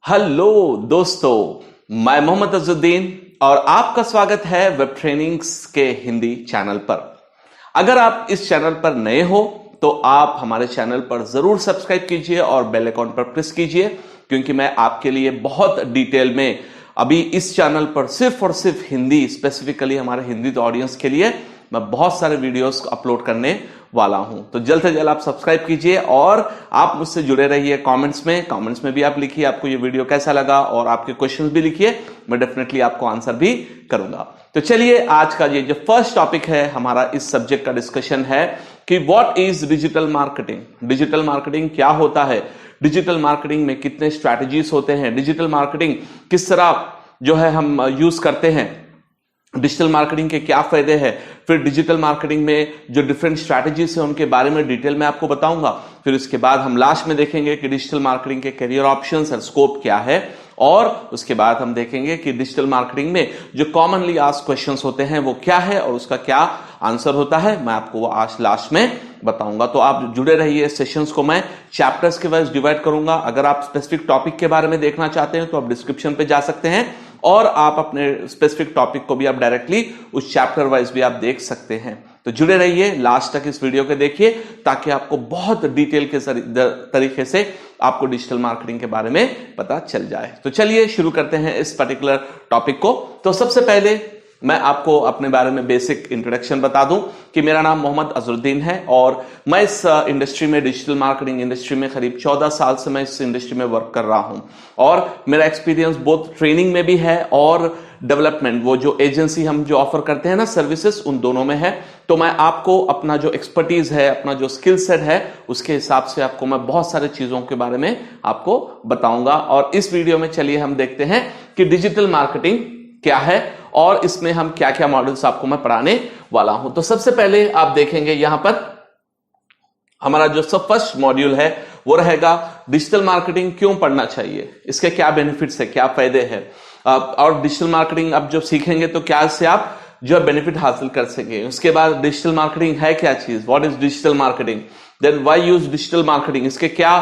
Hello दोस्तों, मैं मोहम्मद अज़ुद्दीन और आपका स्वागत है वेब ट्रेनिंग्स के हिंदी चैनल पर। अगर आप इस चैनल पर नए हो तो आप हमारे चैनल पर जरूर सब्सक्राइब कीजिए और बेल आइकॉन पर प्रेस कीजिए, क्योंकि मैं आपके लिए बहुत डिटेल में अभी इस चैनल पर सिर्फ और सिर्फ हिंदी, स्पेसिफिकली हमारे हिंदी ऑडियंस के लिए मैं बहुत सारे वीडियोस अपलोड करने वाला हूं। तो जल्द से जल्द आप सब्सक्राइब कीजिए और आप मुझसे जुड़े रहिए। कमेंट्स में भी आप लिखिए आपको ये वीडियो कैसा लगा और आपके क्वेश्चंस भी लिखिए, मैं डेफिनेटली आपको आंसर भी करूंगा। तो चलिए, आज का ये जो फर्स्ट टॉपिक है हमारा, इस सब्जेक्ट का डिस्कशन है कि what is digital marketing. Digital marketing क्या होता है, डिजिटल मार्केटिंग में कितने स्ट्रैटेजीज होते हैं, डिजिटल मार्केटिंग किस तरह जो है हम यूज करते हैं, डिजिटल मार्केटिंग के क्या फायदे हैं, फिर डिजिटल मार्केटिंग में जो डिफरेंट स्ट्रैटेजीज है उनके बारे में डिटेल में आपको बताऊंगा। फिर उसके बाद हम लास्ट में देखेंगे कि डिजिटल मार्केटिंग के करियर ऑप्शंस और स्कोप क्या है, और उसके बाद हम देखेंगे कि डिजिटल मार्केटिंग में जो कॉमनली आस्क्ड क्वेश्चंस होते हैं वो क्या है और उसका क्या आंसर होता है, मैं आपको वो आज लास्ट में बताऊंगा। तो आप जुड़े रहिए। सेशंस को मैं चैप्टर्स के वाइज डिवाइड करूंगा। अगर आप स्पेसिफिक टॉपिक के बारे में देखना चाहते हैं तो आप डिस्क्रिप्शन पे जा सकते हैं और आप अपने स्पेसिफिक टॉपिक को भी आप डायरेक्टली उस चैप्टर वाइज भी आप देख सकते हैं। तो जुड़े रहिए, लास्ट तक इस वीडियो को देखिए ताकि आपको बहुत डिटेल के तरीके से आपको डिजिटल मार्केटिंग के बारे में पता चल जाए। तो चलिए शुरू करते हैं इस पर्टिकुलर टॉपिक को। तो सबसे पहले मैं आपको अपने बारे में बेसिक इंट्रोडक्शन बता दूं कि मेरा नाम मोहम्मद अज़रुद्दीन है और मैं इस इंडस्ट्री में, डिजिटल मार्केटिंग इंडस्ट्री में करीब 14 साल से मैं इस इंडस्ट्री में वर्क कर रहा हूं और मेरा एक्सपीरियंस बोथ ट्रेनिंग में भी है और डेवलपमेंट, वो जो एजेंसी हम जो ऑफर करते हैं ना सर्विसेज, उन दोनों में है। तो मैं आपको अपना जो एक्सपर्टीज है, अपना जो स्किल सेट है, उसके हिसाब से आपको मैं बहुत सारे चीजों के बारे में आपको बताऊंगा। और इस वीडियो में चलिए हम देखते हैं कि डिजिटल मार्केटिंग क्या है और इसमें हम क्या क्या मॉडल्स आपको मैं पढ़ाने वाला हूं। तो सबसे पहले आप देखेंगे यहां पर हमारा जो सब फर्स्ट मॉड्यूल है वो रहेगा डिजिटल मार्केटिंग क्यों पढ़ना चाहिए, इसके क्या बेनिफिट्स है, क्या फायदे हैं, और डिजिटल मार्केटिंग आप जो सीखेंगे तो क्या से आप जो बेनिफिट हासिल कर सके। उसके बाद डिजिटल मार्केटिंग है क्या चीज, what is digital marketing, then why use digital marketing, इसके क्या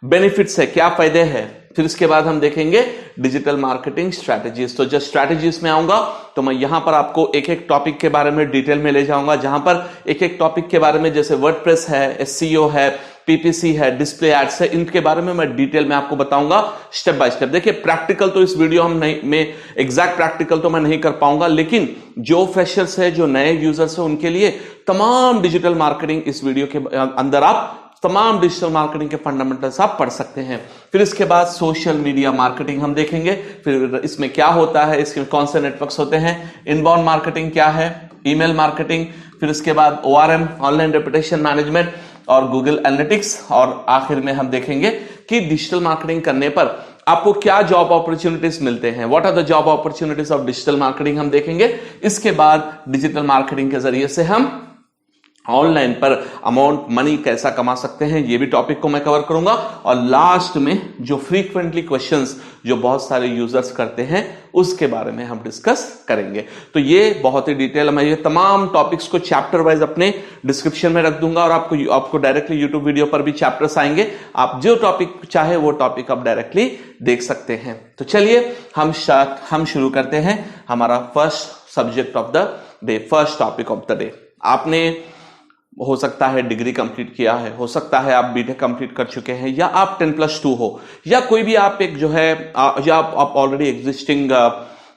बेनिफिट्स है, क्या फायदे हैं। फिर इसके बाद हम देखेंगे डिजिटल मार्केटिंग स्ट्रैटेजीज। तो जब स्ट्रैटेजीज में आऊंगा तो मैं यहां पर आपको एक एक टॉपिक के बारे में डिटेल में ले जाऊंगा, जहां पर एक एक टॉपिक के बारे में, जैसे वर्डप्रेस है, एसईओ है, पीपीसी है, डिस्प्ले एड्स है, इनके बारे में मैं डिटेल में आपको बताऊंगा स्टेप बाय स्टेप। देखिए, प्रैक्टिकल तो इस वीडियो हम नहीं में एग्जैक्ट प्रैक्टिकल तो मैं नहीं कर पाऊंगा, लेकिन जो फ्रेशर्स है, जो नए यूजर्स है, उनके लिए तमाम डिजिटल मार्केटिंग इस वीडियो के अंदर आप तमाम डिजिटल मार्केटिंग के फंडामेंटल्स आप पढ़ सकते हैं। फिर इसके बाद सोशल मीडिया मार्केटिंग हम देखेंगे, फिर इसमें क्या होता है, इसके कौन से नेटवर्क्स होते हैं, इनबाउंड मार्केटिंग क्या है, ईमेल मार्केटिंग, फिर इसके बाद ओआरएम, ऑनलाइन रेपुटेशन मैनेजमेंट और गूगल एनालिटिक्स, और आखिर में हम देखेंगे कि डिजिटल मार्केटिंग करने पर आपको क्या जॉब अपॉर्चुनिटीज मिलते हैं, what are the job opportunities of digital marketing हम देखेंगे। इसके बाद डिजिटल मार्केटिंग के जरिए से हम ऑनलाइन पर अमाउंट मनी कैसा कमा सकते हैं, ये भी टॉपिक को मैं कवर करूंगा। और लास्ट में जो फ्रीक्वेंटली क्वेश्चंस जो बहुत सारे यूजर्स करते हैं उसके बारे में हम डिस्कस करेंगे। तो ये बहुत ही डिटेल, मैं ये तमाम टॉपिक्स को चैप्टर वाइज अपने डिस्क्रिप्शन में रख दूंगा और आपको डायरेक्टली यूट्यूब वीडियो पर भी चैप्टर्स आएंगे, आप जो टॉपिक चाहे वो टॉपिक आप डायरेक्टली देख सकते हैं। तो चलिए हम शुरू करते हैं हमारा first subject of the day, first topic of the day. आपने हो सकता है डिग्री कंप्लीट किया है, हो सकता है आप बीटेक कंप्लीट कर चुके हैं, या आप 10+2 हो, या कोई भी आप एक जो है या आप ऑलरेडी एग्जिस्टिंग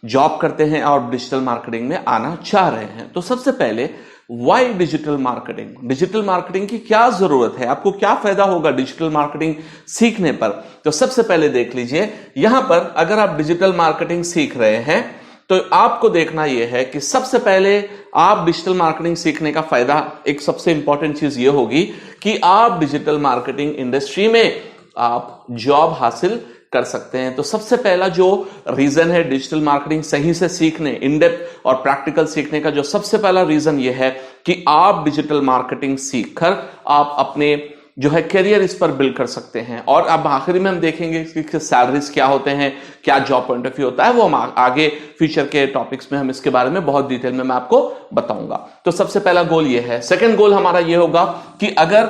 जॉब करते हैं और डिजिटल मार्केटिंग में आना चाह रहे हैं। तो सबसे पहले why digital marketing, digital marketing की क्या जरूरत है, आपको क्या फायदा होगा डिजिटल मार्केटिंग सीखने पर। तो सबसे पहले देख लीजिए यहां पर, अगर आप डिजिटल मार्केटिंग सीख रहे हैं तो आपको देखना यह है कि सबसे पहले आप डिजिटल मार्केटिंग सीखने का फायदा, एक सबसे इंपॉर्टेंट चीज यह होगी कि आप डिजिटल मार्केटिंग इंडस्ट्री में आप जॉब हासिल कर सकते हैं। तो सबसे पहला जो रीजन है डिजिटल मार्केटिंग सही से सीखने, इन डेप्थ और प्रैक्टिकल सीखने का, जो सबसे पहला रीजन यह है कि आप डिजिटल मार्केटिंग सीखकर आप अपने जो है करियर इस पर बिल्ड कर सकते हैं। और अब आखिरी में हम देखेंगे कि सैलरीज क्या होते हैं, क्या जॉब पॉइंट ऑफ व्यू होता है, वो हम आगे फ्यूचर के टॉपिक्स में हम इसके बारे में बहुत डिटेल में मैं आपको बताऊंगा। तो सबसे पहला गोल ये है। सेकंड गोल हमारा ये होगा कि अगर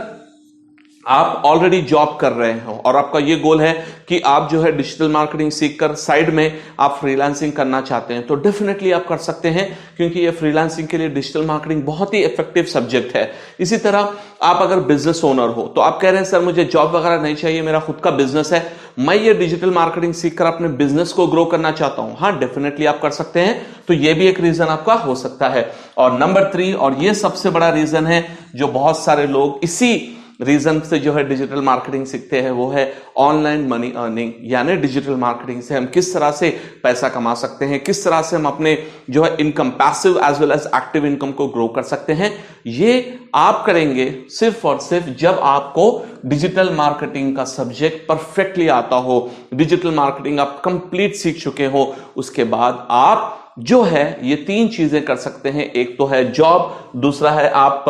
आप ऑलरेडी जॉब कर रहे हो और आपका ये गोल है कि आप जो है डिजिटल मार्केटिंग सीखकर साइड में आप फ्रीलांसिंग करना चाहते हैं, तो डेफिनेटली आप कर सकते हैं, क्योंकि ये फ्रीलांसिंग के लिए डिजिटल मार्केटिंग बहुत ही इफेक्टिव सब्जेक्ट है। इसी तरह आप अगर बिजनेस ओनर हो तो आप कह रहे हैं सर मुझे जॉब वगैरह नहीं चाहिए, मेरा खुद का बिजनेस है, मैं ये डिजिटल मार्केटिंग सीखकर अपने बिजनेस को ग्रो करना चाहता हूं। हाँ, डेफिनेटली आप कर सकते हैं। तो ये भी एक रीजन आपका हो सकता है। और नंबर 3, और ये सबसे बड़ा रीजन है जो बहुत सारे लोग इसी रीजन से जो है डिजिटल मार्केटिंग सीखते हैं, वो है ऑनलाइन मनी अर्निंग। यानी डिजिटल मार्केटिंग से हम किस तरह से पैसा कमा सकते हैं, किस तरह से हम अपने जो है income, passive as well as active income को ग्रो कर सकते हैं। ये आप करेंगे सिर्फ और सिर्फ जब आपको डिजिटल मार्केटिंग का सब्जेक्ट परफेक्टली आता हो, डिजिटल मार्केटिंग आप कंप्लीट सीख चुके हो। उसके बाद आप जो है ये 3 चीजें कर सकते हैं। एक तो है जॉब, दूसरा है आप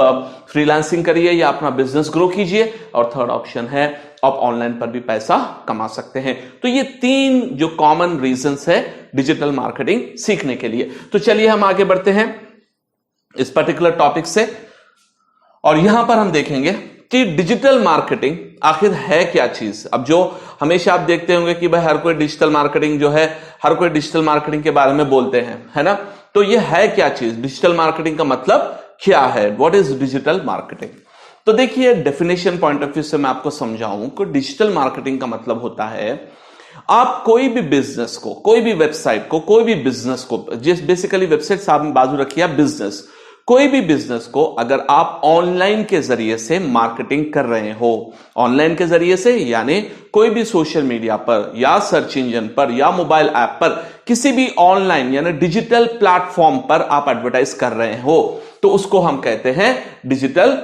फ्रीलांसिंग करिए या अपना बिजनेस ग्रो कीजिए, और थर्ड ऑप्शन है आप ऑनलाइन पर भी पैसा कमा सकते हैं। तो ये 3 जो कॉमन रीजंस है डिजिटल मार्केटिंग सीखने के लिए। तो चलिए हम आगे बढ़ते हैं इस पर्टिकुलर टॉपिक से, और यहां पर हम देखेंगे कि डिजिटल मार्केटिंग आखिर है क्या चीज। अब जो हमेशा आप देखते होंगे कि भाई हर कोई डिजिटल मार्केटिंग जो है, हर कोई डिजिटल मार्केटिंग के बारे में बोलते हैं, है ना। तो ये है क्या चीज, डिजिटल मार्केटिंग का मतलब क्या है, व्हाट इज डिजिटल मार्केटिंग। तो देखिए डेफिनेशन पॉइंट ऑफ व्यू से मैं आपको समझाऊं कि डिजिटल मार्केटिंग का मतलब होता है आप कोई भी बिजनेस को, कोई भी वेबसाइट को, कोई भी बिजनेस को, जिस बेसिकली वेबसाइट सामने बाजू रखिए, बिजनेस, कोई भी बिजनेस को अगर आप ऑनलाइन के जरिए से मार्केटिंग कर रहे हो, ऑनलाइन के जरिए से यानी कोई भी सोशल मीडिया पर या सर्च इंजन पर या मोबाइल ऐप पर, किसी भी ऑनलाइन यानी डिजिटल प्लेटफॉर्म पर आप एडवर्टाइज कर रहे हो, तो उसको हम कहते हैं डिजिटल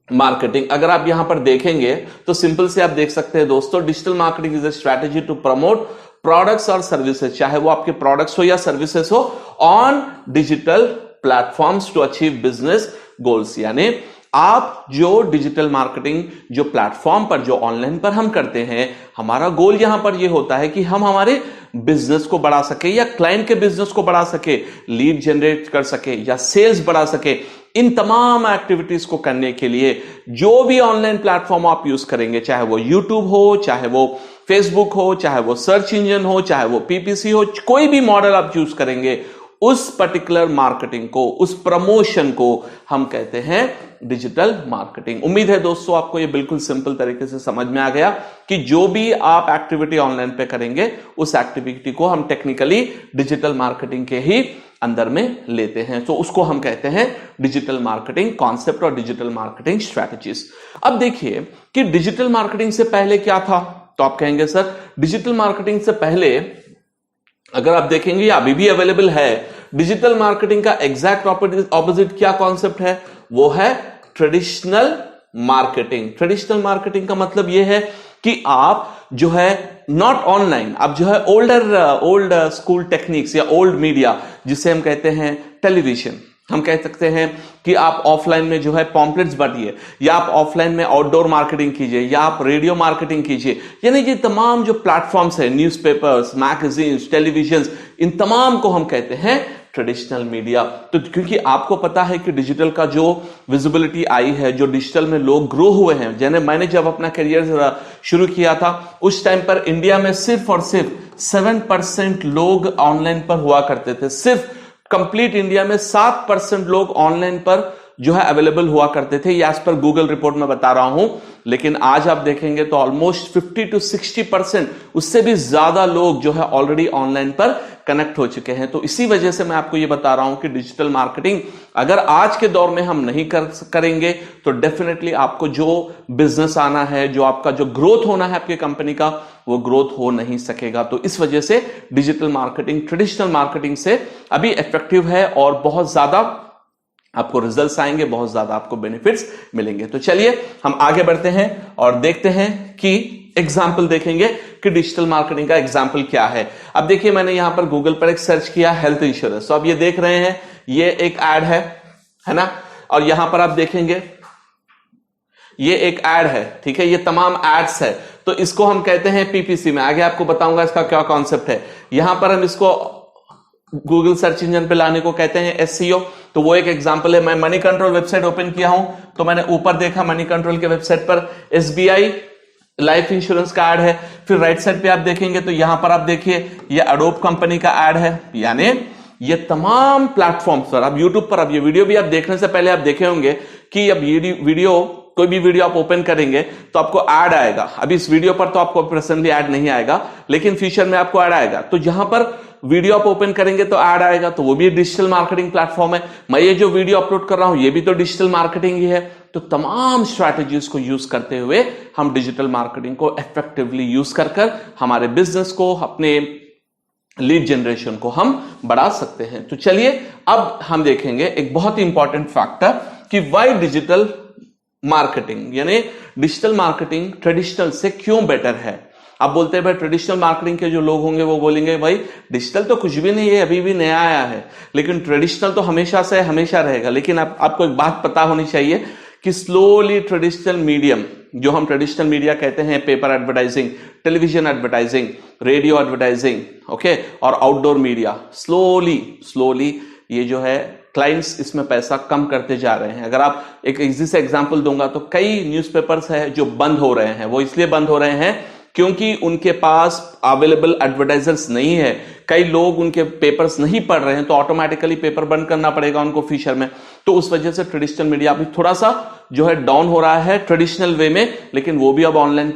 मार्केटिंग। अगर आप यहां पर देखेंगे तो सिंपल से आप देख सकते हैं दोस्तों, digital marketing is a strategy to promote products और सर्विसेज, चाहे वो आपके प्रोडक्ट्स हो या सर्विसेज हो, on digital platforms to achieve business goals. यानी आप जो डिजिटल मार्केटिंग जो प्लेटफॉर्म पर, जो ऑनलाइन पर हम करते हैं, हमारा गोल यहां पर यह होता है कि हम हमारे बिजनेस को बढ़ा सके या क्लाइंट के बिजनेस को बढ़ा सके, लीड जनरेट कर सके या सेल्स बढ़ा सके। इन तमाम एक्टिविटीज को करने के लिए जो भी ऑनलाइन प्लेटफॉर्म आप यूज करेंगे, चाहे वो यूट्यूब हो, चाहे वो फेसबुक हो, चाहे वो सर्च इंजन हो, चाहे वो पीपीसी हो, कोई भी मॉडल आप यूज करेंगे, उस पर्टिकुलर मार्केटिंग को, उस प्रमोशन को हम कहते हैं डिजिटल मार्केटिंग। उम्मीद है दोस्तों आपको ये बिल्कुल सिंपल तरीके से समझ में आ गया कि जो भी आप एक्टिविटी ऑनलाइन पे करेंगे, उस एक्टिविटी को हम टेक्निकली डिजिटल मार्केटिंग के ही अंदर में लेते हैं। तो उसको हम कहते हैं डिजिटल मार्केटिंग कॉन्सेप्ट और डिजिटल मार्केटिंग स्ट्रैटेजीज। अब देखिए कि डिजिटल मार्केटिंग से पहले क्या था, तो आप कहेंगे सर डिजिटल मार्केटिंग से पहले अगर आप देखेंगे अभी भी अवेलेबल है, डिजिटल मार्केटिंग का एग्जैक्ट ऑपोजिट क्या कॉन्सेप्ट है, वो है ट्रेडिशनल मार्केटिंग। ट्रेडिशनल मार्केटिंग का मतलब यह है कि आप जो है नॉट ऑनलाइन, आप जो है ओल्ड स्कूल टेक्निक्स या ओल्ड मीडिया, जिसे हम कहते हैं टेलीविजन, हम कह सकते हैं कि आप ऑफलाइन में जो है पॉम्पलेट्स बांटिए, या आप ऑफलाइन में आउटडोर मार्केटिंग कीजिए, या आप रेडियो मार्केटिंग कीजिए। यानी ये तमाम जो प्लेटफॉर्म्स है, न्यूज़पेपर्स, मैगजीन्स, टेलीविजन, इन तमाम को हम कहते हैं ट्रेडिशनल मीडिया। तो क्योंकि आपको पता है कि डिजिटल का जो विजिबिलिटी आई है, जो डिजिटल में लोग ग्रो हुए हैं, जैसे मैंने जब अपना करियर शुरू किया था उस टाइम पर इंडिया में सिर्फ और सिर्फ 7% लोग ऑनलाइन पर हुआ करते थे। सिर्फ कंप्लीट इंडिया में 7% लोग ऑनलाइन पर जो है अवेलेबल हुआ करते थे, एज पर गूगल रिपोर्ट में बता रहा हूं। लेकिन आज आप देखेंगे तो ऑलमोस्ट 50 to 60%, उससे भी ज्यादा लोग जो है ऑलरेडी ऑनलाइन पर कनेक्ट हो चुके हैं। तो इसी वजह से मैं आपको ये बता रहा हूं कि डिजिटल मार्केटिंग अगर आज के दौर में हम नहीं करेंगे तो डेफिनेटली आपको जो बिजनेस आना है, जो आपका जो ग्रोथ होना है आपकी कंपनी का, वो ग्रोथ हो नहीं सकेगा। तो इस वजह से डिजिटल मार्केटिंग ट्रेडिशनल मार्केटिंग से अभी इफेक्टिव है और बहुत ज्यादा आपको रिजल्ट्स आएंगे, बहुत ज्यादा आपको बेनिफिट्स मिलेंगे। तो चलिए हम आगे बढ़ते हैं और देखते हैं कि एग्जाम्पल देखेंगे कि डिजिटल मार्केटिंग का एग्जाम्पल क्या है। अब देखिए मैंने यहां पर गूगल पर एक सर्च किया हेल्थ इंश्योरेंस, तो अब ये देख रहे हैं ये एक ऐड है ना, और यहां पर आप देखेंगे ये एक ऐड है, ठीक है, ये तमाम एड्स है। तो इसको हम कहते हैं पीपीसी में, आगे आपको बताऊंगा इसका क्या कॉन्सेप्ट है। यहां पर हम इसको गूगल सर्च इंजन पे लाने को कहते हैं एसईओ। तो वो एक एग्जांपल है। मैं मनी कंट्रोल वेबसाइट ओपन किया हूं तो मैंने ऊपर देखा मनी कंट्रोल के वेबसाइट पर एसबीआई लाइफ इंश्योरेंस का ऐड है। फिर राइट साइड पे आप देखेंगे तो यहां पर आप देखिए ये एडोब कंपनी का ऐड है। यानी ये तमाम प्लेटफॉर्म्स पर, अब यूट्यूब पर, अब ये वीडियो भी आप देखने से पहले आप देखे होंगे कि अब ये वीडियो, कोई भी वीडियो आप ओपन करेंगे तो आपको ऐड आएगा। अभी इस वीडियो पर तो आपको प्रेजेंटली ऐड नहीं आएगा, लेकिन फ्यूचर में आपको ऐड आएगा। तो जहां पर वीडियो आप ओपन करेंगे तो ऐड आएगा, तो वो भी डिजिटल मार्केटिंग प्लेटफॉर्म है। मैं ये जो वीडियो अपलोड कर रहा हूं ये भी तो डिजिटल मार्केटिंग ही है। तो तमाम स्ट्रैटेजीज को यूज करते हुए हम डिजिटल मार्केटिंग को इफेक्टिवली यूज कर हमारे बिजनेस को, अपने लीड जनरेशन को हम बढ़ा सकते हैं। तो चलिए अब हम देखेंगे एक बहुत ही इंपॉर्टेंट फैक्टर कि व्हाई डिजिटल मार्केटिंग, यानी डिजिटल मार्केटिंग ट्रेडिशनल से क्यों बेटर है। आप बोलते हैं भाई ट्रेडिशनल मार्केटिंग के जो लोग होंगे वो बोलेंगे भाई डिजिटल तो कुछ भी नहीं है, अभी भी नया आया है, लेकिन ट्रेडिशनल तो हमेशा से हमेशा रहेगा। लेकिन आपको एक बात पता होनी चाहिए कि स्लोली ट्रेडिशनल मीडियम, जो हम ट्रेडिशनल मीडिया कहते हैं, paper advertising, television advertising, radio advertising, okay, और आउटडोर मीडिया, स्लोली ये जो है क्लाइंट्स इसमें पैसा कम करते जा रहे हैं। अगर आप एक इजी से एग्जांपल दूंगा तो कई न्यूज़पेपर्स है जो बंद हो रहे हैं। वो इसलिए बंद हो रहे हैं क्योंकि उनके पास अवेलेबल एडवर्टाइजर्स नहीं है। कई लोग उनके पेपर्स नहीं पढ़ रहे हैं, तो ऑटोमेटिकली पेपर बंद करना पड़ेगा उनको फ्यूचर में। तो उस वजह से ट्रेडिशनल मीडिया अभी थोड़ा सा जो है डाउन हो रहा है ट्रेडिशनल वे में, लेकिन वो भी अब ऑनलाइन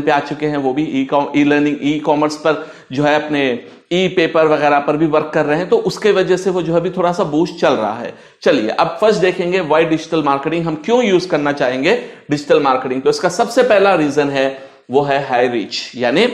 पे आ चुके हैं। वो भी ई लर्निंग, ई कॉमर्स पर जो है अपने ई पेपर वगैरह पर भी वर्क कर रहे हैं। तो उसके वजह से वो जो है अभी थोड़ा सा बूस्ट चल रहा है। चलिए अब फर्स्ट देखेंगे व्हाई डिजिटल मार्केटिंग, हम क्यों यूज करना चाहेंगे डिजिटल मार्केटिंग। तो इसका सबसे पहला रीजन है वो है हाई रीच। यानी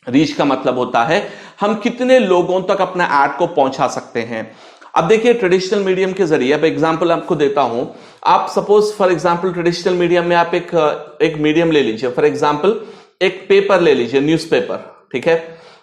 रीच का मतलब होता है हम कितने लोगों तक अपना ऐड को पहुंचा सकते हैं। अब देखिए ट्रेडिशनल मीडियम के जरिए, अब एग्जांपल आपको देता हूं। आप suppose for example traditional medium में आप एक मीडियम ले लीजिए, फॉर एग्जांपल एक पेपर ले लीजिए, न्यूज़पेपर, ठीक है।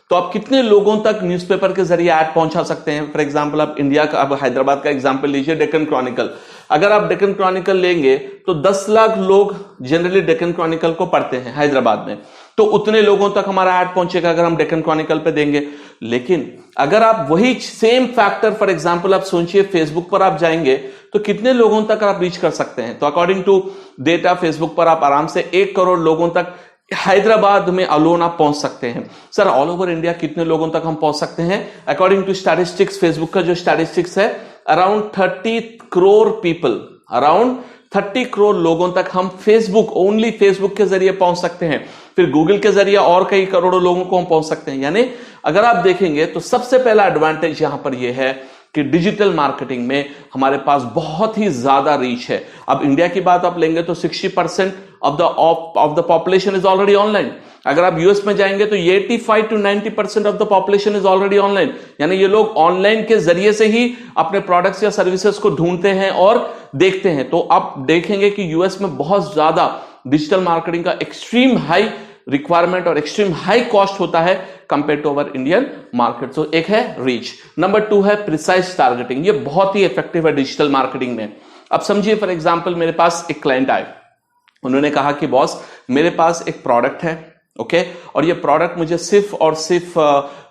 तो आप कितने लोगों तक न्यूज़पेपर के जरिए ऐड पहुंचा सकते हैं। फॉर एग्जांपल आप इंडिया का, अब हैदराबाद का एग्जांपल लीजिए, डेक्कन क्रॉनिकल। अगर आप डेक्कन क्रॉनिकल लेंगे तो 10 लाख लोग जनरली डेक्कन क्रॉनिकल को पढ़ते हैं हैदराबाद में, तो उतने लोगों तक हमारा ऐड पहुंचेगा अगर हम डेक्कन क्रॉनिकल पे देंगे। लेकिन अगर आप वही सेम फैक्टर फॉर एग्जांपल आप सोचिए फेसबुक पर आप जाएंगे तो कितने लोगों तक आप रीच कर सकते हैं। तो अकॉर्डिंग टू डेटा फेसबुक पर आप आराम से 1 करोड़ लोगों तक हैदराबाद में अलोन आप पहुंच सकते हैं। सर ऑल ओवर इंडिया कितने लोगों तक हम पहुंच सकते हैं। अकॉर्डिंग टू स्टैटिस्टिक्स, फेसबुक का जो स्टैटिस्टिक्स है, around 30 crore people, around 30 crore लोगों तक हम फेसबुक, ओनली फेसबुक के जरिए पहुंच सकते हैं। फिर गूगल के जरिए और कई करोड़ों लोगों को हम पहुंच सकते हैं। यानी अगर आप देखेंगे तो सबसे पहला एडवांटेज यहां पर यह है कि डिजिटल मार्केटिंग में हमारे पास बहुत ही ज्यादा रीच है। अब इंडिया की बात आप लेंगे तो 60% of the population is already online. अगर आप यूएस में जाएंगे तो 85 to 90% of the population is already online. यानी ये लोग ऑनलाइन के जरिए से ही अपने प्रोडक्ट्स या सर्विसेज को ढूंढते हैं और देखते हैं। तो आप देखेंगे कि यूएस में बहुत ज्यादा डिजिटल मार्केटिंग का एक्सट्रीम हाई रिक्वायरमेंट और एक्सट्रीम हाई कॉस्ट होता है compare to our Indian market. तो एक है रीच, नंबर 2 है प्रिसाइज टारगेटिंग। ये बहुत ही इफेक्टिव है डिजिटल मार्केटिंग में। अब समझिए फॉर एग्जांपल मेरे पास एक क्लाइंट आए, उन्होंने कहा कि बॉस मेरे पास एक प्रोडक्ट है, ओके, और ये प्रोडक्ट मुझे सिर्फ और सिर्फ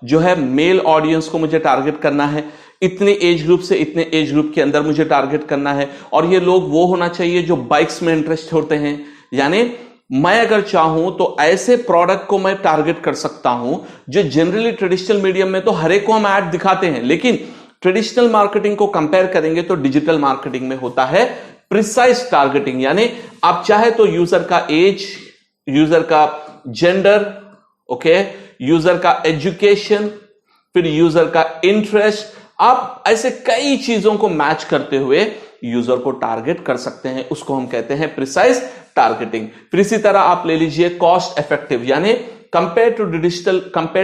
जो है मेल ऑडियंस को मुझे टारगेट करना है, इतने एज ग्रुप से इतने एज ग्रुप के अंदर मुझे टारगेट करना है, और ये लोग वो होना चाहिए जो बाइक्स में इंटरेस्ट होते हैं। यानी मैं अगर चाहूं तो ऐसे प्रोडक्ट को मैं टारगेट कर सकता हूं जो जनरली ट्रेडिशनल मीडियम में तो हर एक को हम ऐड दिखाते हैं, लेकिन ट्रेडिशनल मार्केटिंग को कंपेयर करेंगे तो डिजिटल मार्केटिंग में होता है प्रिसाइज टारगेटिंग। यानी आप चाहे तो यूजर का एज, यूजर का जेंडर, ओके, यूजर का एजुकेशन, फिर यूजर का इंटरेस्ट, आप ऐसे कई चीजों को मैच करते हुए यूजर को टारगेट कर सकते हैं। उसको हम कहते हैं प्रिसाइज टारगेटिंग। फिर इसी तरह आप ले लीजिए कॉस्ट इफेक्टिव, यानी कंपेयर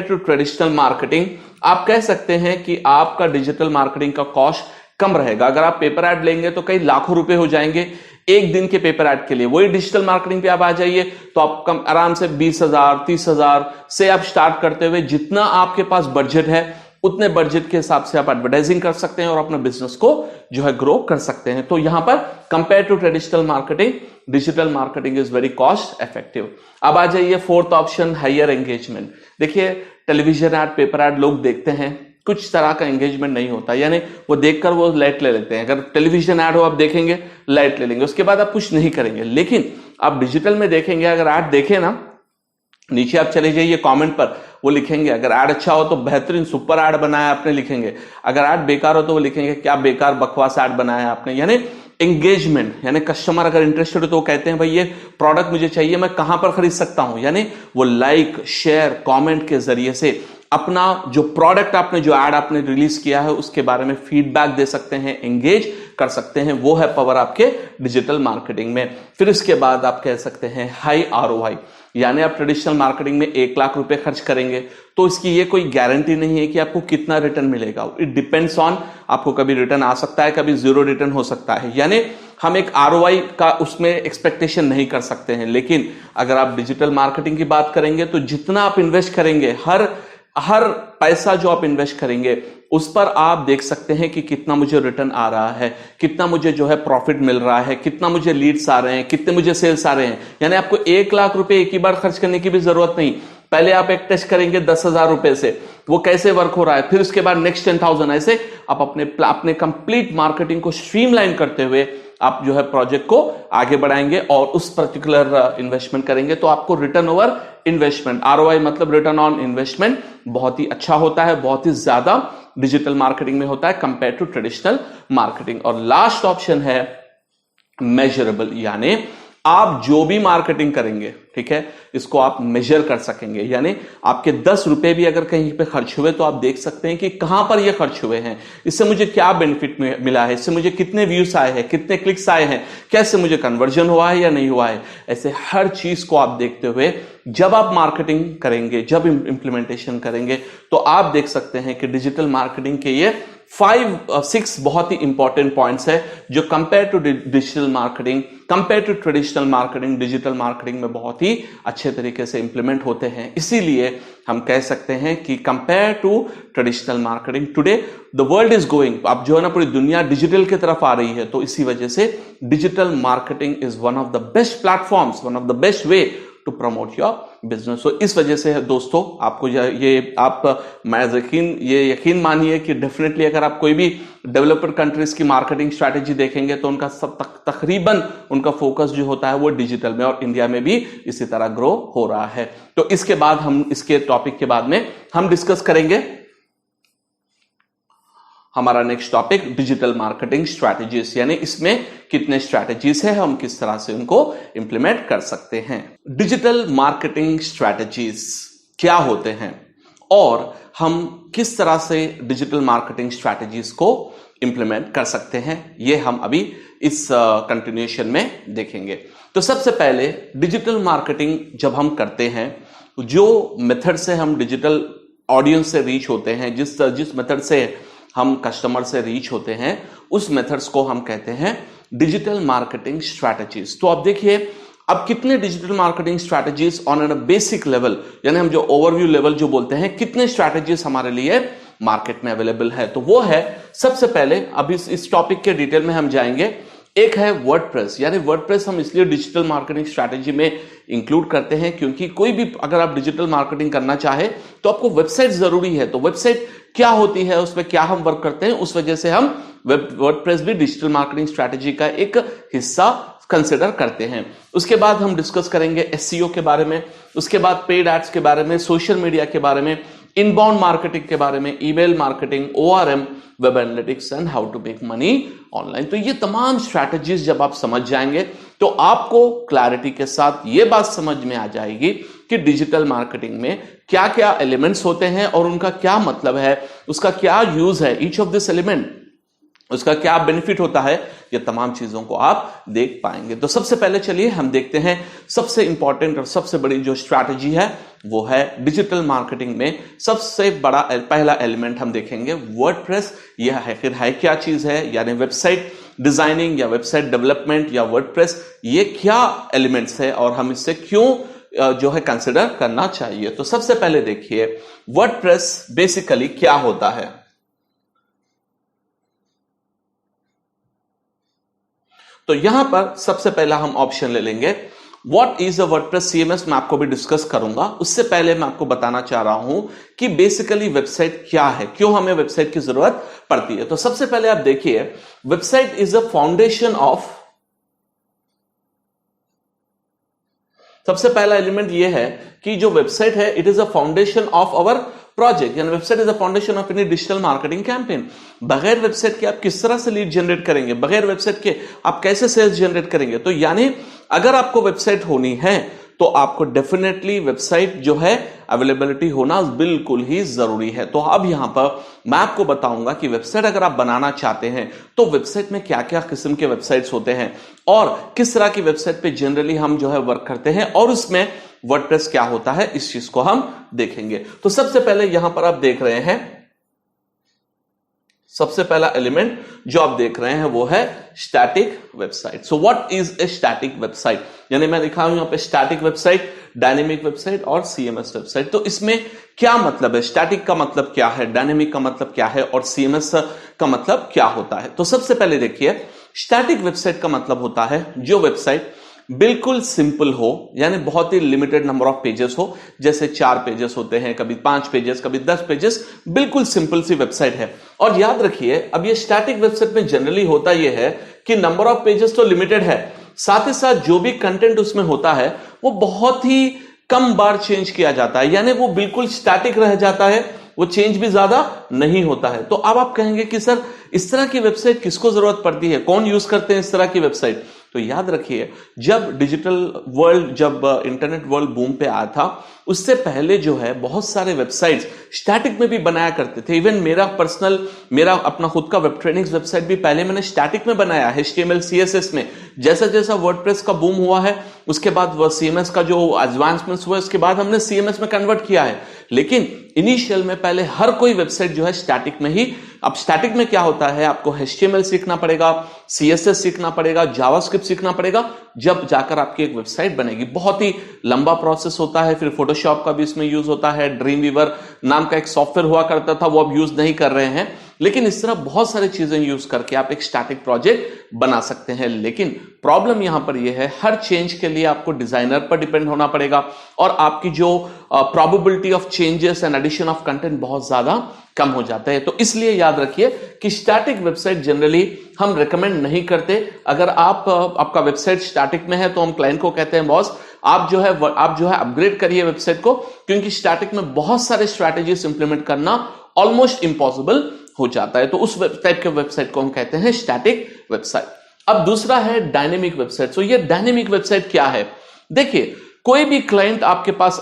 टू ट्रेडिशनल मार्केटिंग आप कह सकते हैं कि आपका डिजिटल मार्केटिंग का कॉस्ट कम रहेगा। अगर आप पेपर ऐड लेंगे तो कई लाखों रुपए हो जाएंगे एक दिन के पेपर ऐड के लिए। वही डिजिटल मार्केटिंग पे आप आ जाइए तो आप कम आराम से 20,000 30,000 से आप स्टार्ट करते हुए जितना आपके पास बजट है उतने बजट के हिसाब से आप एडवर्टाइजिंग कर सकते हैं और अपने बिजनेस को जो है ग्रो कर सकते हैं। तो यहां पर compare to traditional marketing digital marketing is very cost effective. अब आ जाइए 4th ऑप्शन, हायर एंगेजमेंट। देखिए टेलीविजन ऐड, पेपर ऐड लोग देखते हैं, कुछ तरह का एंगेजमेंट नहीं होता, यानी वो देखकर वो लाइट ले लेते हैं। अगर टेलीविजन ऐड हो आप देखेंगे, लाइट ले लेंगे, उसके बाद आप कुछ नहीं करेंगे। लेकिन आप डिजिटल में देखेंगे, अगर ऐड देखें ना, नीचे आप चले जाइए कमेंट पर, वो लिखेंगे अगर ऐड अच्छा हो तो बेहतरीन सुपर ऐड बनाया आपने, लिखेंगे। अगर ऐड बेकार हो तो वो लिखेंगे क्या बेकार बकवास ऐड बनाया आपने। यानी एंगेजमेंट, यानी कस्टमर अगर इंटरेस्टेड हो तो वो कहते हैं भाई ये प्रोडक्ट मुझे चाहिए, मैं कहां पर खरीद सकता हूं। यानी वो लाइक शेयर कमेंट के जरिए से अपना जो प्रोडक्ट आपने, जो ऐड आपने रिलीज किया है उसके बारे में फीडबैक दे सकते हैं, एंगेज कर सकते हैं। वो है पावर आपके डिजिटल मार्केटिंग में। फिर इसके बाद आप कह सकते हैं हाई आरओआई, यानी आप ट्रेडिशनल मार्केटिंग में 1 लाख रुपए खर्च करेंगे तो इसकी ये कोई गारंटी नहीं है कि आपको कितना रिटर्न मिलेगा। इट डिपेंड्स ऑन, आपको कभी रिटर्न आ सकता है, कभी जीरो रिटर्न हो सकता है। यानी हम एक आरओआई का उसमें एक्सपेक्टेशन नहीं कर सकते हैं। लेकिन अगर आप डिजिटल मार्केटिंग की बात करेंगे तो जितना आप इन्वेस्ट करेंगे, हर पैसा जो आप इन्वेस्ट करेंगे उस पर आप देख सकते हैं कि कितना मुझे रिटर्न आ रहा है, कितना मुझे जो है प्रॉफिट मिल रहा है, कितना मुझे लीड्स आ रहे हैं, कितने मुझे सेल्स आ रहे हैं। यानी आपको 1 लाख रुपए एक ही बार खर्च करने की भी जरूरत नहीं। पहले आप एक टेस्ट करेंगे 10,000 रुपए से, वो कैसे वर्क हो रहा है, फिर उसके बाद नेक्स्ट 10,000, ऐसे आप अपने कंप्लीट मार्केटिंग को स्ट्रीमलाइन करते हुए आप जो है प्रोजेक्ट को आगे बढ़ाएंगे और उस पर्टिकुलर इन्वेस्टमेंट करेंगे तो आपको रिटर्न ओवर इन्वेस्टमेंट, आरओआई मतलब रिटर्न ऑन इन्वेस्टमेंट, बहुत ही अच्छा होता है, बहुत ही ज्यादा डिजिटल मार्केटिंग में होता है कंपेयर टू ट्रेडिशनल मार्केटिंग। और लास्ट ऑप्शन है मेजरेबल, यानी आप जो भी मार्केटिंग करेंगे, ठीक है, इसको आप मेजर कर सकेंगे। यानी आपके 10 रुपए भी अगर कहीं पे खर्च हुए तो आप देख सकते हैं कि कहां पर ये खर्च हुए हैं, इससे मुझे क्या बेनिफिट मिला है, इससे मुझे कितने व्यूज आए हैं, कितने क्लिक्स आए हैं, कैसे मुझे कन्वर्जन हुआ है या नहीं हुआ है। ऐसे हर चीज को आप देखते हुए जब आप मार्केटिंग करेंगे, जब इंप्लीमेंटेशन करेंगे, तो आप देख सकते हैं कि डिजिटल मार्केटिंग के ये 5-6 बहुत ही इंपॉर्टेंट पॉइंट्स है जो compare to digital marketing, compare to traditional marketing, digital marketing में बहुत ही अच्छे तरीके से इंप्लीमेंट होते हैं। इसीलिए हम कह सकते हैं कि compare to traditional marketing today the world is going, अब जो है ना पूरी दुनिया डिजिटल की तरफ आ रही है, तो इसी वजह से digital marketing is one of the best platforms, one of the best way to promote your business. तो इस वजह से दोस्तों आपको ये यकीन मानिए कि डेफिनेटली अगर आप कोई भी डेवलप्ड कंट्रीज की मार्केटिंग स्ट्रैटेजी देखेंगे तो उनका सब तकरीबन उनका फोकस जो होता है वो डिजिटल में, और इंडिया में भी इसी तरह ग्रो हो रहा है। तो इसके बाद हम इसके टॉपिक के बाद में हम डिस्कस करेंगे हमारा next topic digital marketing strategies, यानी इसमें कितने स्ट्रैटेजीज है, हम किस तरह से उनको इंप्लीमेंट कर सकते हैं। डिजिटल मार्केटिंग स्ट्रैटेजीज क्या होते हैं और हम किस तरह से डिजिटल मार्केटिंग स्ट्रैटेजीज को इंप्लीमेंट कर सकते हैं, ये हम अभी इस कंटिन्यूएशन में देखेंगे। तो सबसे पहले डिजिटल मार्केटिंग जब हम करते हैं, जो मेथड से हम डिजिटल ऑडियंस से रीच होते हैं, जिस मेथड से हम कस्टमर से रीच होते हैं, उस मेथड्स को हम कहते हैं डिजिटल मार्केटिंग स्ट्रैटेजीज। तो आप देखिए अब कितने digital marketing strategies on a basic level, यानी हम जो ओवरव्यू लेवल जो बोलते हैं, कितने स्ट्रैटेजीज हमारे लिए मार्केट में अवेलेबल है। तो वो है, सबसे पहले अब इस टॉपिक के डिटेल में हम जाएंगे। एक है वर्डप्रेस, यानी वर्डप्रेस हम इसलिए डिजिटल मार्केटिंग स्ट्रैटेजी में इंक्लूड करते हैं क्योंकि कोई भी अगर आप डिजिटल मार्केटिंग करना चाहे तो आपको वेबसाइट जरूरी है। तो वेबसाइट क्या होती है, उसमें क्या हम वर्क करते हैं, उस वजह से हम वर्डप्रेस भी डिजिटल मार्केटिंग स्ट्रैटेजी का एक हिस्सा कंसिडर करते हैं। उसके बाद हम डिस्कस करेंगे एसईओ के बारे में, उसके बाद पेड एड्स के बारे में, सोशल मीडिया के बारे में, इनबाउंड मार्केटिंग के बारे में, email marketing, ORM, web analytics and how to make money online. तो ये तमाम स्ट्रैटेजीज जब आप समझ जाएंगे तो आपको क्लैरिटी के साथ ये बात समझ में आ जाएगी कि डिजिटल मार्केटिंग में क्या क्या एलिमेंट्स होते हैं और उनका क्या मतलब है, उसका क्या यूज है, ईच ऑफ दिस एलिमेंट उसका क्या बेनिफिट होता है, ये तमाम चीजों को आप देख पाएंगे। तो सबसे पहले चलिए हम देखते हैं सबसे इंपॉर्टेंट और सबसे बड़ी जो स्ट्रैटेजी है वो है डिजिटल मार्केटिंग में सबसे बड़ा पहला एलिमेंट हम देखेंगे वर्डप्रेस। यह आखिर है क्या चीज है, यानी वेबसाइट डिजाइनिंग या वेबसाइट डेवलपमेंट या वर्डप्रेस, ये क्या एलिमेंट्स है और हम इससे क्यों जो है कंसिडर करना चाहिए। तो सबसे पहले देखिए वर्डप्रेस बेसिकली क्या होता है। तो यहां पर सबसे पहला हम ऑप्शन ले लेंगे what is a WordPress CMS मैं आपको भी डिस्कस करूंगा। उससे पहले मैं आपको बताना चाह रहा हूं कि बेसिकली वेबसाइट क्या है, क्यों हमें वेबसाइट की जरूरत पड़ती है। तो सबसे पहले आप देखिए, website is a foundation of, सबसे पहला एलिमेंट यह है कि जो वेबसाइट है it is a foundation of our project, यानी website is a foundation of any digital marketing campaign. बगैर वेबसाइट के आप किस तरह से लीड जनरेट करेंगे, बगैर वेबसाइट के आप कैसे सेल्स जनरेट करेंगे। तो यानी अगर आपको वेबसाइट होनी है तो आपको डेफिनेटली वेबसाइट जो है अवेलेबिलिटी होना बिल्कुल ही जरूरी है। तो अब यहां पर मैं आपको बताऊंगा कि वेबसाइट अगर आप बनाना चाहते हैं तो वेबसाइट में क्या क्या किस्म के वेबसाइट्स होते हैं और किस तरह की वेबसाइट पे जनरली हम जो है वर्क करते हैं और उसमें वर्डप्रेस क्या होता है, इस चीज को हम देखेंगे। तो सबसे पहले यहां पर आप देख रहे हैं, सबसे पहला एलिमेंट जो आप देख रहे हैं वो है static website. So what is a static website, यानी मैं लिखा हूं यहां पे स्टैटिक वेबसाइट, डायनेमिक वेबसाइट और सीएमएस वेबसाइट। तो इसमें क्या मतलब है, स्टैटिक का मतलब क्या है, डायनेमिक का मतलब क्या है और सीएमएस का मतलब क्या होता है। तो सबसे पहले देखिए, स्टैटिक वेबसाइट का मतलब होता है जो वेबसाइट बिल्कुल सिंपल हो, यानी बहुत ही लिमिटेड नंबर ऑफ पेजेस हो, जैसे 4 पेजेस होते हैं, कभी 5 पेजेस, कभी 10 पेजेस, बिल्कुल सिंपल सी वेबसाइट है। और याद रखिए, अब ये स्टैटिक वेबसाइट में जनरली होता यह है कि नंबर ऑफ पेजेस तो लिमिटेड है, साथ ही साथ जो भी कंटेंट उसमें होता है वो बहुत ही कम बार चेंज किया जाता है, यानी वो बिल्कुल स्टैटिक रह जाता है, वो चेंज भी ज्यादा नहीं होता है। तो अब आप कहेंगे कि सर इस तरह की वेबसाइट किसको जरूरत पड़ती है, कौन यूज करते हैं इस तरह की वेबसाइट। तो याद रखिए, जब डिजिटल वर्ल्ड, जब इंटरनेट वर्ल्ड बूम पे आया था, उससे पहले जो है बहुत सारे वेबसाइट्स स्टैटिक में भी बनाया करते थे। इवन मेरा अपना खुद का वेब ट्रेनिंग्स वेबसाइट भी पहले मैंने स्टैटिक में बनाया है, HTML CSS में। जैसा जैसा वर्डप्रेस का बूम हुआ है उसके बाद वह CMS का जो एडवांसमेंट्स हुआ उसके बाद हमने CMS में कन्वर्ट किया है। लेकिन इनिशियल में पहले हर कोई वेबसाइट जो है स्टैटिक में ही, अब स्टैटिक में क्या होता है, आपको HTML सीखना पड़ेगा, CSS सीखना पड़ेगा, जावास्क्रिप्ट सीखना पड़ेगा, जब जाकर आपकी एक वेबसाइट बनेगी। बहुत ही लंबा प्रोसेस होता है। फिर फोटोशॉप का भी इसमें यूज होता है, ड्रीम वीवर नाम का एक सॉफ्टवेयर हुआ करता था, वो अब यूज नहीं कर रहे हैं, लेकिन इस तरह बहुत सारी चीजें यूज करके आप एक स्टैटिक प्रोजेक्ट बना सकते हैं। लेकिन प्रॉब्लम यहां पर यह है, हर चेंज के लिए आपको डिजाइनर पर डिपेंड होना पड़ेगा और आपकी जो probability of changes and addition of content बहुत ज्यादा कम हो जाता है। तो इसलिए याद रखिए कि स्टैटिक वेबसाइट जनरली हम रेकमेंड नहीं करते। अगर आपका वेबसाइट स्टैटिक में है तो हम क्लाइंट को कहते हैं, बॉस आप जो है अपग्रेड करिए वेबसाइट को, क्योंकि स्टैटिक में बहुत सारे स्ट्रैटेजीज इंप्लीमेंट करना ऑलमोस्ट इंपॉसिबल हो जाता है। तो उस टाइप के वेबसाइट को हम कहते हैं स्टैटिक वेबसाइट। अब दूसरा है डायनेमिक वेबसाइट। तो ये डायनेमिक वेबसाइट क्या है, देखिए कोई भी क्लाइंट आपके पास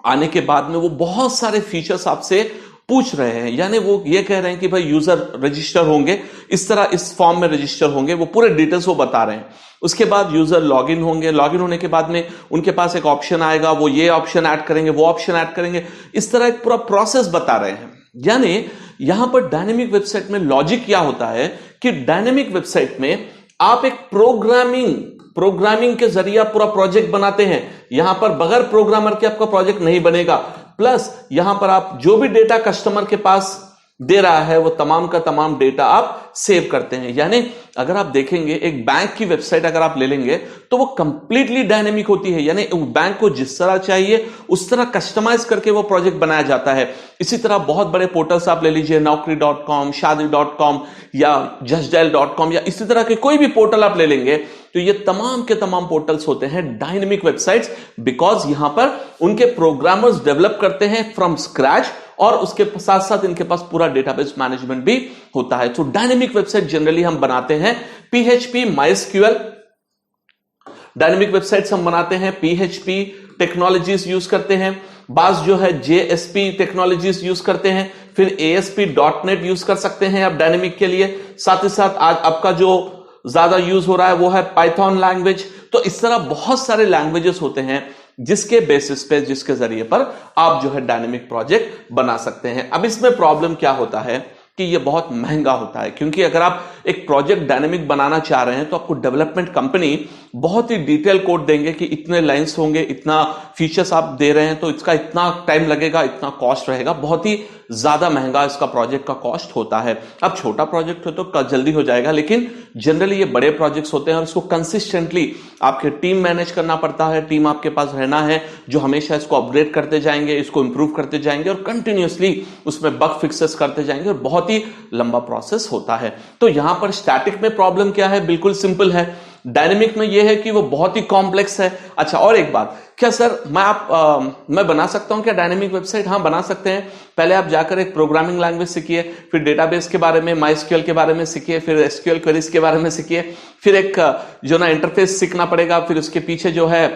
आने के बाद में वो बहुत सारे फीचर्स आपसे पूछ रहे हैं, यानी वो ये कह रहे हैं कि भाई यूजर रजिस्टर होंगे, इस तरह इस फॉर्म में रजिस्टर होंगे, वो पूरे डिटेल्स वो बता रहे हैं। उसके बाद यूजर लॉगिन होंगे, लॉगिन होने के बाद में उनके पास एक ऑप्शन आएगा, वो ये ऑप्शन ऐड करेंगे, वो ऑप्शन ऐड करेंगे, इस तरह एक पूरा प्रोसेस बता रहे हैं। यानी यहां पर डायनेमिक वेबसाइट में लॉजिक क्या होता है कि डायनेमिक वेबसाइट में आप एक प्रोग्रामिंग के जरिए पूरा प्रोजेक्ट बनाते हैं। यहां पर बगैर प्रोग्रामर के आपका प्रोजेक्ट नहीं बनेगा। प्लस यहां पर आप जो भी डेटा कस्टमर के पास दे रहा है वो तमाम का तमाम डेटा आप सेव करते हैं। यानी अगर आप देखेंगे एक बैंक की वेबसाइट अगर आप ले लेंगे तो वो कंप्लीटली डायनेमिक होती है, यानी बैंक को जिस तरह चाहिए उस तरह कस्टमाइज करके वो प्रोजेक्ट बनाया जाता है। इसी तरह बहुत बड़े पोर्टल्स आप ले लीजिए, naukri.com, shaadi.com या justdial.com या इसी तरह के कोई भी पोर्टल आप ले लेंगे तो ये तमाम के तमाम पोर्टल्स होते हैं डायनेमिक वेबसाइट्स, बिकॉज यहां पर उनके प्रोग्रामर्स डेवलप करते हैं फ्रॉम स्क्रैच और उसके साथ साथ इनके पास पूरा डेटाबेस मैनेजमेंट भी होता है। तो डायनेमिक वेबसाइट जनरली हम बनाते हैं PHP, MySQL डायनेमिक वेबसाइट्स हम बनाते हैं, PHP टेक्नोलॉजीज यूज करते हैं, बाज जो है JSP टेक्नोलॉजीज यूज करते हैं, फिर ASP.NET यूज कर सकते हैं आप डायनेमिक के लिए। साथ ही साथ आज आपका जो ज्यादा यूज हो रहा है वो है पाइथन लैंग्वेज। तो इस तरह बहुत सारे लैंग्वेजेस होते हैं जिसके बेसिस पे, जिसके जरिए पर आप जो है डायनेमिक प्रोजेक्ट बना सकते हैं। अब इसमें प्रॉब्लम क्या होता है कि ये बहुत महंगा होता है, क्योंकि अगर आप एक प्रोजेक्ट डायनेमिक बनाना चाह रहे हैं तो आपको डेवलपमेंट कंपनी बहुत ही डिटेल कोड देंगे कि इतने लाइंस होंगे, इतना फीचर्स आप दे रहे हैं तो इसका इतना टाइम लगेगा, इतना कॉस्ट रहेगा, बहुत ही ज्यादा महंगा इसका प्रोजेक्ट का कॉस्ट होता है। अब छोटा प्रोजेक्ट हो तो जल्दी हो जाएगा, लेकिन जनरली ये बड़े प्रोजेक्ट्स होते हैं और इसको कंसिस्टेंटली आपके टीम मैनेज करना पड़ता है। टीम आपके पास रहना है जो हमेशा इसको अपग्रेड करते जाएंगे, इसको इंप्रूव करते जाएंगे और कंटिन्यूअसली उसमें बग फिक्सेस करते जाएंगे और बहुत ही लंबा प्रोसेस होता है। तो यहां पर स्टैटिक में प्रॉब्लम क्या है, बिल्कुल सिंपल है। डायनेमिक में यह है कि वो बहुत ही कॉम्प्लेक्स है। अच्छा, और एक बात, क्या सर मैं बना सकता हूं क्या डायनेमिक वेबसाइट? हाँ, बना सकते हैं। पहले आप जाकर एक प्रोग्रामिंग लैंग्वेज सीखिए, फिर डेटाबेस के बारे में, MySQL के बारे में सीखिए, फिर SQL क्वेरीज के बारे में सीखिए, फिर एक जो ना इंटरफेस सीखना पड़ेगा, फिर उसके पीछे जो है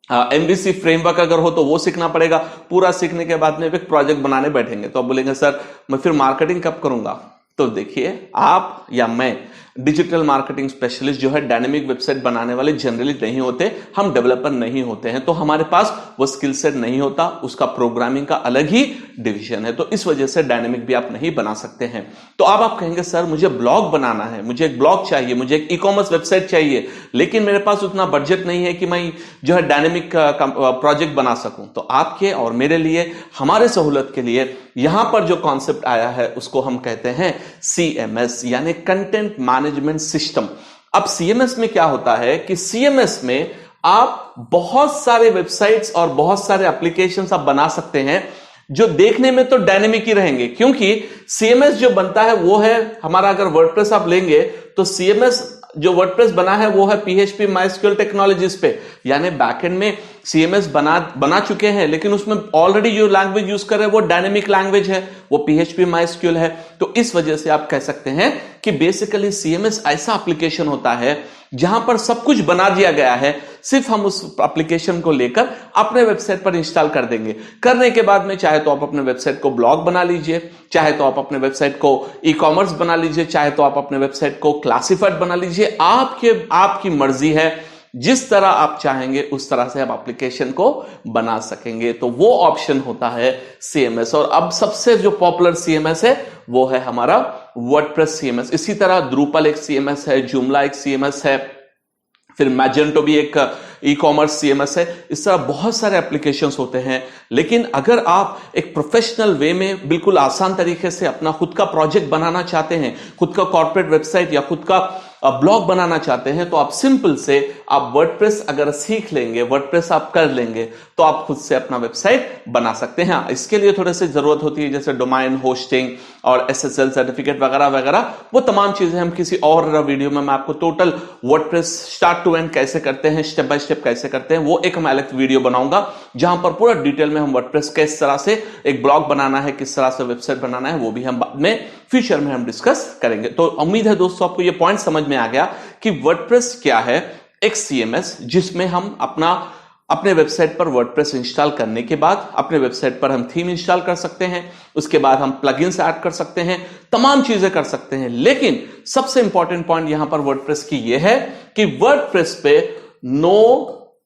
MVC फ्रेमवर्क अगर हो तो वो सीखना पड़ेगा। पूरा सीखने के बाद में एक प्रोजेक्ट बनाने बैठेंगे तो आप बोलेंगे सर मैं फिर मार्केटिंग कब करूंगा? तो देखिए, आप या मैं डिजिटल मार्केटिंग स्पेशलिस्ट जो है डायनेमिक वेबसाइट बनाने वाले जनरली नहीं होते, हम डेवलपर नहीं होते हैं, तो हमारे पास वो स्किल सेट नहीं होता, उसका प्रोग्रामिंग का अलग ही डिवीजन है, तो इस वजह से डायनेमिक भी आप नहीं बना सकते हैं। तो अब आप कहेंगे सर मुझे ब्लॉग बनाना है, मुझे एक ब्लॉग चाहिए, मुझे एक ई-कॉमर्स वेबसाइट चाहिए, लेकिन मेरे पास उतना बजट नहीं है कि मैं जो है डायनेमिक प्रोजेक्ट बना सकूं। तो आपके और मेरे लिए, हमारे सहूलत के लिए यहां पर जो कॉन्सेप्ट आया है उसको हम कहते हैं CMS यानी कंटेंट मैनेजमेंट सिस्टम। अब CMS में क्या होता है कि CMS में आप बहुत सारे वेबसाइट्स और बहुत सारे एप्लीकेशंस आप बना सकते हैं जो देखने में तो डायनेमिक ही रहेंगे, क्योंकि CMS जो बनता है वो है हमारा, अगर वर्डप्रेस आप लेंगे तो CMS जो वर्डप्रेस बना है वो है PHP MySQL टेक्नोलॉजीज पे, यानी बैकएंड में CMS बना चुके हैं, लेकिन उसमें ऑलरेडी जो लैंग्वेज यूज कर रहे हैं वो डायनेमिक लैंग्वेज है, वो PHP MySQL है। तो इस वजह से आप कह सकते हैं कि बेसिकली CMS ऐसा एप्लीकेशन होता है जहां पर सब कुछ बना दिया गया है, सिर्फ हम उस एप्लीकेशन को लेकर अपने वेबसाइट पर इंस्टॉल कर देंगे। करने के बाद में चाहे तो आप अपने वेबसाइट को ब्लॉग बना लीजिए, चाहे तो आप अपने वेबसाइट को ई-कॉमर्स बना लीजिए, चाहे तो आप अपने वेबसाइट को क्लासिफाइड बना लीजिए, आपकी मर्जी है। जिस तरह आप चाहेंगे उस तरह से आप एप्लीकेशन को बना सकेंगे, तो वो ऑप्शन होता है CMS। और अब सबसे जो पॉपुलर CMS है वो है हमारा वर्डप्रेस CMS। इसी तरह द्रुपल एक CMS है, जूमला एक CMS है, फिर मैजेंटो भी एक ई-कॉमर्स CMS है। इस तरह बहुत सारे एप्लीकेशंस होते हैं, लेकिन अगर आप एक प्रोफेशनल वे में बिल्कुल आसान तरीके से अपना खुद का प्रोजेक्ट बनाना चाहते हैं, खुद का कॉर्पोरेट वेबसाइट या खुद का ब्लॉग बनाना चाहते हैं, तो आप सिंपल से आप वर्डप्रेस अगर सीख लेंगे, वर्डप्रेस आप कर लेंगे, तो आप खुद से अपना वेबसाइट बना सकते हैं। इसके लिए थोड़े से जरूरत होती है, जैसे डोमाइन होस्टिंग और SSL सर्टिफिकेट वगैरह वगैरह, वो तमाम चीजें हम किसी और वीडियो में मैं आपको total WordPress start to end कैसे करते हैं, स्टेप बाय स्टेप कैसे करते हैं, वो एक मैं अलग वीडियो बनाऊंगा जहां पर पूरा डिटेल में हम वर्डप्रेस किस तरह से एक ब्लॉग बनाना है, किस तरह से वेबसाइट बनाना है, वो भी हम बाद में फ्यूचर में हम डिस्कस करेंगे। तो उम्मीद है दोस्तों आपको ये पॉइंट समझ में आ गया कि वर्डप्रेस क्या है, एक CMS जिसमें हम अपने वेबसाइट पर वर्डप्रेस इंस्टॉल करने के बाद अपने वेबसाइट पर हम थीम इंस्टॉल कर सकते हैं, उसके बाद हम प्लगइन्स ऐड कर सकते हैं, तमाम चीजें कर सकते हैं। लेकिन सबसे इंपॉर्टेंट पॉइंट यहां पर वर्डप्रेस की यह है कि वर्डप्रेस पे नो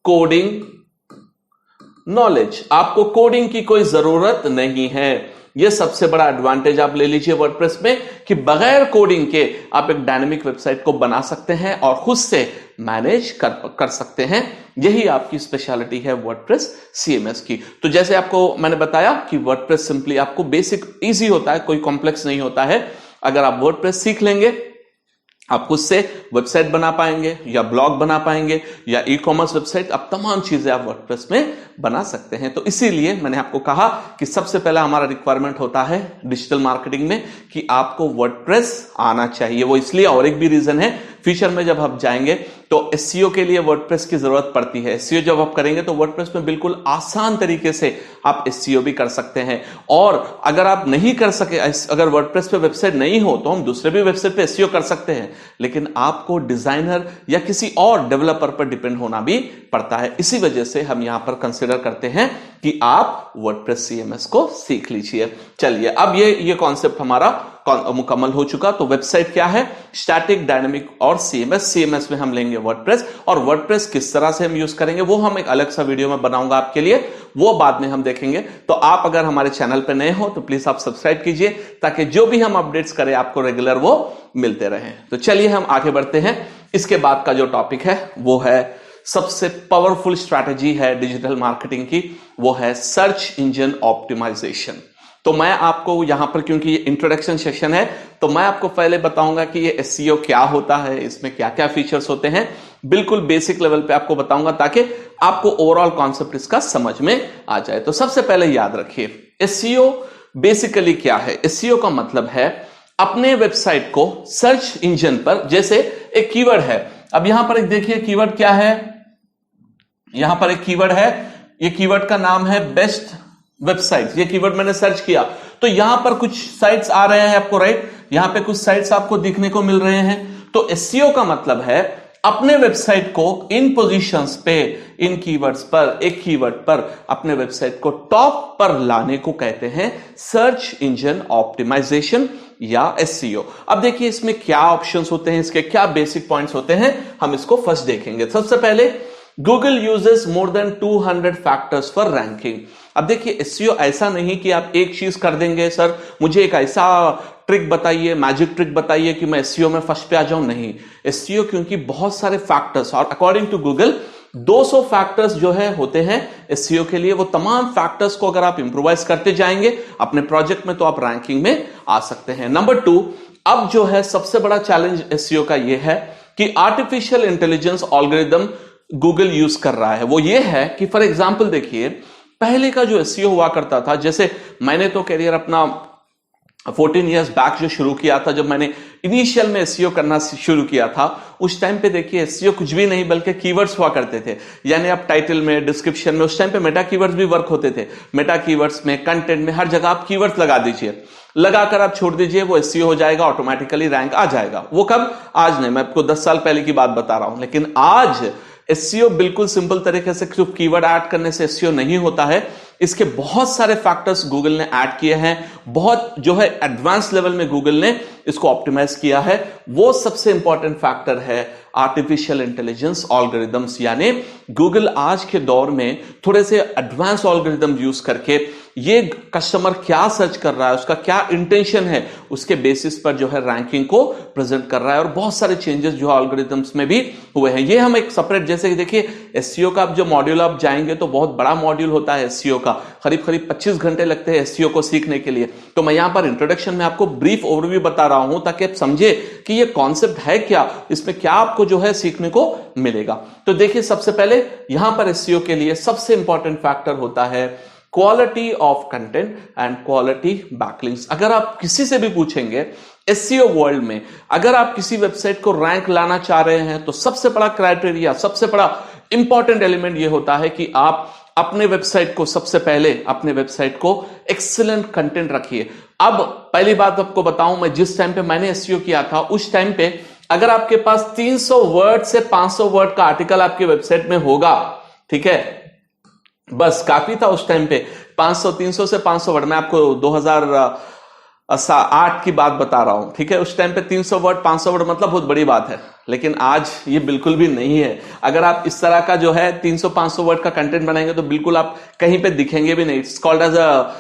कोडिंग नॉलेज, आपको कोडिंग की कोई जरूरत नहीं है। यह सबसे बड़ा एडवांटेज आप ले लीजिए वर्डप्रेस में कि बगैर कोडिंग के आप एक डायनेमिक वेबसाइट को बना सकते हैं और खुद से मैनेज कर सकते हैं। यही आपकी स्पेशलिटी है वर्डप्रेस CMS की। तो जैसे आपको मैंने बताया कि वर्डप्रेस सिंपली आपको बेसिक इजी होता है, कोई कॉम्प्लेक्स नहीं होता है। अगर आप वर्डप्रेस सीख लेंगे आप खुद से वेबसाइट बना पाएंगे या ब्लॉग बना पाएंगे या ई-कॉमर्स वेबसाइट, अब तमाम चीजें आप वर्डप्रेस में बना सकते हैं। तो इसीलिए मैंने आपको कहा कि सबसे पहला हमारा रिक्वायरमेंट होता है डिजिटल मार्केटिंग में कि आपको वर्डप्रेस आना चाहिए। वो इसलिए, और एक भी रीजन है, फ्यूचर में जब आप जाएंगे तो SEO के लिए वर्डप्रेस की जरूरत पड़ती है। SEO जब आप करेंगे तो वर्डप्रेस में बिल्कुल आसान तरीके से आप SEO भी कर सकते हैं। और अगर आप नहीं कर सके, अगर वर्डप्रेस पे वेबसाइट नहीं हो तो हम दूसरे भी वेबसाइट पे SEO कर सकते हैं, लेकिन आपको डिजाइनर या किसी और डेवलपर पर डिपेंड होना भी पड़ता है। इसी वजह से हम यहां पर कंसिडर करते हैं कि आप वर्डप्रेस CMS को सीख लीजिए। चलिए, अब ये कॉन्सेप्ट हमारा मुकम्मल हो चुका। तो वेबसाइट क्या है, स्टैटिक, डायनेमिक और CMS में हम लेंगे वर्डप्रेस, और वर्डप्रेस किस तरह से हम यूज करेंगे वो हम एक अलग सा वीडियो में बनाऊंगा आपके लिए, वो बाद में हम देखेंगे। तो आप अगर हमारे चैनल पे नए हो तो प्लीज आप सब्सक्राइब कीजिए ताकि जो भी हम अपडेट्स करें आपको रेगुलर वो मिलते रहें। तो चलिए हम आगे बढ़ते हैं। इसके बाद का जो टॉपिक है वो है सबसे पावरफुल स्ट्रैटेजी है डिजिटल मार्केटिंग की, वो है सर्च इंजन ऑप्टिमाइजेशन। तो मैं आपको यहां पर, क्योंकि ये इंट्रोडक्शन सेशन है, तो मैं आपको पहले बताऊंगा कि ये एसईओ क्या होता है, इसमें क्या क्या फीचर्स होते हैं, बिल्कुल बेसिक लेवल पे आपको बताऊंगा ताकि आपको ओवरऑल कॉन्सेप्ट इसका समझ में आ जाए। तो सबसे पहले याद रखिए, एसईओ बेसिकली क्या है। एसईओ का मतलब है अपने वेबसाइट को सर्च इंजन पर, जैसे एक कीवर्ड है, अब यहां पर एक देखिए कीवर्ड क्या है, यहां पर एक कीवर्ड है, ये कीवर्ड का नाम है बेस्ट वेबसाइट। ये कीवर्ड मैंने सर्च किया तो यहां पर कुछ साइट्स आ रहे हैं आपको, राइट, यहां पे कुछ साइट्स आपको दिखने को मिल रहे हैं। तो एसईओ का मतलब है अपने वेबसाइट को इन पोजीशंस पे, इन कीवर्ड्स पर, एक कीवर्ड पर अपने वेबसाइट को टॉप पर लाने को कहते हैं सर्च इंजन ऑप्टिमाइजेशन या एसईओ। अब देखिए इसमें क्या ऑप्शंस होते हैं, इसके क्या बेसिक पॉइंट्स होते हैं, हम इसको फर्स्ट देखेंगे। सबसे पहले Google uses more than 200 factors for ranking। अब देखिए एसईओ ऐसा नहीं कि आप एक चीज कर देंगे, सर मुझे एक ऐसा ट्रिक बताइए, मैजिक ट्रिक बताइए कि मैं एसईओ में फर्स्ट पे आ जाऊं, नहीं। एसईओ क्योंकि बहुत सारे फैक्टर्स, और अकॉर्डिंग टू गूगल 200 फैक्टर्स जो है होते हैं एसईओ के लिए, वो तमाम फैक्टर्स को अगर आप इंप्रोवाइज करते जाएंगे अपने प्रोजेक्ट में तो आप रैंकिंग में आ सकते हैं। नंबर 2, अब जो है सबसे बड़ा चैलेंज एसईओ का यह है कि artificial intelligence algorithm Google use कर रहा है। वो ये है कि फॉर एग्जांपल देखिए, पहले का जो एसईओ हुआ करता था, जैसे मैंने तो करियर अपना 14 इयर्स बैक जो शुरू किया था, जब मैंने इनिशियल में एसईओ करना शुरू किया था, उस टाइम पे देखिए एसईओ कुछ भी नहीं बल्कि कीवर्ड्स हुआ करते थे। यानी आप टाइटल में, डिस्क्रिप्शन में, उस टाइम पे मेटा कीवर्ड्स भी वर्क होते थे। मेटा कीवर्ड्स में, कंटेंट में, हर जगह आप कीवर्ड्स लगा दीजिए, लगाकर आप छोड़ दीजिए, वो एसईओ हो जाएगा, ऑटोमेटिकली रैंक आ जाएगा। वो कब? आज नहीं, मैं आपको 10 साल पहले की बात बता रहा हूं। लेकिन आज एसईओ बिल्कुल सिंपल तरीके से सिर्फ कीवर्ड ऐड करने से एसईओ नहीं होता है, इसके बहुत सारे फैक्टर्स गूगल ने ऐड किए हैं, बहुत जो है एडवांस लेवल में गूगल ने इसको ऑप्टिमाइज किया है। वो सबसे इंपॉर्टेंट फैक्टर है आर्टिफिशियल इंटेलिजेंस एल्गोरिथम्स। यानी गूगल आज के दौर में थोड़े से एडवांस एल्गोरिथम यूज करके ये कस्टमर क्या सर्च कर रहा है, उसका क्या इंटेंशन है, उसके बेसिस पर जो है रैंकिंग को प्रेजेंट कर रहा है। और बहुत सारे चेंजेस जो एल्गोरिथम्स में भी हुए हैं। ये हम एक सेपरेट, जैसे कि देखिए एसईओ का जो मॉड्यूल आप जाएंगे तो बहुत बड़ा मॉड्यूल होता है एसईओ का, करीब 25 घंटे लगते हैं एसईओ को सीखने के लिए। तो मैं यहां पर इंट्रोडक्शन में आपको ब्रीफ ओवरव्यू बता रहा हूं ताकि आप समझे कि ये कॉन्सेप्ट है क्या, इसमें क्या आपको जो है सीखने को मिलेगा। तो देखिए सबसे पहले यहां पर एसईओ के लिए सबसे इंपॉर्टेंट फैक्टर होता है quality of content and quality backlinks. अगर आप किसी से भी पूछेंगे एसईओ वर्ल्ड में, अगर आप किसी वेबसाइट को रैंक लाना चाह रहे हैं तो सबसे बड़ा क्राइटेरिया, सबसे बड़ा इंपॉर्टेंट एलिमेंट यह होता है कि आप अपने वेबसाइट को, सबसे पहले अपने वेबसाइट को एक्सीलेंट कंटेंट रखिए। अब पहली बात आपको बताऊं, मैं जिस टाइम पे मैंने एसईओ किया था उस टाइम पे अगर आपके पास 300 वर्ड से 500 वर्ड का आर्टिकल आपके वेबसाइट में होगा, ठीक है, बस काफी था उस टाइम पे। 300 से 500 वर्ड, मैं आपको 2008 की बात बता रहा हूं, ठीक है। उस टाइम पे 300 वर्ड 500 वर्ड मतलब बहुत बड़ी बात है, लेकिन आज ये बिल्कुल भी नहीं है। अगर आप इस तरह का जो है 300-500 वर्ड का कंटेंट बनाएंगे तो बिल्कुल आप कहीं पे दिखेंगे भी नहीं। It's called as a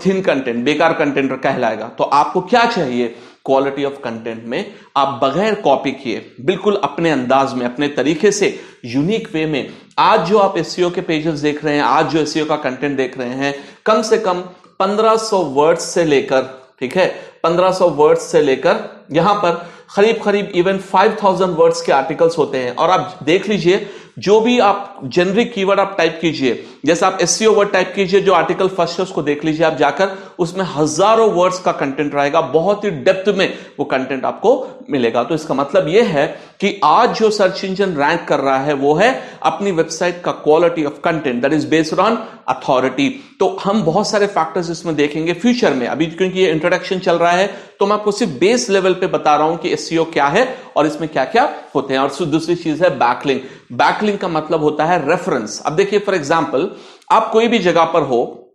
thin content, बेकार कंटेंट कहलाएगा। तो आपको क्या चाहिए? क्वालिटी ऑफ कंटेंट में आप बगैर कॉपी किए, बिल्कुल अपने अंदाज में, अपने तरीके से, यूनिक वे में, आज जो आप एसईओ के पेजेस देख रहे हैं, आज जो एसईओ का कंटेंट देख रहे हैं, कम से कम 1500 वर्ड्स से लेकर, ठीक है, 1500 वर्ड्स से लेकर यहां पर करीब इवन 5000 वर्ड्स के आर्टिकल्स होते हैं। और आप देख लीजिए, जो भी आप जेनरिक कीवर्ड आप टाइप कीजिए, जैसे आप एसईओ वर्ड टाइप कीजिए, जो आर्टिकल फर्स्ट है उसको देख लीजिए आप जाकर, उसमें हजारों वर्ड्स का कंटेंट रहेगा, बहुत ही डेप्थ में वो कंटेंट आपको मिलेगा। तो इसका मतलब यह है कि आज जो सर्च इंजन रैंक कर रहा है वो है अपनी वेबसाइट का quality of content, that is based on authority. तो हम बहुत सारे फैक्टर्स इसमें देखेंगे फ्यूचर में। अभी क्योंकि ये इंट्रोडक्शन चल रहा है तो मैं आपको सिर्फ बेस लेवल पे बता रहा हूं कि एसईओ क्या है और इसमें क्या क्या होते हैं। और दूसरी चीज है बैकलिंक। बैकलिंक का मतलब होता है रेफरेंस। अब देखिए फॉर एग्जांपल, आप कोई भी जगह पर हो,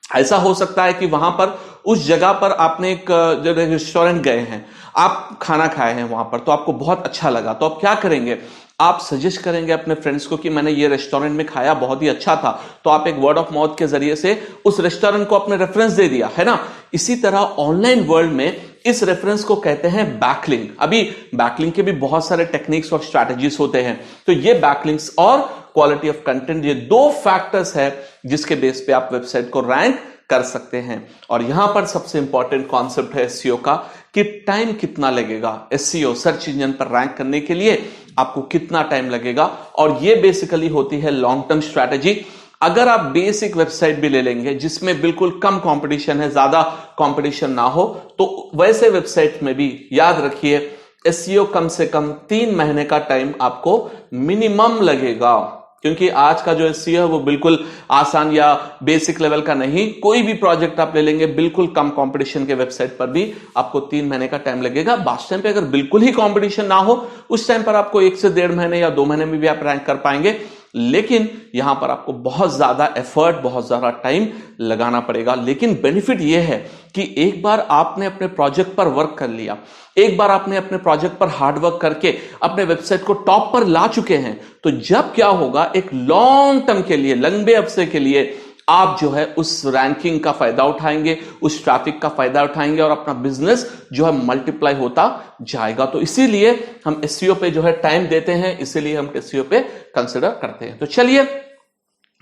ऐसा हो सकता है कि वहां पर उस जगह पर आपने एक रेस्टोरेंट गए हैं, आप खाना खाए हैं वहां पर, तो आपको बहुत अच्छा लगा, तो आप क्या करेंगे, आप सजेस्ट करेंगे अपने फ्रेंड्स को कि मैंने ये रेस्टोरेंट में खाया, बहुत ही अच्छा था, तो आप एक वर्ड ऑफ माउथ के जरिए से उस रेस्टोरेंट को अपने रेफरेंस दे दिया, है ना। इसी तरह ऑनलाइन वर्ल्ड में इस रेफरेंस को कहते हैं बैकलिंक। अभी बैकलिंक के भी बहुत सारे टेक्निक्स और स्ट्रैटेजीज होते हैं। तो ये बैकलिंक्स और क्वालिटी ऑफ कंटेंट, ये दो फैक्टर्स है जिसके बेस पे आप वेबसाइट को रैंक कर सकते हैं। और यहां पर सबसे इंपॉर्टेंट कॉन्सेप्ट है एसईओ का, कि टाइम कितना लगेगा। एसईओ सर्च इंजन पर रैंक करने के लिए आपको कितना टाइम लगेगा, और ये बेसिकली होती है लॉन्ग टर्म स्ट्रैटेजी। अगर आप बेसिक वेबसाइट भी ले लेंगे जिसमें बिल्कुल कम कंपटीशन है, ज्यादा कंपटीशन ना हो, तो वैसे वेबसाइट में भी याद रखिए एसईओ कम से कम 3 महीने का टाइम आपको मिनिमम लगेगा। क्योंकि आज का जो एसईओ है वो बिल्कुल आसान या बेसिक लेवल का नहीं। कोई भी प्रोजेक्ट आप ले लेंगे बिल्कुल कम कंपटीशन के वेबसाइट पर भी आपको 3 महीने का टाइम लगेगा। बास टाइम पे अगर बिल्कुल ही कंपटीशन ना हो, उस टाइम पर आपको 1 से 1.5 महीने या 2 महीने में भी आप रैंक कर पाएंगे। लेकिन यहां पर आपको बहुत ज्यादा एफर्ट, बहुत ज्यादा टाइम लगाना पड़ेगा। लेकिन बेनिफिट यह है कि एक बार आपने अपने प्रोजेक्ट पर वर्क कर लिया, एक बार आपने अपने प्रोजेक्ट पर हार्ड वर्क करके अपने वेबसाइट को टॉप पर ला चुके हैं, तो जब क्या होगा, एक लॉन्ग टर्म के लिए, लंबे अरसे के लिए आप जो है उस रैंकिंग का फायदा उठाएंगे, उस ट्रैफिक का फायदा उठाएंगे और अपना बिजनेस जो है मल्टीप्लाई होता जाएगा। तो इसीलिए हम एसईओ पे जो है टाइम देते हैं, इसीलिए हम एसईओ पे कंसिडर करते हैं। तो चलिए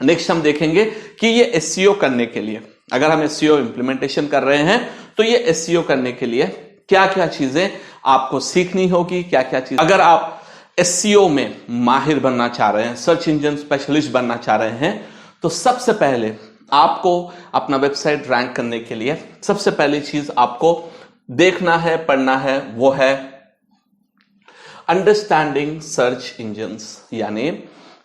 नेक्स्ट हम देखेंगे कि ये एसईओ करने के लिए, अगर हम एसईओ इंप्लीमेंटेशन कर रहे हैं तो ये एसईओ करने के लिए क्या क्या चीजें आपको सीखनी होगी, क्या क्या चीज। अगर आप एसईओ में माहिर बनना चाह रहे हैं, सर्च इंजन स्पेशलिस्ट बनना चाह रहे हैं, तो सबसे पहले आपको अपना वेबसाइट रैंक करने के लिए सबसे पहली चीज आपको देखना है, पढ़ना है, वो है अंडरस्टैंडिंग सर्च इंजन्स। यानी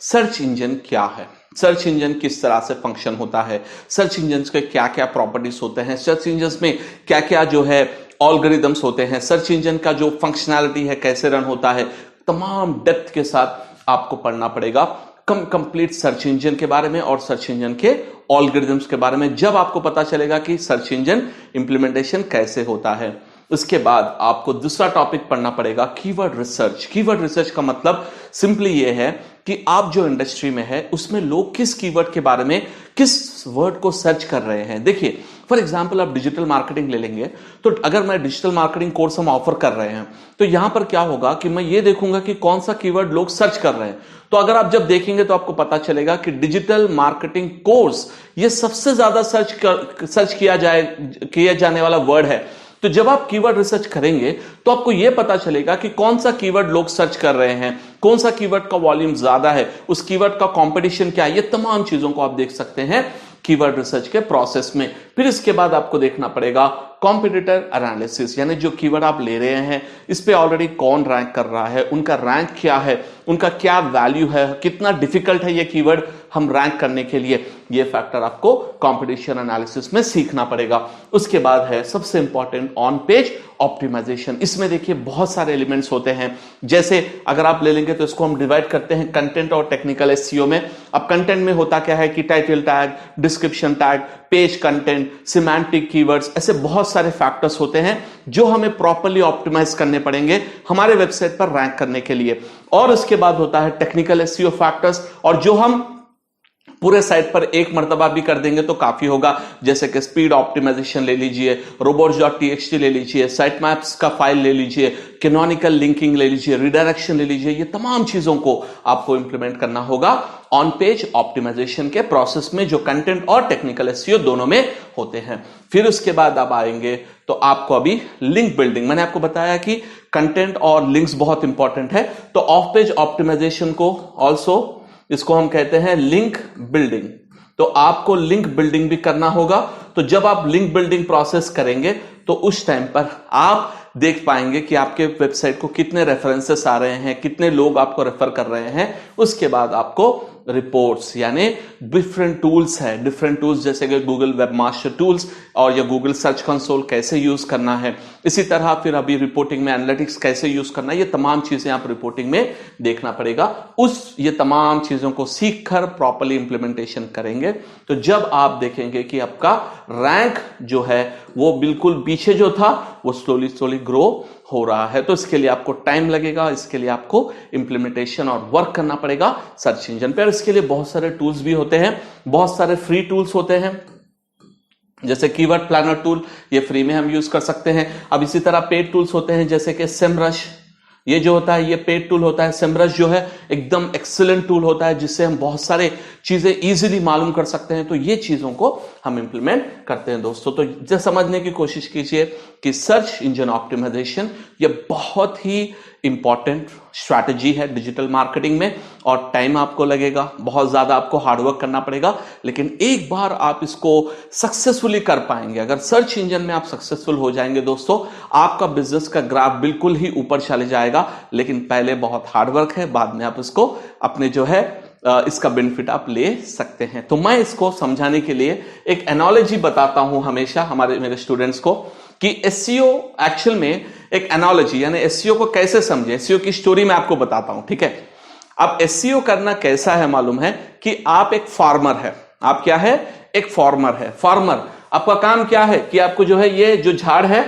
सर्च इंजन क्या है, सर्च इंजन किस तरह से फंक्शन होता है, सर्च इंजन के क्या क्या प्रॉपर्टीज होते हैं, सर्च इंजन में क्या क्या जो है एल्गोरिदम्स होते हैं, सर्च इंजन का जो फंक्शनैलिटी है कैसे रन होता है, तमाम डेप्थ के साथ आपको पढ़ना पड़ेगा कंप्लीट सर्च इंजन के बारे में और सर्च इंजन के एल्गोरिथम्स के बारे में। जब आपको पता चलेगा कि सर्च इंजन इंप्लीमेंटेशन कैसे होता है, उसके बाद आपको दूसरा टॉपिक पढ़ना पड़ेगा कीवर्ड रिसर्च। कीवर्ड रिसर्च का मतलब सिंपली ये है कि आप जो इंडस्ट्री में है उसमें लोग किस कीवर्ड के बारे में, किस वर्ड को सर्च कर रहे हैं। देखिए फॉर एग्जांपल आप डिजिटल मार्केटिंग ले लेंगे, तो अगर मैं डिजिटल मार्केटिंग कोर्स हम ऑफर कर रहे हैं, तो यहां पर क्या होगा कि मैं ये देखूंगा कि कौन सा कीवर्ड लोग सर्च कर रहे हैं। तो अगर आप जब देखेंगे तो आपको पता चलेगा कि डिजिटल मार्केटिंग कोर्स ये सबसे ज्यादा सर्च किया जाने वाला वर्ड है। तो जब आप कीवर्ड रिसर्च करेंगे तो आपको यह पता चलेगा कि कौन सा कीवर्ड लोग सर्च कर रहे हैं, कौन सा कीवर्ड का वॉल्यूम ज्यादा है, उस कीवर्ड का कंपटीशन क्या है। ये तमाम चीजों को आप देख सकते हैं कीवर्ड रिसर्च के प्रोसेस में। फिर इसके बाद आपको देखना पड़ेगा कॉम्पिटिटर एनालिसिस, यानी जो कीवर्ड आप ले रहे हैं इस पे ऑलरेडी कौन रैंक कर रहा है, उनका रैंक क्या है, उनका क्या वैल्यू है, कितना डिफिकल्ट है ये कीवर्ड हम रैंक करने के लिए। ये फैक्टर आपको कंपटीशन एनालिसिस में सीखना पड़ेगा। उसके बाद है सबसे इंपॉर्टेंट ऑन पेज ऑप्टिमाइजेशन। इसमें देखिए बहुत सारे एलिमेंट्स होते हैं, जैसे अगर आप ले लेंगे तो इसको हम डिवाइड करते हैं कंटेंट और टेक्निकल एसईओ में। अब कंटेंट में होता क्या है कि title tag, description tag, page content, semantic keywords, ऐसे बहुत सारे फैक्टर्स होते हैं जो हमें प्रॉपर्ली ऑप्टिमाइज करने पड़ेंगे हमारे वेबसाइट पर रैंक करने के लिए। और उसके बाद होता है टेक्निकल एसईओ फैक्टर्स, और जो हम पूरे साइट पर एक मर्तबा भी कर देंगे तो काफी होगा, जैसे कि स्पीड ऑप्टिमाइजेशन ले लीजिए, robots.txt ले लीजिए, साइट मैप्स का फाइल ले लीजिए, कैनोनिकल लिंकिंग ले लीजिए, रिडायरेक्शन ले लीजिए। ये तमाम चीजों को आपको इंप्लीमेंट करना होगा ऑन पेज ऑप्टिमाइजेशन के प्रोसेस में, जो कंटेंट और टेक्निकल एसईओ दोनों में होते हैं। फिर उसके बाद आप आएंगे तो आपको अभी लिंक बिल्डिंग, मैंने आपको बताया कि कंटेंट और लिंक्स बहुत इंपॉर्टेंट है, तो ऑफ पेज ऑप्टिमाइजेशन को ऑल्सो इसको हम कहते हैं लिंक बिल्डिंग। तो आपको लिंक बिल्डिंग भी करना होगा। तो जब आप लिंक बिल्डिंग प्रोसेस करेंगे तो उस टाइम पर आप देख पाएंगे कि आपके वेबसाइट को कितने रेफरेंसेस आ रहे हैं, कितने लोग आपको रेफर कर रहे हैं। उसके बाद आपको रिपोर्ट्स, यानी डिफरेंट टूल्स है, डिफरेंट टूल्स जैसे कि गूगल वेबमास्टर टूल्स और या गूगल सर्च कंसोल कैसे यूज करना है। इसी तरह फिर अभी रिपोर्टिंग में एनालिटिक्स कैसे यूज करना है, ये तमाम चीजें आप रिपोर्टिंग में देखना पड़ेगा। ये तमाम चीजों को सीखकर प्रॉपर्ली इंप्लीमेंटेशन करेंगे तो जब आप देखेंगे कि आपका रैंक जो है वो बिल्कुल पीछे जो था वो स्लोली ग्रो हो रहा है। तो इसके लिए आपको टाइम लगेगा, इसके लिए आपको इंप्लीमेंटेशन और वर्क करना पड़ेगा सर्च इंजन पे। और इसके लिए बहुत सारे टूल्स भी होते हैं, बहुत सारे फ्री टूल्स होते हैं, जैसे कीवर्ड प्लानर टूल, ये फ्री में हम यूज कर सकते हैं। अब इसी तरह पेड टूल्स होते हैं, जैसे कि सेमरश, ये जो होता है ये पेड टूल होता है। सेमरश जो है एकदम एक्सीलेंट टूल होता है, जिससे हम बहुत सारे चीजें इजीली मालूम कर सकते हैं। तो ये चीजों को हम इंप्लीमेंट करते हैं दोस्तों। तो ये समझने की कोशिश कीजिए कि सर्च इंजन ऑप्टिमाइजेशन ये बहुत ही इंपॉर्टेंट स्ट्रैटेजी है डिजिटल मार्केटिंग में, और टाइम आपको लगेगा, बहुत ज्यादा आपको हार्डवर्क करना पड़ेगा, लेकिन एक बार आप इसको सक्सेसफुली कर पाएंगे, अगर सर्च इंजन में आप सक्सेसफुल हो जाएंगे दोस्तों, आपका बिजनेस का ग्राफ बिल्कुल ही ऊपर चले जाएगा। लेकिन पहले बहुत हार्डवर्क है, बाद में आप इसको अपने जो है इसका बेनिफिट आप ले सकते हैं। तो मैं इसको समझाने के लिए एक एनालॉजी बताता हूं हमेशा मेरे स्टूडेंट्स को, कि एसईओ एक्चुअल में एक एनालॉजी, यानी एसईओ को कैसे समझे, एसईओ की स्टोरी मैं आपको बताता हूं, ठीक है। अब एसईओ करना कैसा है मालूम है, कि आप एक फार्मर है, आप क्या है, एक फार्मर है। फार्मर आपका काम क्या है, कि आपको जो है ये जो झाड़ है,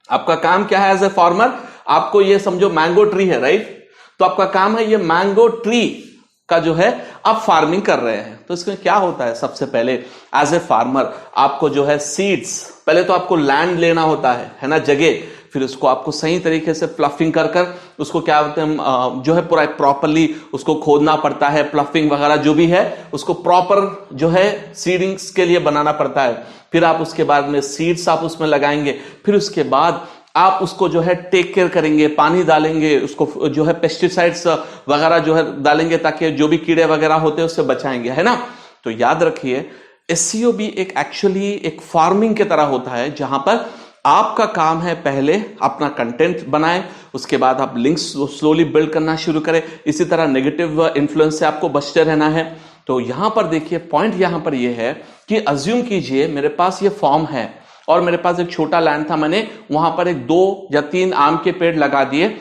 आपका काम क्या है एज ए फार्मर, आपको ये समझो मैंगो ट्री है, राइट। तो आपका काम है ये मैंगो ट्री का जो है आप फार्मिंग कर रहे हैं। तो इसमें क्या होता है, सबसे पहले एज ए फार्मर आपको जो है सीड्स, पहले तो आपको लैंड लेना होता है ना, जगह, फिर उसको आपको सही तरीके से प्लफिंग कर उसको क्या होते हैं जो है पूरा प्रॉपरली उसको खोदना पड़ता है, प्लफिंग वगैरह जो भी है उसको प्रॉपर जो है सीडिंग्स के लिए बनाना पड़ता है। फिर आप उसके बाद में सीड्स आप उसमें लगाएंगे, फिर उसके बाद आप उसको जो है टेक केयर करेंगे, पानी डालेंगे, उसको जो है पेस्टिसाइड्स वगैरह जो है डालेंगे, ताकि जो भी कीड़े वगैरह होते हैं उससे बचाएंगे, है ना। तो याद रखिए एसईओ भी एक एक्चुअली एक फार्मिंग की तरह होता है, जहां पर आपका काम है पहले अपना कंटेंट बनाएं, उसके बाद आप लिंक्स स्लोली बिल्ड करना शुरू करें। इसी तरह नेगेटिव इन्फ्लुएंस से आपको बचते रहना है। तो यहां पर देखिए पॉइंट यहां पर यह है कि अज्यूम कीजिए मेरे पास ये फॉर्म है और मेरे पास एक छोटा लैंड था, मैंने वहां पर एक 2 या 3 आम के पेड़ लगा दिए,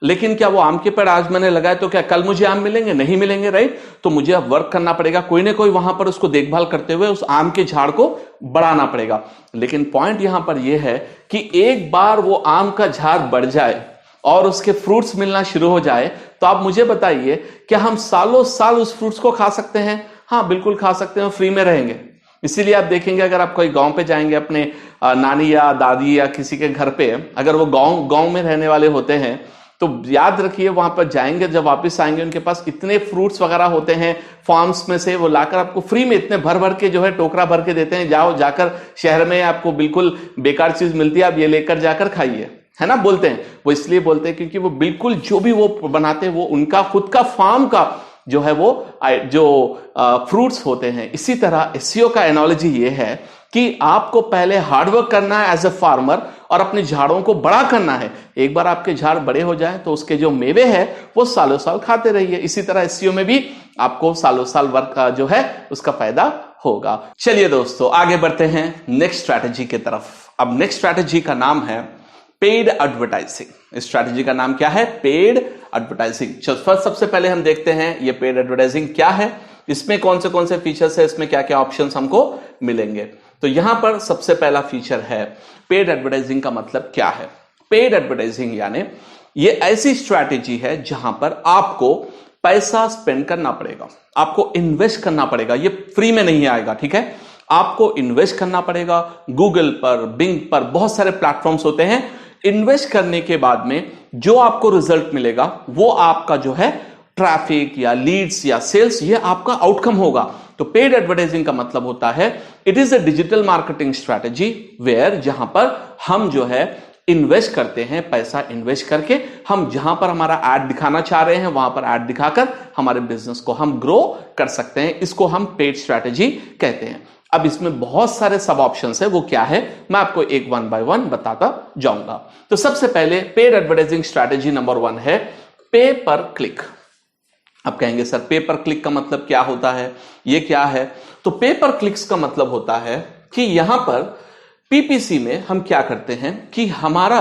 लेकिन क्या वो आम के पेड़ आज मैंने लगाए तो क्या कल मुझे आम मिलेंगे? नहीं मिलेंगे, राइट। तो मुझे अब वर्क करना पड़ेगा, कोई ना कोई वहां पर उसको देखभाल करते हुए उस आम के झाड़ को बढ़ाना पड़ेगा। लेकिन पॉइंट यहां पर यह है कि एक बार वो आम का झाड़ बढ़ जाए और उसके फ्रूट्स मिलना शुरू हो जाए, तो आप मुझे बताइए क्या हम सालों साल उस फ्रूट्स को खा सकते हैं? हाँ बिल्कुल खा सकते हैं, फ्री में रहेंगे। इसीलिए आप देखेंगे अगर आप कोई गांव पे जाएंगे अपने नानी या दादी या किसी के घर पे, अगर वो गांव में रहने वाले होते हैं, तो याद रखिए वहां पर जाएंगे, जब वापस आएंगे उनके पास इतने फ्रूट्स वगैरह होते हैं फार्म्स में से, वो लाकर आपको फ्री में इतने भर भर के जो है टोकरा भर के देते हैं, जाकर शहर में आपको बिल्कुल बेकार चीज मिलती है, आप ये लेकर जाकर खाइए, है ना, बोलते हैं। वो इसलिए बोलते हैं क्योंकि वो बिल्कुल जो भी वो बनाते हैं वो उनका खुद का फार्म का जो है वो जो फ्रूट्स होते हैं। इसी तरह एसईओ का एनालॉजी ये है कि आपको पहले हार्डवर्क करना है एज ए फार्मर और अपने झाड़ों को बड़ा करना है। एक बार आपके झाड़ बड़े हो जाए तो उसके जो मेवे हैं वो सालों साल खाते रहिए। इसी तरह एसईओ में भी आपको सालों साल वर्क का जो है उसका फायदा होगा। चलिए दोस्तों आगे बढ़ते हैं नेक्स्ट स्ट्रैटेजी की तरफ। अब नेक्स्ट स्ट्रैटेजी का नाम है पेड एडवर्टाइजिंग। इस स्ट्रैटेजी का नाम क्या है? Paid advertising. सबसे पहले हम देखते हैं ये पेड एडवर्टाइजिंग क्या है, इसमें कौन से फीचर्स है, इसमें क्या क्या ऑप्शंस हमको मिलेंगे। तो यहां पर सबसे पहला फीचर है पेड एडवर्टाइजिंग। का मतलब क्या है? पेड एडवर्टाइजिंग यानी ये ऐसी स्ट्रैटेजी है जहां पर आपको पैसा स्पेंड करना पड़ेगा, आपको इन्वेस्ट करना पड़ेगा। ये फ्री में नहीं आएगा, ठीक है, आपको इन्वेस्ट करना पड़ेगा। गूगल पर, बिंग पर बहुत सारे प्लेटफॉर्म्स होते हैं। इन्वेस्ट करने के बाद में जो आपको रिजल्ट मिलेगा वो आपका जो है ट्रैफिक या लीड्स या सेल्स, ये आपका आउटकम होगा। तो पेड एडवर्टाइजिंग का मतलब होता है it is a digital marketing strategy where, जहां पर हम जो है इन्वेस्ट करते हैं, पैसा इन्वेस्ट करके हम जहां पर हमारा ऐड दिखाना चाह रहे हैं वहां पर ऐड दिखाकर हमारे बिजनेस को हम ग्रो कर सकते हैं। इसको हम पेड स्ट्रैटेजी कहते हैं। अब इसमें बहुत सारे सब ऑप्शंस है, वो क्या है मैं आपको एक 1 बाय 1 बताता जाऊंगा। तो सबसे पहले पेड एडवर्टाइजिंग स्ट्रैटेजी नंबर 1 है पे पर क्लिक। आप कहेंगे सर पे पर क्लिक का मतलब क्या होता है, ये क्या है? तो पे पर क्लिक्स का मतलब होता है कि यहां पर पीपीसी में हम क्या करते हैं कि हमारा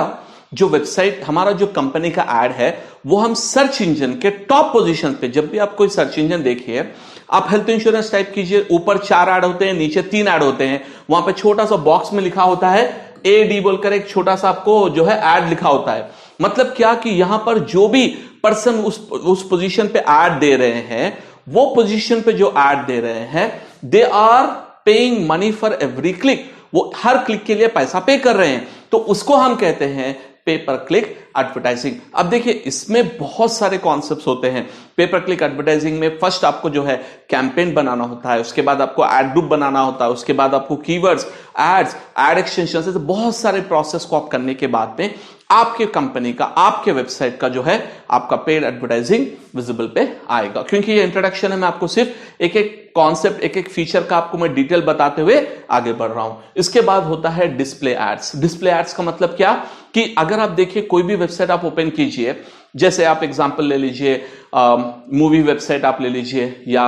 जो वेबसाइट, हमारा जो कंपनी का ऐड है वो हम सर्च इंजन के टॉप पोजीशन पे, जब भी आप कोई सर्च इंजन देखिए, आप हेल्थ इंश्योरेंस टाइप कीजिए, ऊपर 4 ऐड होते हैं, नीचे 3 ऐड होते हैं, वहां पे छोटा सा बॉक्स में लिखा होता है AD बोलकर एक छोटा सा आपको जो है ऐड लिखा होता है। मतलब क्या कि यहां पर जो भी पर्सन उस पोजीशन पे ऐड दे रहे हैं, वो पोजीशन पे जो ऐड दे रहे हैं, they are paying money for every click, वो हर क्लिक के लिए पैसा पे कर रहे हैं, तो उसको हम कहते हैं पे पर क्लिक एडवर्टाइजिंग। अब देखिए इसमें बहुत सारे कॉन्सेप्ट्स होते हैं। पे पर क्लिक एडवर्टाइजिंग में फर्स्ट आपको जो है कैंपेन बनाना होता है, उसके बाद आपको एड ग्रुप बनाना होता है, उसके बाद आपको कीवर्ड्स, एड्स, एड एक्सटेंशन से बहुत सारे प्रोसेस को आप करने के बाद में आपके कंपनी का, आपके वेबसाइट का जो है आपका पेड एडवर्टाइजिंग विजिबल पे आएगा। क्योंकि ये इंट्रोडक्शन है, मैं आपको सिर्फ एक एक कॉन्सेप्ट, एक एक फीचर का आपको मैं डिटेल बताते हुए आगे बढ़ रहा हूं। इसके बाद होता है डिस्प्ले एड्स। डिस्प्ले एड्स का मतलब क्या कि अगर आप देखिए कोई भी वेबसाइट आप ओपन कीजिए, जैसे आप एग्जांपल ले लीजिए, मूवी वेबसाइट आप ले लीजिए या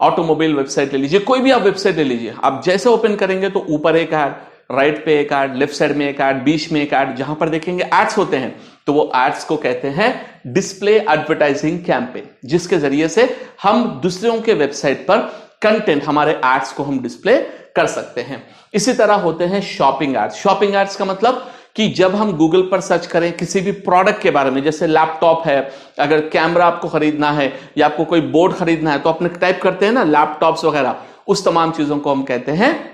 ऑटोमोबाइल वेबसाइट ले लीजिए, कोई भी आप वेबसाइट ले लीजिए, आप जैसे ओपन करेंगे तो ऊपर एक ऐड, राइट पे एक ऐड, लेफ्ट साइड में एक ऐड, बीच में एक ऐड, जहां पर देखेंगे एड्स होते हैं, तो वो एड्स को कहते हैं डिस्प्ले एडवर्टाइजिंग कैंपेन, जिसके जरिए से हम दूसरों के वेबसाइट पर कंटेंट, हमारे एड्स को हम डिस्प्ले कर सकते हैं। इसी तरह होते हैं शॉपिंग एड्स। शॉपिंग एड्स का मतलब कि जब हम गूगल पर सर्च करें किसी भी प्रोडक्ट के बारे में, जैसे लैपटॉप है, अगर कैमरा आपको खरीदना है या आपको कोई बोर्ड खरीदना है, तो अपने टाइप करते हैं ना लैपटॉप्स वगैरह, उस तमाम चीजों को हम कहते हैं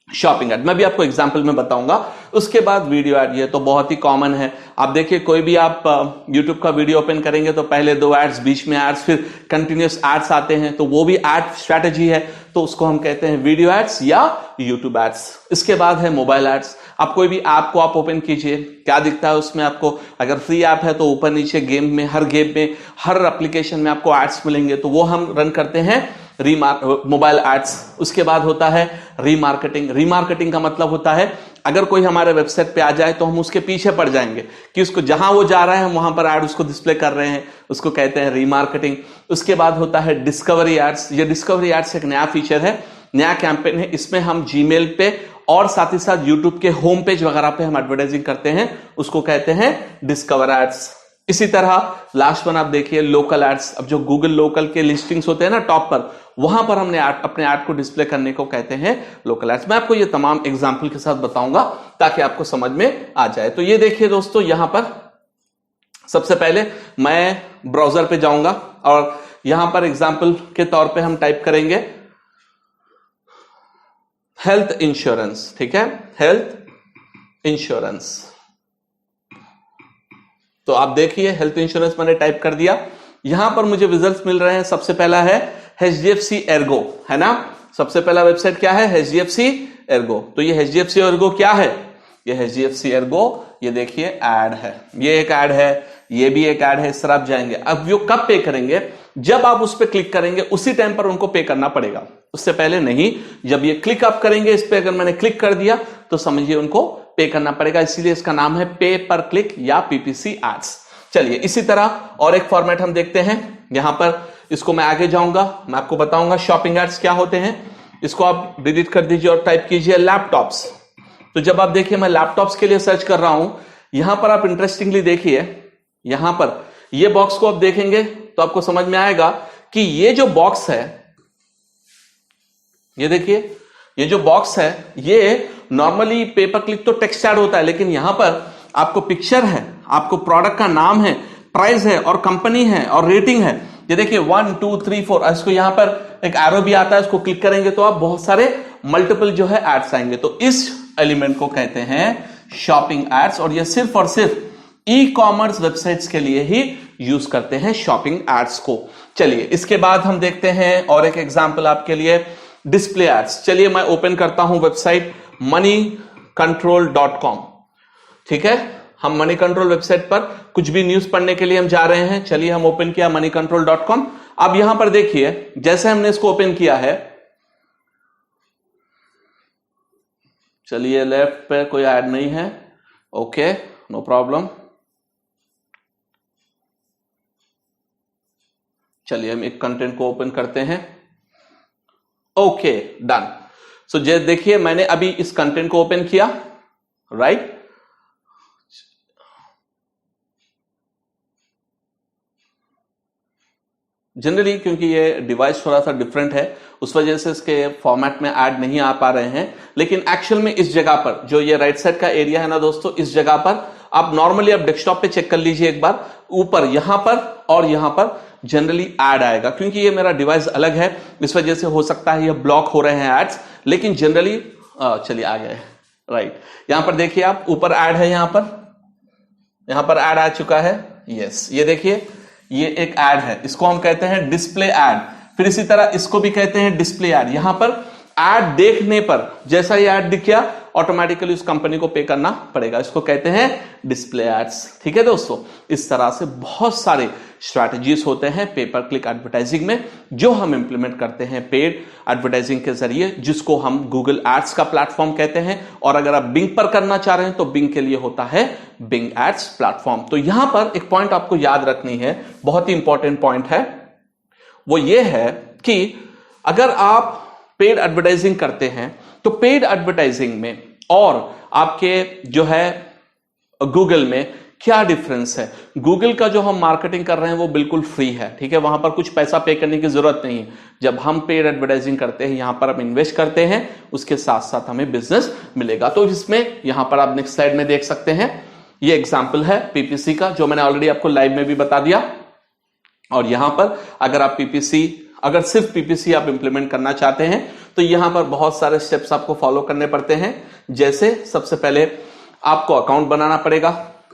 शॉपिंग एड। मैं भी आपको एग्जांपल में बताऊंगा। उसके बाद वीडियो एड, ये तो बहुत ही कॉमन है। आप देखिए कोई भी आप यूट्यूब का वीडियो ओपन करेंगे तो पहले 2 एड्स, बीच में एड्स, फिर कंटिन्यूअस एड्स आते हैं, तो वो भी एड स्ट्रैटेजी है, तो उसको हम कहते हैं वीडियो एड्स या यूट्यूब एड्स। इसके बाद है मोबाइल एड्स। आप कोई भी ऐप को आप ओपन कीजिए, क्या दिखता है उसमें आपको, अगर फ्री ऐप है तो ऊपर नीचे गेम में, हर एप्लीकेशन में आपको एड्स मिलेंगे, तो वो हम रन करते हैं मोबाइल एड्स। उसके बाद होता है रीमार्केटिंग। रीमार्केटिंग का मतलब होता है अगर कोई हमारे वेबसाइट पे आ जाए तो हम उसके पीछे पड़ जाएंगे कि उसको जहां वो जा रहा है हम वहां पर एड उसको डिस्प्ले कर रहे हैं, उसको कहते हैं रीमार्केटिंग। उसके बाद होता है डिस्कवरी एड्स। ये डिस्कवरी एड्स एक नया फीचर है, नया कैंपेन है। इसमें हम जीमेल पे और साथ ही साथ यूट्यूब के होम पेज वगैरह पे हम एडवर्टाइजिंग करते हैं, उसको कहते हैं डिस्कवर एड्स। इसी तरह लास्ट वन आप देखिए लोकल एड्स। अब जो गूगल लोकल के लिस्टिंग्स होते हैं ना टॉप पर, वहां पर हमने अपने ऐड को डिस्प्ले करने को कहते हैं लोकल एड्स। मैं आपको ये तमाम एग्जांपल के साथ बताऊंगा ताकि आपको समझ में आ जाए। तो ये देखिए दोस्तों, यहां पर सबसे पहले मैं ब्राउजर पे जाऊंगा और यहां पर एग्जांपल के तौर पे हम टाइप करेंगे हेल्थ इंश्योरेंस। ठीक है, हेल्थ इंश्योरेंस। तो आप देखिए हेल्थ इंश्योरेंस मैंने टाइप कर दिया, यहां पर मुझे रिजल्ट्स मिल रहे हैं। सबसे पहला है HDFC एर्गो, है ना। सबसे पहला वेबसाइट क्या है, HDFC एर्गो। तो ये HDFC एर्गो क्या है, ये HDFC एर्गो, ये देखिए ऐड है, ये एक ऐड है, ये भी एक ऐड है। इस तरह आप जाएंगे। अब वो कब पे करेंगे, जब आप उस पर क्लिक करेंगे उसी टाइम पर उनको पे करना पड़ेगा, उससे पहले नहीं। जब ये क्लिक आप करेंगे इस पे, अगर मैंने क्लिक कर दिया तो समझिए उनको पे करना पड़ेगा, इसीलिए इसका नाम है पे पर क्लिक या PPC एड्स। चलिए इसी तरह और एक फॉर्मेट हम देखते हैं। यहां पर इसको मैं आगे जाऊंगा, मैं आपको बताऊंगा शॉपिंग एड्स क्या होते हैं। इसको आप डिलीट कर दीजिए और टाइप कीजिए लैपटॉप्स। तो जब आप देखिए मैं लैपटॉप्स के लिए सर्च कर रहा हूं, यहां पर आप इंटरेस्टिंगली देखिए, यहां पर ये बॉक्स को आप देखेंगे तो आपको समझ में आएगा कि ये जो बॉक्स है, ये देखिए ये जो बॉक्स है, ये नॉर्मली पे पर क्लिक तो टेक्स्ट ऐड होता है, लेकिन यहां पर आपको पिक्चर है, आपको प्रोडक्ट का नाम है, प्राइस है और कंपनी है और रेटिंग है। ये देखिए 1 2 3 4, इसको यहां पर एक एरो भी आता है, उसको क्लिक करेंगे तो आप बहुत सारे मल्टीपल जो है एड्स आएंगे। तो इस एलिमेंट को कहते हैं शॉपिंग एड्स, और ये सिर्फ और सिर्फ ई-कॉमर्स वेबसाइट्स के लिए ही यूज करते हैं शॉपिंग एड्स को। चलिए इसके बाद हम देखते हैं और एक एग्जांपल आपके लिए, डिस्प्ले एड्स। चलिए मैं ओपन करता हूं वेबसाइट moneycontrol.com। ठीक है, हम मनी कंट्रोल वेबसाइट पर कुछ भी न्यूज पढ़ने के लिए हम जा रहे हैं। चलिए हम ओपन किया moneycontrol.com। अब यहां पर देखिए जैसे हमने इसको ओपन किया है, चलिए लेफ्ट पे कोई ऐड नहीं है, ओके नो प्रॉब्लम। चलिए हम एक कंटेंट को ओपन करते हैं, ओके डन। सो देखिए मैंने अभी इस कंटेंट को ओपन किया, राइट। जनरली क्योंकि ये डिवाइस थोड़ा सा डिफरेंट है उस वजह से इसके फॉर्मेट में ऐड नहीं आ पा रहे हैं, लेकिन एक्चुअल में इस जगह पर जो ये राइट साइड का एरिया है ना दोस्तों, इस जगह पर आप नॉर्मली आप डेस्कटॉप पे चेक कर लीजिए एक बार, ऊपर यहां पर और यहां पर जनरली ऐड आएगा। क्योंकि ये मेरा डिवाइस अलग है इस वजह से हो सकता है ये ब्लॉक हो रहे हैं एड्स, लेकिन जनरली चलिए आ गए राइट। यहां पर देखिए आप ऊपर ऐड है, यहां पर ऐड आ चुका है। यस, ये देखिए ये एक ऐड है, इसको हम कहते हैं डिस्प्ले ऐड। फिर इसी तरह इसको भी कहते हैं डिस्प्ले ऐड। यहां पर ऐड देखने पर जैसा ये ऐड दिख गया ऑटोमेटिकली उस कंपनी को पे करना पड़ेगा, इसको कहते हैं डिस्प्ले एड्स। ठीक है दोस्तों, इस तरह से बहुत सारे स्ट्रैटेजीज होते हैं पे पर क्लिक एडवर्टाइजिंग में जो हम इंप्लीमेंट करते हैं पेड एडवर्टाइजिंग के जरिए, जिसको हम गूगल एड्स का प्लेटफॉर्म कहते हैं। और अगर आप बिंग पर करना चाह रहे हैं तो बिंग के लिए होता है बिंग एड्स प्लेटफॉर्म। तो यहां पर एक पॉइंट आपको याद रखनी है, बहुत ही इंपॉर्टेंट पॉइंट है, वो ये है कि अगर आप पेड एडवर्टाइजिंग करते हैं तो पेड एडवर्टाइजिंग में और आपके जो है गूगल में क्या डिफरेंस है। गूगल का जो हम मार्केटिंग कर रहे हैं वो बिल्कुल फ्री है, ठीक है, वहां पर कुछ पैसा पे करने की जरूरत नहीं है। जब हम पेड एडवर्टाइजिंग करते हैं यहां पर हम इन्वेस्ट करते हैं, उसके साथ साथ हमें बिजनेस मिलेगा। तो इसमें यहां पर आप नेक्स्ट स्लाइड में देख सकते हैं, ये एग्जांपल है पीपीसी का जो मैंने ऑलरेडी आपको लाइव में भी बता दिया। और यहां पर अगर आप अगर सिर्फ पीपीसी आप इंप्लीमेंट करना चाहते हैं तो यहां पर बहुत सारे स्टेप्स आपको फॉलो करने पड़ते हैं। जैसे सबसे पहले आपको अकाउंट बनाना पड़ेगा,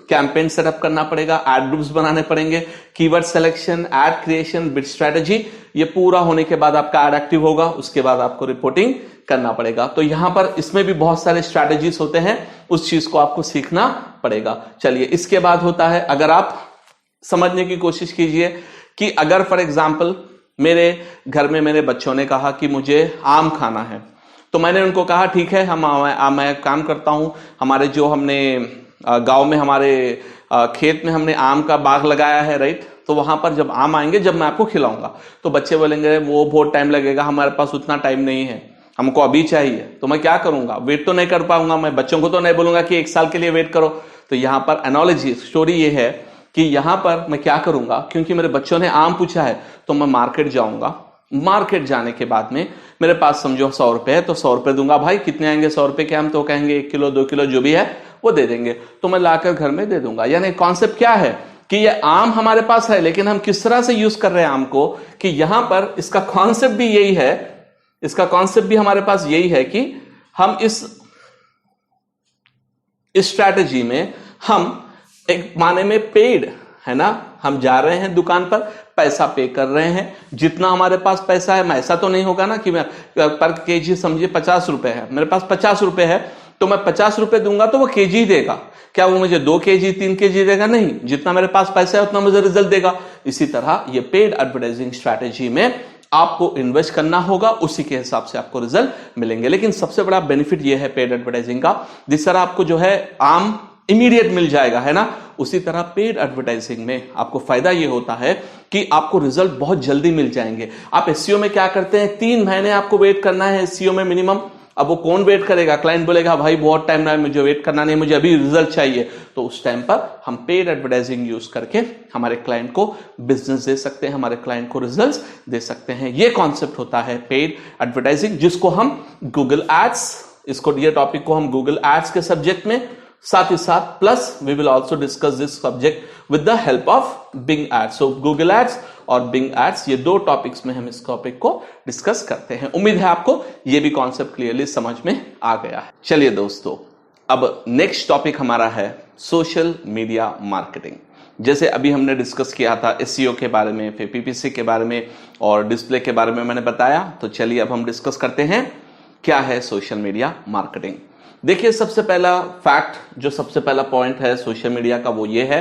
कैंपेन सेटअप करना पड़ेगा, एड ग्रुप्स बनाने पड़ेंगे, keyword selection, ad creation, bid strategy, ये पूरा होने के बाद आपका एड एक्टिव होगा, उसके बाद आपको रिपोर्टिंग करना पड़ेगा। तो यहां पर इसमें भी बहुत सारे स्ट्रैटेजीज होते हैं, उस चीज को आपको सीखना पड़ेगा। चलिए, इसके बाद होता है, अगर आप समझने की कोशिश कीजिए कि अगर फॉर एग्जाम्पल मेरे घर में मेरे बच्चों ने कहा कि मुझे आम खाना है, तो मैंने उनको कहा ठीक है, मैं काम करता हूं, हमारे जो हमने गांव में हमारे खेत में हमने आम का बाग लगाया है, राइट, तो वहां पर जब आम आएंगे जब मैं आपको खिलाऊंगा तो बच्चे बोलेंगे वो बहुत टाइम लगेगा, हमारे पास उतना टाइम नहीं है, हमको अभी चाहिए। तो मैं क्या करूंगा, वेट तो नहीं कर पाऊंगा, मैं बच्चों को तो नहीं बोलूंगा कि 1 साल के लिए वेट करो। तो यहां पर एनालॉजी स्टोरी ये है कि यहां पर मैं क्या करूंगा, क्योंकि मेरे बच्चों ने आम पूछा है तो मैं मार्केट जाऊंगा। मार्केट जाने के बाद में मेरे पास समझो 100 रुपए है तो 100 रुपए दूंगा। भाई कितने आएंगे 100 रुपए के आम, तो कहेंगे 1 किलो 2 किलो जो भी है वो दे देंगे, तो मैं लाकर घर में दे दूंगा। यानी कॉन्सेप्ट क्या है कि ये आम हमारे पास है, लेकिन हम किस तरह से यूज कर रहे हैं आम को, कि यहां पर इसका कॉन्सेप्ट भी यही है, इसका कॉन्सेप्ट भी हमारे पास यही है कि हम इस स्ट्रैटेजी में हम एक माने में पेड है ना, हम जा रहे हैं दुकान पर, पैसा पे कर रहे हैं, जितना हमारे पास पैसा है। ऐसा तो नहीं होगा ना कि मैं पर केजी समझिए 50 रुपए है, मेरे पास 50 रुपए है तो मैं 50 रुपए दूंगा तो वो केजी देगा, क्या वो मुझे 2 केजी 3 केजी देगा? नहीं, जितना मेरे पास पैसा है उतना मुझे रिजल्ट देगा। इसी तरह ये पेड एडवर्टाइजिंग स्ट्रैटेजी में आपको इन्वेस्ट करना होगा, उसी के हिसाब से आपको रिजल्ट मिलेंगे। लेकिन सबसे बड़ा बेनिफिट ये है पेड एडवर्टाइजिंग का, जिस तरह आपको जो है आम इमीडिएट मिल जाएगा, है ना, उसी तरह पेड एडवर्टाइजिंग में आपको फायदा ये होता है कि आपको रिजल्ट बहुत जल्दी मिल जाएंगे। आप एसईओ में क्या करते हैं, 3 महीने आपको वेट करना है एसईओ में मिनिमम। अब वो कौन वेट करेगा, क्लाइंट बोलेगा भाई बहुत टाइम रहा है, मुझे वेट करना नहीं, मुझे अभी रिजल्ट चाहिए। तो उस टाइम पर हम पेड एडवर्टाइजिंग यूज करके हमारे क्लाइंट को बिजनेस दे सकते हैं, हमारे क्लाइंट को रिजल्ट्स दे सकते हैं। ये कॉन्सेप्ट होता है पेड एडवर्टाइजिंग, जिसको हम गूगल एड्स, ये टॉपिक को हम गूगल एड्स के सब्जेक्ट में साथ ही साथ plus we will also discuss this subject with the help of Bing ads. So Google ads और बिंग एड्स, ये 2 टॉपिक्स में हम इस टॉपिक को डिस्कस करते हैं। उम्मीद है आपको ये भी कॉन्सेप्ट क्लियरली समझ में आ गया है। चलिए दोस्तों, अब नेक्स्ट टॉपिक हमारा है सोशल मीडिया मार्केटिंग। जैसे अभी हमने डिस्कस किया था एसईओ के बारे में, फिर पीपीसी के बारे में और डिस्प्ले के बारे में मैंने बताया। तो चलिए अब हम डिस्कस करते हैं क्या है सोशल मीडिया मार्केटिंग। देखिए, सबसे पहला फैक्ट, जो सबसे पहला पॉइंट है सोशल मीडिया का, वो ये है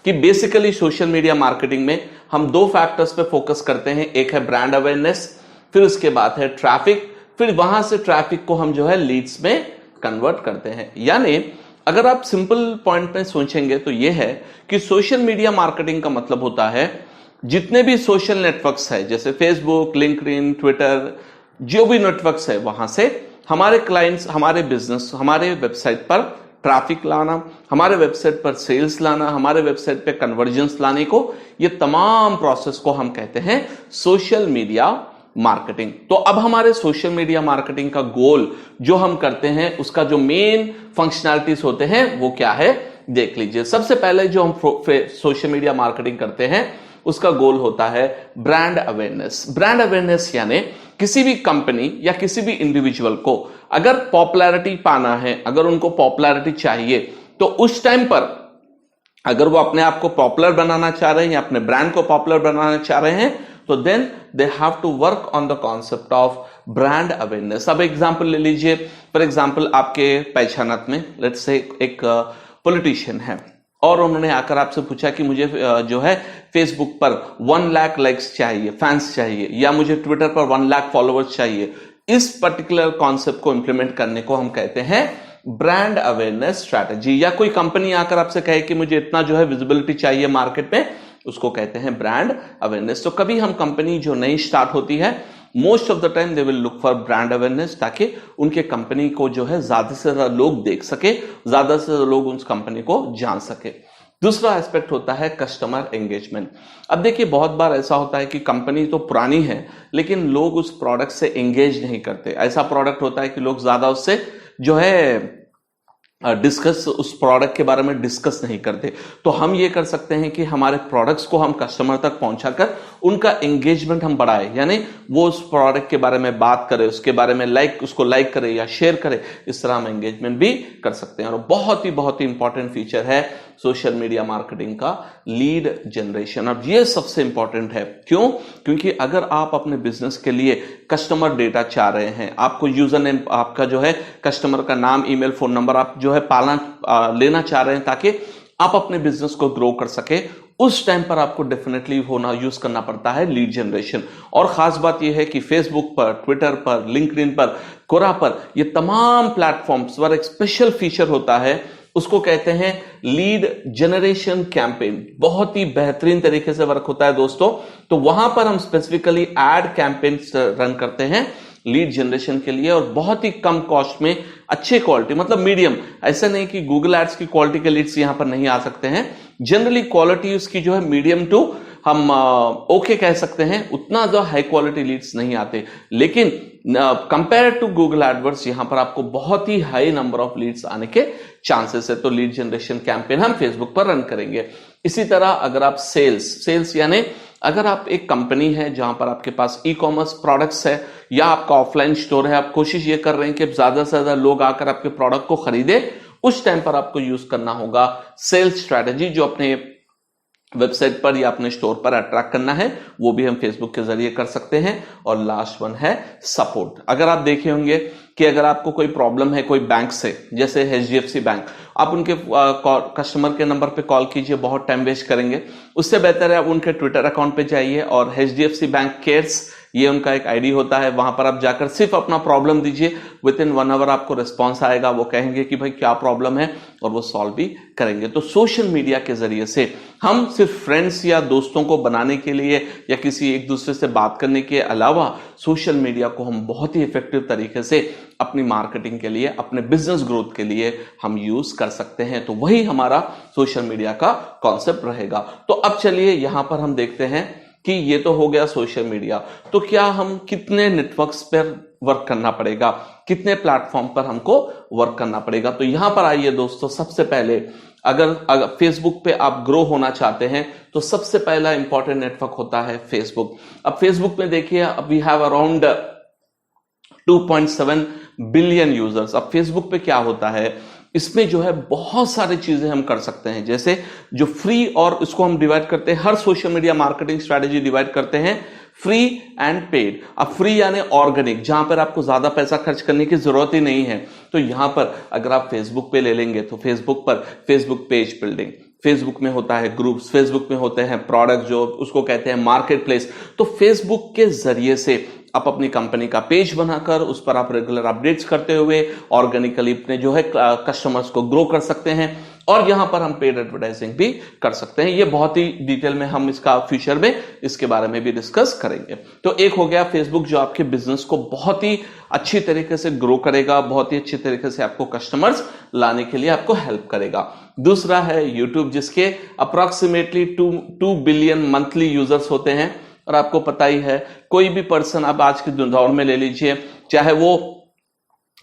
कि बेसिकली सोशल मीडिया मार्केटिंग में हम 2 फैक्टर्स पे फोकस करते हैं। एक है ब्रांड अवेयरनेस, फिर उसके बाद है ट्रैफिक, फिर वहां से ट्रैफिक को हम जो है लीड्स में कन्वर्ट करते हैं। यानी अगर आप सिंपल पॉइंट में सोचेंगे तो यह है कि सोशल मीडिया मार्केटिंग का मतलब होता है जितने भी सोशल नेटवर्क्स है, जैसे फेसबुक, लिंक्डइन, ट्विटर, जो भी नेटवर्क्स है, वहां से हमारे क्लाइंट्स, हमारे बिजनेस, हमारे वेबसाइट पर ट्रैफिक लाना, हमारे वेबसाइट पर सेल्स लाना, हमारे वेबसाइट पे कन्वर्जन्स लाने को, ये तमाम प्रोसेस को हम कहते हैं सोशल मीडिया मार्केटिंग। तो अब हमारे सोशल मीडिया मार्केटिंग का गोल जो हम करते हैं, उसका जो मेन फंक्शनैलिटीज होते हैं वो क्या है, देख लीजिए। सबसे पहले जो हम सोशल मीडिया मार्केटिंग करते हैं उसका गोल होता है ब्रांड अवेयरनेस। ब्रांड अवेयरनेस यानी किसी भी कंपनी या किसी भी इंडिविजुअल को अगर पॉपुलैरिटी पाना है, अगर उनको पॉपुलैरिटी चाहिए, तो उस टाइम पर अगर वो अपने आप को पॉपुलर बनाना चाह रहे हैं या अपने ब्रांड को पॉपुलर बनाना चाह रहे हैं, तो then they have to work on the concept of brand awareness. अब एग्जांपल ले लीजिए, फॉर एग्जांपल आपके पहचानत में लेट्स से एक पॉलिटिशियन है और उन्होंने आकर आपसे पूछा कि मुझे जो है फेसबुक पर 1 लाख लाइक्स चाहिए, फैंस चाहिए, या मुझे ट्विटर पर 1 लाख फॉलोअर्स चाहिए। इस पर्टिकुलर कॉन्सेप्ट को इंप्लीमेंट करने को हम कहते हैं ब्रांड अवेयरनेस स्ट्रैटेजी। या कोई कंपनी आकर आपसे कहे कि मुझे इतना जो है विजिबिलिटी चाहिए मार्केट में, उसको कहते हैं ब्रांड अवेयरनेस। तो कभी हम कंपनी जो नई स्टार्ट होती है, most of the time they will look for brand awareness, ताकि उनके कंपनी को जो है ज्यादा से ज्यादा लोग देख सके, ज्यादा से ज्यादा लोग उस कंपनी को जान सके। दूसरा एस्पेक्ट होता है कस्टमर एंगेजमेंट। अब देखिए बहुत बार ऐसा होता है कि कंपनी तो पुरानी है लेकिन लोग उस प्रोडक्ट से एंगेज नहीं करते। ऐसा प्रोडक्ट होता है कि लोग ज्यादा उससे जो है डिस्कस, उस प्रोडक्ट के बारे में डिस्कस नहीं करते। तो हम ये कर सकते हैं कि हमारे प्रोडक्ट्स को हम कस्टमर तक पहुंचाकर उनका एंगेजमेंट हम बढ़ाए, यानी वो उस प्रोडक्ट के बारे में बात करे, उसके बारे में उसको लाइक करे या शेयर करे। इस तरह हम एंगेजमेंट भी कर सकते हैं। और बहुत ही इंपॉर्टेंट फीचर है सोशल मीडिया मार्केटिंग का लीड जनरेशन। अब ये सबसे इंपॉर्टेंट है। क्यों? क्योंकि अगर आप अपने बिजनेस के लिए कस्टमर डेटा चाह रहे हैं, आपको यूजर नेम, आपका जो है कस्टमर का नाम, ईमेल, फोन नंबर आप जो है लेना चाह रहे हैं ताकि आप अपने बिजनेस को ग्रो कर सके, उस टाइम पर आपको डेफिनेटली यूज करना पड़ता है लीड जनरेशन। और खास बात यह है कि फेसबुक पर, ट्विटर पर, लिंक्डइन पर, कोरा पर, ये तमाम प्लेटफॉर्म्स पर एक स्पेशल फीचर होता है, उसको कहते हैं लीड जनरेशन कैंपेन। बहुत ही बेहतरीन तरीके से वर्क होता है दोस्तों। तो वहां पर हम स्पेसिफिकली एड कैंपेन रन करते हैं लीड जनरेशन के लिए, और बहुत ही कम कॉस्ट में अच्छे क्वालिटी, मतलब मीडियम। ऐसा नहीं कि गूगल एड्स की क्वालिटी के लीड्स यहां पर नहीं आ सकते हैं। जनरली क्वालिटी उसकी जो है मीडियम टू हम ओके कह सकते हैं, उतना जो हाई क्वालिटी लीड्स नहीं आते। लेकिन कंपेयर टू गूगल एडवर्ड्स यहां पर आपको बहुत ही हाई नंबर ऑफ लीड्स आने के चांसेस है। तो लीड जनरेशन कैंपेन हम फेसबुक पर रन करेंगे। इसी तरह अगर आप सेल्स यानी अगर आप एक कंपनी है जहां पर आपके पास ई कॉमर्स प्रोडक्ट्स है या आपका ऑफलाइन स्टोर है, आप कोशिश ये कर रहे हैं कि ज्यादा से ज्यादा लोग आकर आपके प्रोडक्ट को खरीदे, उस टाइम पर आपको यूज करना होगा सेल्स स्ट्रैटेजी, जो अपने वेबसाइट पर या अपने स्टोर पर अट्रैक्ट करना है, वो भी हम फेसबुक के जरिए कर सकते हैं। और लास्ट वन है सपोर्ट। अगर आप देखे होंगे कि अगर आपको कोई प्रॉब्लम है कोई बैंक से, जैसे HDFC बैंक, आप उनके कस्टमर के नंबर पे कॉल कीजिए, बहुत टाइम वेस्ट करेंगे। उससे बेहतर है आप उनके ट्विटर अकाउंट पे जाइए और HDFC बैंक केयर्स, ये उनका एक आईडी होता है, वहां पर आप जाकर सिर्फ अपना प्रॉब्लम दीजिए, विद इन 1 आवर आपको रिस्पॉन्स आएगा। वो कहेंगे कि भाई क्या प्रॉब्लम है और वो सॉल्व भी करेंगे। तो सोशल मीडिया के जरिए से हम सिर्फ फ्रेंड्स या दोस्तों को बनाने के लिए या किसी एक दूसरे से बात करने के अलावा सोशल मीडिया को हम बहुत ही इफेक्टिव तरीके से अपनी मार्केटिंग के लिए, अपने बिजनेस ग्रोथ के लिए हम यूज कर सकते हैं। तो वही हमारा सोशल मीडिया का कॉन्सेप्ट रहेगा। तो अब चलिए यहां पर हम देखते हैं कि ये तो हो गया सोशल मीडिया, तो क्या हम कितने नेटवर्क्स पर वर्क करना पड़ेगा, कितने प्लेटफॉर्म पर हमको वर्क करना पड़ेगा। तो यहां पर आइए दोस्तों, सबसे पहले अगर फेसबुक पे आप ग्रो होना चाहते हैं तो सबसे पहला इंपॉर्टेंट नेटवर्क होता है फेसबुक। अब फेसबुक में देखिए, अब we have around 2.7 billion users. अब फेसबुक पे क्या होता है, इसमें जो है बहुत सारी चीजें हम कर सकते हैं, जैसे जो फ्री, और इसको हम डिवाइड करते हैं, हर social media marketing strategy divide करते हैं फ्री एंड पेड। अब फ्री यानी ऑर्गेनिक, जहां पर आपको ज्यादा पैसा खर्च करने की जरूरत ही नहीं है। तो यहां पर अगर आप फेसबुक पे ले लेंगे तो फेसबुक पर फेसबुक पेज बिल्डिंग, फेसबुक में होता है ग्रुप्स, फेसबुक में होते हैं प्रोडक्ट, जो उसको कहते हैं मार्केट प्लेस। तो फेसबुक के जरिए से आप अपनी कंपनी का पेज बनाकर उस पर आप रेगुलर अपडेट्स करते हुए ऑर्गेनिकली अपने जो है कस्टमर्स को ग्रो कर सकते हैं। और यहां पर हम पेड एडवर्टाइजिंग भी कर सकते हैं। ये बहुत ही डिटेल में हम इसका फ्यूचर में इसके बारे में भी डिस्कस करेंगे। तो एक हो गया फेसबुक, जो आपके बिजनेस को बहुत ही अच्छी तरीके से ग्रो करेगा, बहुत ही अच्छी तरीके से आपको कस्टमर्स लाने के लिए आपको हेल्प करेगा। दूसरा है यूट्यूब, जिसके अप्रोक्सीमेटली 2 बिलियन मंथली यूजर्स होते हैं। और आपको पता ही है, कोई भी पर्सन आप आज के दौर में ले लीजिए, चाहे वो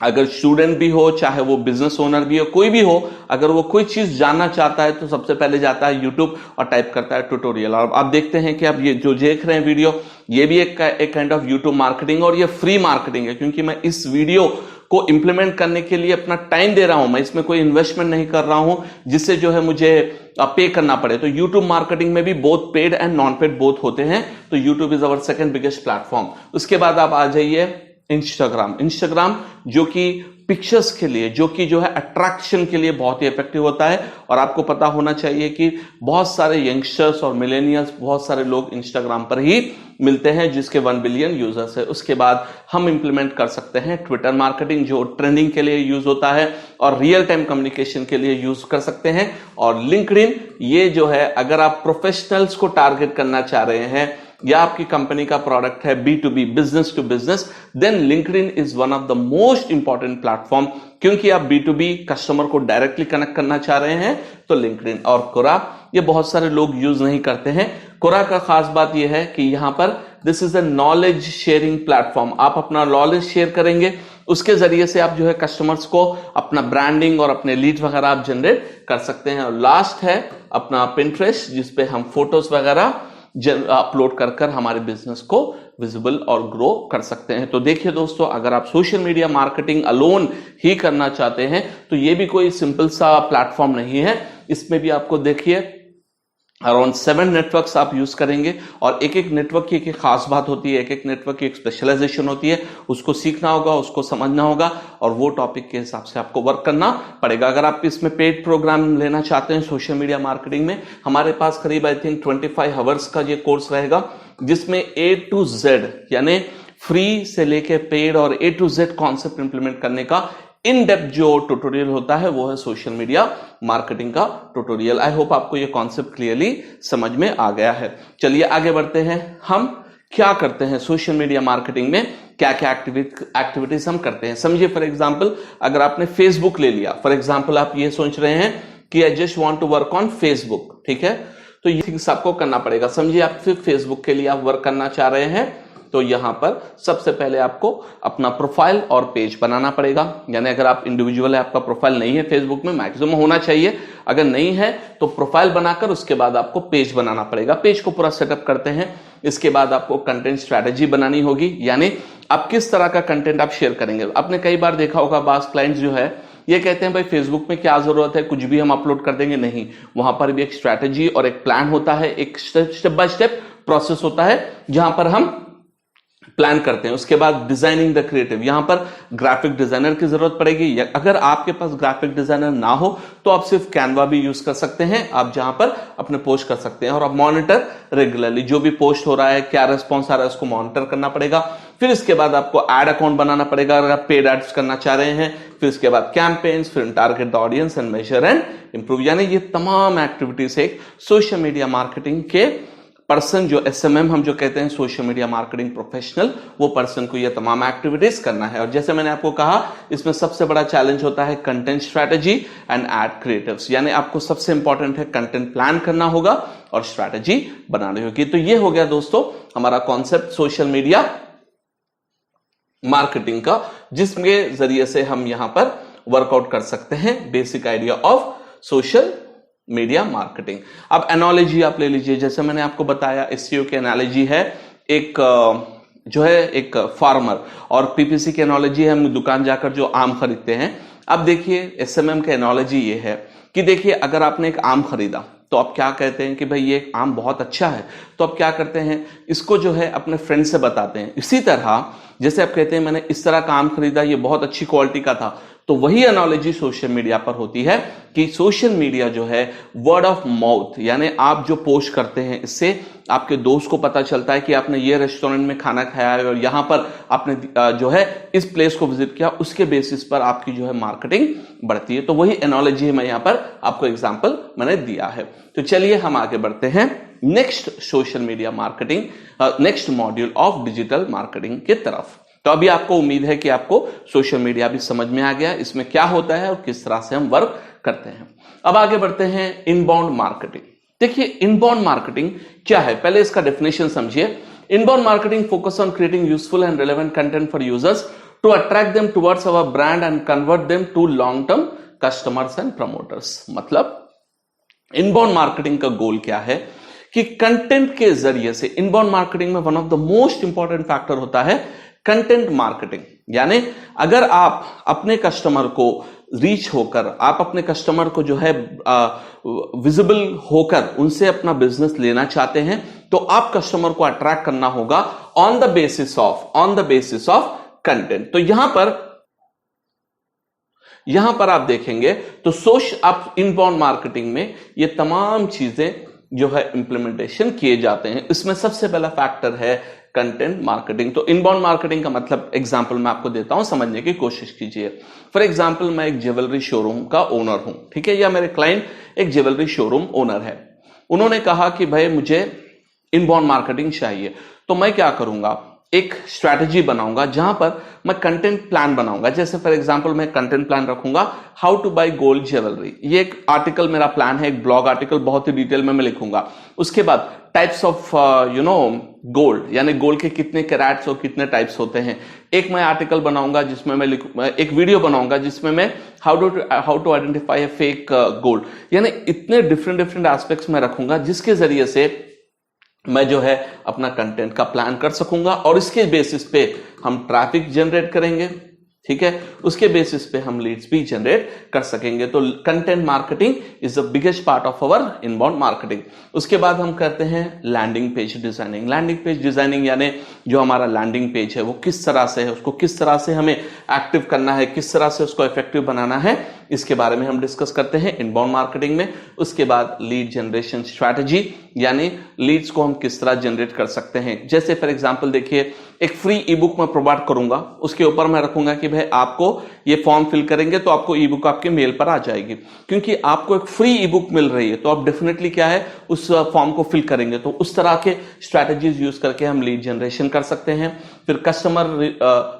अगर स्टूडेंट भी हो, चाहे वो बिजनेस ओनर भी हो, कोई भी हो, अगर वो कोई चीज जानना चाहता है तो सबसे पहले जाता है यूट्यूब और टाइप करता है ट्यूटोरियल। और आप देखते हैं कि आप ये जो देख रहे हैं वीडियो, ये भी एक काइंड ऑफ यूट्यूब मार्केटिंग, और ये फ्री मार्केटिंग है, क्योंकि मैं इस वीडियो को इंप्लीमेंट करने के लिए अपना टाइम दे रहा हूं। मैं इसमें कोई इन्वेस्टमेंट नहीं कर रहा हूं जिससे जो है मुझे पे करना पड़े। तो यूट्यूब मार्केटिंग में भी both paid and non paid both होते हैं। तो YouTube is our second biggest platform. उसके बाद आप आ जाइए इंस्टाग्राम, जो कि पिक्चर्स के लिए, जो है अट्रैक्शन के लिए बहुत ही इफेक्टिव होता है। और आपको पता होना चाहिए कि बहुत सारे यंगस्टर्स और मिलेनियल्स, बहुत सारे लोग इंस्टाग्राम पर ही मिलते हैं, जिसके 1 बिलियन यूजर्स है। उसके बाद हम इंप्लीमेंट कर सकते हैं ट्विटर मार्केटिंग, जो ट्रेंडिंग के लिए यूज होता है और रियल टाइम कम्युनिकेशन के लिए यूज कर सकते हैं। और लिंक्डइन, ये जो है अगर आप प्रोफेशनल्स को टारगेट करना चाह रहे हैं या आपकी कंपनी का प्रोडक्ट है B2B, business to business, then LinkedIn is one of the most important platform, क्योंकि आप B2B कस्टमर को डायरेक्टली कनेक्ट करना चाह रहे हैं तो लिंक्डइन। और कोरा, ये बहुत सारे लोग यूज नहीं करते हैं। कोरा का खास बात यह है कि यहां पर this is a knowledge sharing platform. आप अपना नॉलेज शेयर करेंगे, उसके जरिए से आप जो है कस्टमर्स को अपना ब्रांडिंग और अपने लीड वगैरह आप जनरेट कर सकते हैं। और लास्ट है अपना पिंटरेस्ट, जिसपे हम फोटोज वगैरह अपलोड कर हमारे बिजनेस को विजिबल और ग्रो कर सकते हैं। तो देखिए दोस्तों, अगर आप social media marketing alone he करना चाहते हैं तो ये भी कोई सिंपल सा प्लेटफॉर्म नहीं है। इसमें भी आपको देखिए अराउंड 7 नेटवर्क्स आप यूज करेंगे, और एक एक नेटवर्क की एक खास बात होती है, एक एक नेटवर्क की एक स्पेशलाइजेशन होती है। उसको सीखना होगा, उसको समझना होगा, और वो टॉपिक के हिसाब से आपको वर्क करना पड़ेगा। अगर आप इसमें पेड प्रोग्राम लेना चाहते हैं सोशल मीडिया मार्केटिंग में, हमारे पास करीब आई थिंक 25 आवर्स का ये कोर्स रहेगा, जिसमें A to Z यानी फ्री से लेके पेड और A to Z concept implement करने का इन डेप्थ जो ट्यूटोरियल होता है वो है सोशल मीडिया मार्केटिंग का ट्यूटोरियल। आई होप आपको ये कॉन्सेप्ट क्लियरली समझ में आ गया है। चलिए आगे बढ़ते हैं। हम क्या करते हैं सोशल मीडिया मार्केटिंग में, क्या क्या एक्टिविटीज हम करते हैं। समझिए फॉर एग्जांपल, अगर आपने फेसबुक ले लिया, फॉर एग्जांपल आप ये सोच रहे हैं कि I just want to work on Facebook, ठीक है, तो ये थिंग्स आपको करना पड़ेगा। समझिए आप सिर्फ फेसबुक के लिए आप वर्क करना चाह रहे हैं, तो यहां पर सबसे पहले आपको अपना प्रोफाइल और पेज बनाना पड़ेगा। यानी अगर आप इंडिविजुअल है, आपका प्रोफाइल नहीं है फेसबुक में, मैक्सिमम होना चाहिए, अगर नहीं है तो प्रोफाइल बनाकर उसके बाद आपको पेज बनाना पड़ेगा। पेज को पूरा सेटअप करते हैं, इसके बाद आपको कंटेंट स्ट्रैटेजी बनानी होगी, यानी आप किस तरह का कंटेंट आप शेयर करेंगे। आपने कई बार देखा होगा, बास क्लाइंट्स जो है ये कहते हैं भाई फेसबुक में क्या जरूरत है, कुछ भी हम अपलोड कर देंगे। नहीं, वहां पर भी एक स्ट्रैटेजी और एक प्लान होता है, एक स्टेप बाय स्टेप प्रोसेस होता है जहां पर हम प्लान करते हैं। उसके बाद डिजाइनिंग द क्रिएटिव, यहां पर ग्राफिक डिजाइनर की जरूरत पड़ेगी। अगर आपके पास ग्राफिक डिजाइनर ना हो तो आप सिर्फ कैनवा भी यूज कर सकते हैं, आप जहां पर अपने पोस्ट कर सकते हैं। और आप मॉनिटर रेगुलरली जो भी पोस्ट हो रहा है, क्या रिस्पॉन्स आ रहा है, उसको मॉनिटर करना पड़ेगा। फिर इसके बाद आपको एड अकाउंट बनाना पड़ेगा अगर आप पेड एड्स करना चाह रहे हैं। फिर इसके बाद कैंपेन्स, फिर target the audience and measure and improve. यानी ये तमाम एक्टिविटीज एक सोशल मीडिया मार्केटिंग के पर्सन, जो SMM हम जो कहते हैं सोशल मीडिया मार्केटिंग प्रोफेशनल, वो पर्सन को ये तमाम एक्टिविटीज करना है। और जैसे मैंने आपको कहा, इसमें सबसे बड़ा चैलेंज होता है content strategy and ad creatives. यानी आपको सबसे इंपॉर्टेंट है कंटेंट प्लान करना होगा और स्ट्रैटेजी बनानी होगी। तो ये हो गया दोस्तों हमारा कॉन्सेप्ट सोशल मीडिया मार्केटिंग का, जिसके जरिए से हम यहां पर वर्कआउट कर सकते हैं basic idea of social media marketing. अब एनालॉजी आप ले लीजिए, जैसे मैंने आपको बताया SEO की एनालॉजी है एक जो है एक फार्मर, और PPC की एनालॉजी है हम दुकान जाकर जो आम खरीदते हैं। अब देखिए SMM की एनालॉजी ये है कि देखिए अगर आपने एक आम खरीदा तो आप क्या कहते हैं कि भाई ये आम बहुत अच्छा है, तो आप क्या करते हैं, इसको जो है अपने फ्रेंड से बताते हैं। इसी तरह जैसे आप कहते हैं मैंने इस तरह का आम खरीदा, ये बहुत अच्छी क्वालिटी का था, तो वही एनालॉजी सोशल मीडिया पर होती है कि सोशल मीडिया जो है वर्ड ऑफ माउथ, यानी आप जो पोस्ट करते हैं इससे आपके दोस्त को पता चलता है कि आपने ये रेस्टोरेंट में खाना खाया है और यहां पर आपने जो है इस प्लेस को विजिट किया, उसके बेसिस पर आपकी जो है मार्केटिंग बढ़ती है। तो वही एनालॉजी मैं यहां पर आपको एग्जांपल मैंने दिया है। तो चलिए हम आगे बढ़ते हैं next social media marketing, next module of digital marketing की तरफ। तो अभी आपको उम्मीद है कि आपको सोशल मीडिया भी समझ में आ गया, इसमें क्या होता है और किस तरह से हम वर्क करते हैं। अब आगे बढ़ते हैं इनबाउंड मार्केटिंग। देखिए इनबाउंड मार्केटिंग क्या है, पहले इसका डेफिनेशन समझिए। Inbound marketing focus on creating useful and relevant content for users to attract them towards our brand and convert them to long term customers and promoters. मतलब inbound marketing का goal क्या है कि कंटेंट के जरिए से, inbound marketing में one of the most important factor होता है कंटेंट मार्केटिंग। यानी अगर आप अपने कस्टमर को रीच होकर, आप अपने कस्टमर को जो है विजिबल होकर उनसे अपना बिजनेस लेना चाहते हैं, तो आप कस्टमर को अट्रैक्ट करना होगा on the basis of content. तो यहां पर आप देखेंगे तो आप इनबाउंड मार्केटिंग में ये तमाम चीजें जो है इंप्लीमेंटेशन किए जाते हैं। इसमें सबसे पहला फैक्टर है कंटेंट मार्केटिंग। तो इनबाउंड मार्केटिंग का मतलब एग्जांपल मैं आपको देता हूं, समझने की कोशिश कीजिए। फॉर एग्जांपल मैं एक ज्वेलरी शोरूम का ओनर हूं, ठीक है, या मेरे क्लाइंट एक ज्वेलरी शोरूम ओनर है। उन्होंने कहा कि भाई मुझे इनबाउंड मार्केटिंग चाहिए, तो मैं क्या करूंगा, एक स्ट्रैटेजी बनाऊंगा जहां पर मैं कंटेंट प्लान बनाऊंगा। जैसे फॉर एग्जांपल मैं कंटेंट प्लान रखूंगा how to buy gold jewellery, ये एक आर्टिकल मेरा प्लान है, एक ब्लॉग आर्टिकल बहुत ही डिटेल में मैं लिखूंगा। उसके बाद टाइप्स ऑफ गोल्ड, यानी गोल्ड के कितने कैरेट्स और कितने टाइप्स होते हैं, एक मैं आर्टिकल बनाऊंगा जिसमें मैं एक वीडियो बनाऊंगा जिसमें मैं how to identify a fake gold, यानी इतने डिफरेंट एस्पेक्ट्स में रखूंगा जिसके जरिए से मैं जो है अपना कंटेंट का प्लान कर सकूंगा और इसके बेसिस पे हम ट्रैफिक जनरेट करेंगे, ठीक है, उसके बेसिस पे हम लीड्स भी जनरेट कर सकेंगे। तो content marketing is the biggest part of our inbound marketing. उसके बाद हम करते हैं landing page designing. Landing page designing यानी जो हमारा लैंडिंग पेज है वो किस तरह से है, उसको किस तरह से हमें एक्टिव करना है, किस तरह से उसको इफेक्टिव बनाना है, इसके बारे में हम डिस्कस करते हैं इनबाउंड मार्केटिंग में। उसके बाद लीड जनरेशन स्ट्रैटेजी, यानी लीड्स को हम किस तरह जनरेट कर सकते हैं। जैसे फॉर एग्जांपल देखिए, एक फ्री ई बुक मैं प्रोवाइड करूंगा, उसके ऊपर मैं रखूंगा कि भाई आपको ये फॉर्म फिल करेंगे तो आपको ई बुक आपके मेल पर आ जाएगी। क्योंकि आपको एक फ्री ई बुक मिल रही है तो आप डेफिनेटली क्या है उस फॉर्म को फिल करेंगे। तो उस तरह के स्ट्रैटेजीज यूज करके हम लीड जनरेशन कर सकते हैं। फिर कस्टमर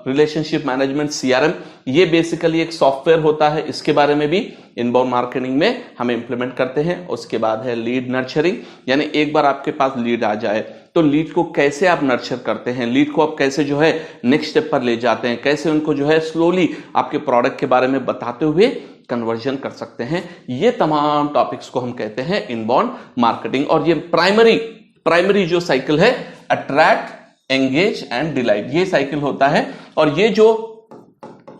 रिलेशनशिप मैनेजमेंट CRM, ये बेसिकली एक सॉफ्टवेयर होता है, इसके बारे में भी इनबाउंड मार्केटिंग में हम इंप्लीमेंट करते हैं। उसके बाद है लीड नर्चरिंग, यानी एक बार आपके पास लीड आ जाए तो लीड को कैसे आप नर्चर करते हैं, लीड को आप कैसे जो है नेक्स्ट स्टेप पर ले जाते हैं, कैसे उनको जो है स्लोली आपके प्रोडक्ट के बारे में बताते हुए कन्वर्जन कर सकते हैं। ये तमाम टॉपिक्स को हम कहते हैं इनबाउंड मार्केटिंग। और ये प्राइमरी जो साइकिल है, अट्रैक्ट, एंगेज एंड डिलाइट, ये साइकिल होता है। और ये जो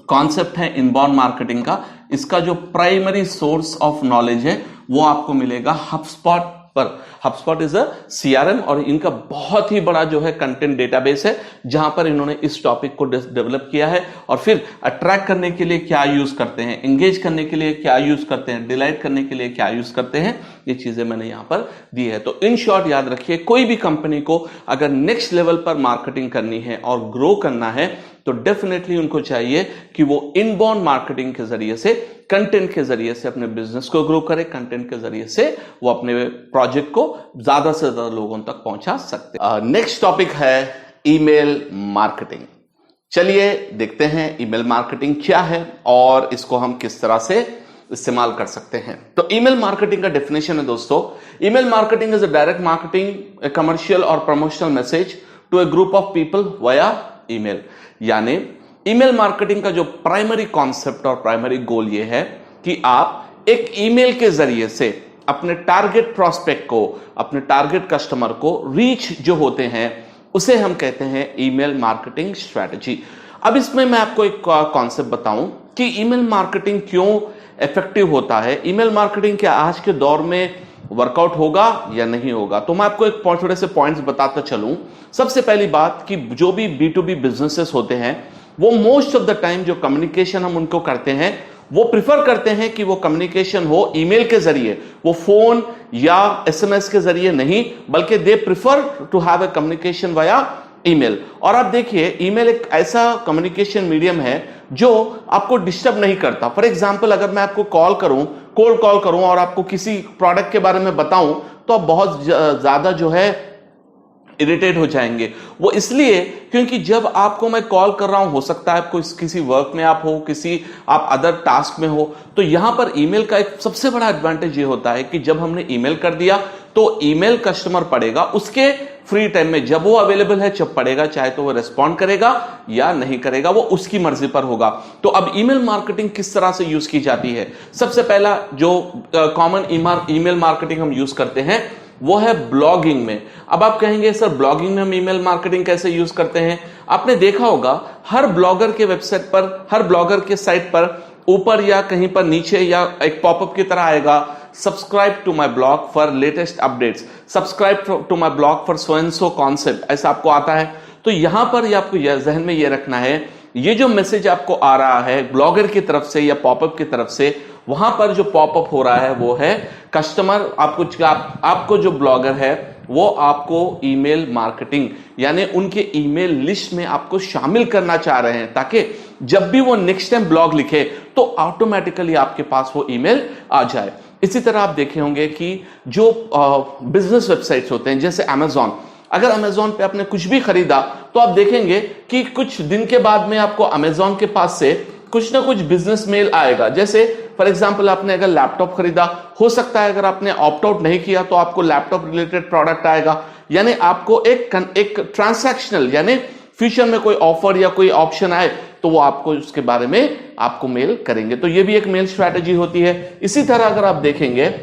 कॉन्सेप्ट है इनबाउंड मार्केटिंग का, इसका जो प्राइमरी सोर्स ऑफ नॉलेज है वो आपको मिलेगा HubSpot पर। HubSpot इज अ CRM और इनका बहुत ही बड़ा जो है कंटेंट डेटाबेस है जहां पर इन्होंने इस टॉपिक को डेवलप किया है। और फिर अट्रैक्ट करने के लिए क्या यूज करते हैं, एंगेज करने के लिए क्या यूज करते हैं, डिलाइट करने के लिए क्या यूज करते हैं, ये चीजें मैंने यहां पर दी है। तो इन शॉर्ट याद रखिए, कोई भी कंपनी को अगर नेक्स्ट लेवल पर मार्केटिंग करनी है और ग्रो करना है तो डेफिनेटली उनको चाहिए कि वो इनबाउंड मार्केटिंग के जरिए से, कंटेंट के जरिए से अपने बिजनेस को ग्रो करे, कंटेंट के जरिए से वो अपने प्रोजेक्ट को ज्यादा से ज्यादा लोगों तक पहुंचा सकते हैं। नेक्स्ट टॉपिक है ईमेल मार्केटिंग। चलिए देखते हैं ईमेल मार्केटिंग क्या है और इसको हम किस तरह से इस्तेमाल कर सकते हैं। तो ईमेल मार्केटिंग का डेफिनेशन है दोस्तों, email marketing is a direct marketing, a commercial और promotional message to a group of people via email. यानी ईमेल मार्केटिंग का जो प्राइमरी कॉन्सेप्ट और प्राइमरी गोल ये है कि आप एक ईमेल के जरिए से अपने टारगेट प्रोस्पेक्ट को, अपने टारगेट कस्टमर को रीच जो होते हैं उसे हम कहते हैं ईमेल मार्केटिंग स्ट्रैटेजी। अब इसमें मैं आपको एक कॉन्सेप्ट बताऊं कि ईमेल मार्केटिंग क्यों इफेक्टिव होता है, ईमेल मार्केटिंग क्या आज के दौर में वर्कआउट होगा या नहीं होगा। तो मैं आपको एक थोड़े से पॉइंट्स बताता चलूं। सबसे पहली बात कि जो भी B2B बिजनेसेस होते हैं वो मोस्ट ऑफ द टाइम जो कम्युनिकेशन हम उनको करते हैं वो प्रिफर करते हैं कि वो कम्युनिकेशन हो ईमेल के जरिए, वो फोन या एसएमएस के जरिए नहीं, बल्कि they prefer to have a communication via email. और आप देखिए ईमेल एक ऐसा कम्युनिकेशन मीडियम है जो आपको डिस्टर्ब नहीं करता। फॉर एग्जाम्पल अगर मैं आपको कोल्ड कॉल करूं और आपको किसी प्रोडक्ट के बारे में बताऊं तो आप बहुत ज्यादा जो है इरिटेट हो जाएंगे। वो इसलिए क्योंकि जब आपको मैं कॉल कर रहा हूं, हो सकता है आपको किसी वर्क में आप हो, आप अदर टास्क में हो, तो यहां पर ईमेल का एक सबसे बड़ा एडवांटेज ये होता है कि जब हमने ईमेल कर दिया तो ईमेल कस्टमर पढ़ेगा, उसके फ्री टाइम में जब वो अवेलेबल है जब पढ़ेगा, चाहे तो वो रिस्पॉन्ड करेगा या नहीं करेगा, वो उसकी मर्जी पर होगा। तो अब ईमेल मार्केटिंग किस तरह से यूज की जाती है? सबसे पहला जो कॉमन ईमेल मार्केटिंग हम यूज करते हैं वो है ब्लॉगिंग में। अब आप कहेंगे सर ब्लॉगिंग में हम ईमेल मार्केटिंग कैसे यूज करते हैं? आपने देखा होगा हर ब्लॉगर के वेबसाइट पर, हर ब्लॉगर के साइट पर ऊपर या कहीं पर नीचे या एक पॉपअप की तरह आएगा, subscribe to my blog for latest updates, subscribe to my blog for so and so concept, ऐसा आपको आता है। तो यहां पर आपको जहन में ये रखना है, ये जो मैसेज आपको आ रहा है ब्लॉगर की तरफ से या पॉपअप की तरफ से, वहां पर जो पॉपअप हो रहा है वो है कस्टमर आपको जो ब्लॉगर है वो आपको ईमेल मार्केटिंग यानी उनके ईमेल लिस्ट में आपको शामिल करना चाह रहे हैं, ताकि जब भी वो नेक्स्ट टाइम ब्लॉग लिखे तो ऑटोमेटिकली आपके पास वो ईमेल आ जाए। इसी तरह आप देखे होंगे कि जो बिजनेस वेबसाइट्स होते हैं जैसे अमेजॉन, अगर अमेजॉन पे आपने कुछ भी खरीदा तो आप देखेंगे कि कुछ दिन के बाद में आपको अमेजॉन के पास से कुछ ना कुछ बिजनेस मेल आएगा। जैसे फॉर एग्जांपल आपने अगर लैपटॉप खरीदा, हो सकता है अगर आपने ऑप्ट आउट नहीं किया तो आपको लैपटॉप रिलेटेड प्रोडक्ट आएगा, यानी आपको एक ट्रांसैक्शनल यानी फ्यूचर में कोई ऑफर या कोई ऑप्शन आए तो वो आपको उसके बारे में आपको मेल करेंगे। तो ये भी एक मेल स्ट्रैटेजी होती है। इसी तरह अगर आप देखेंगे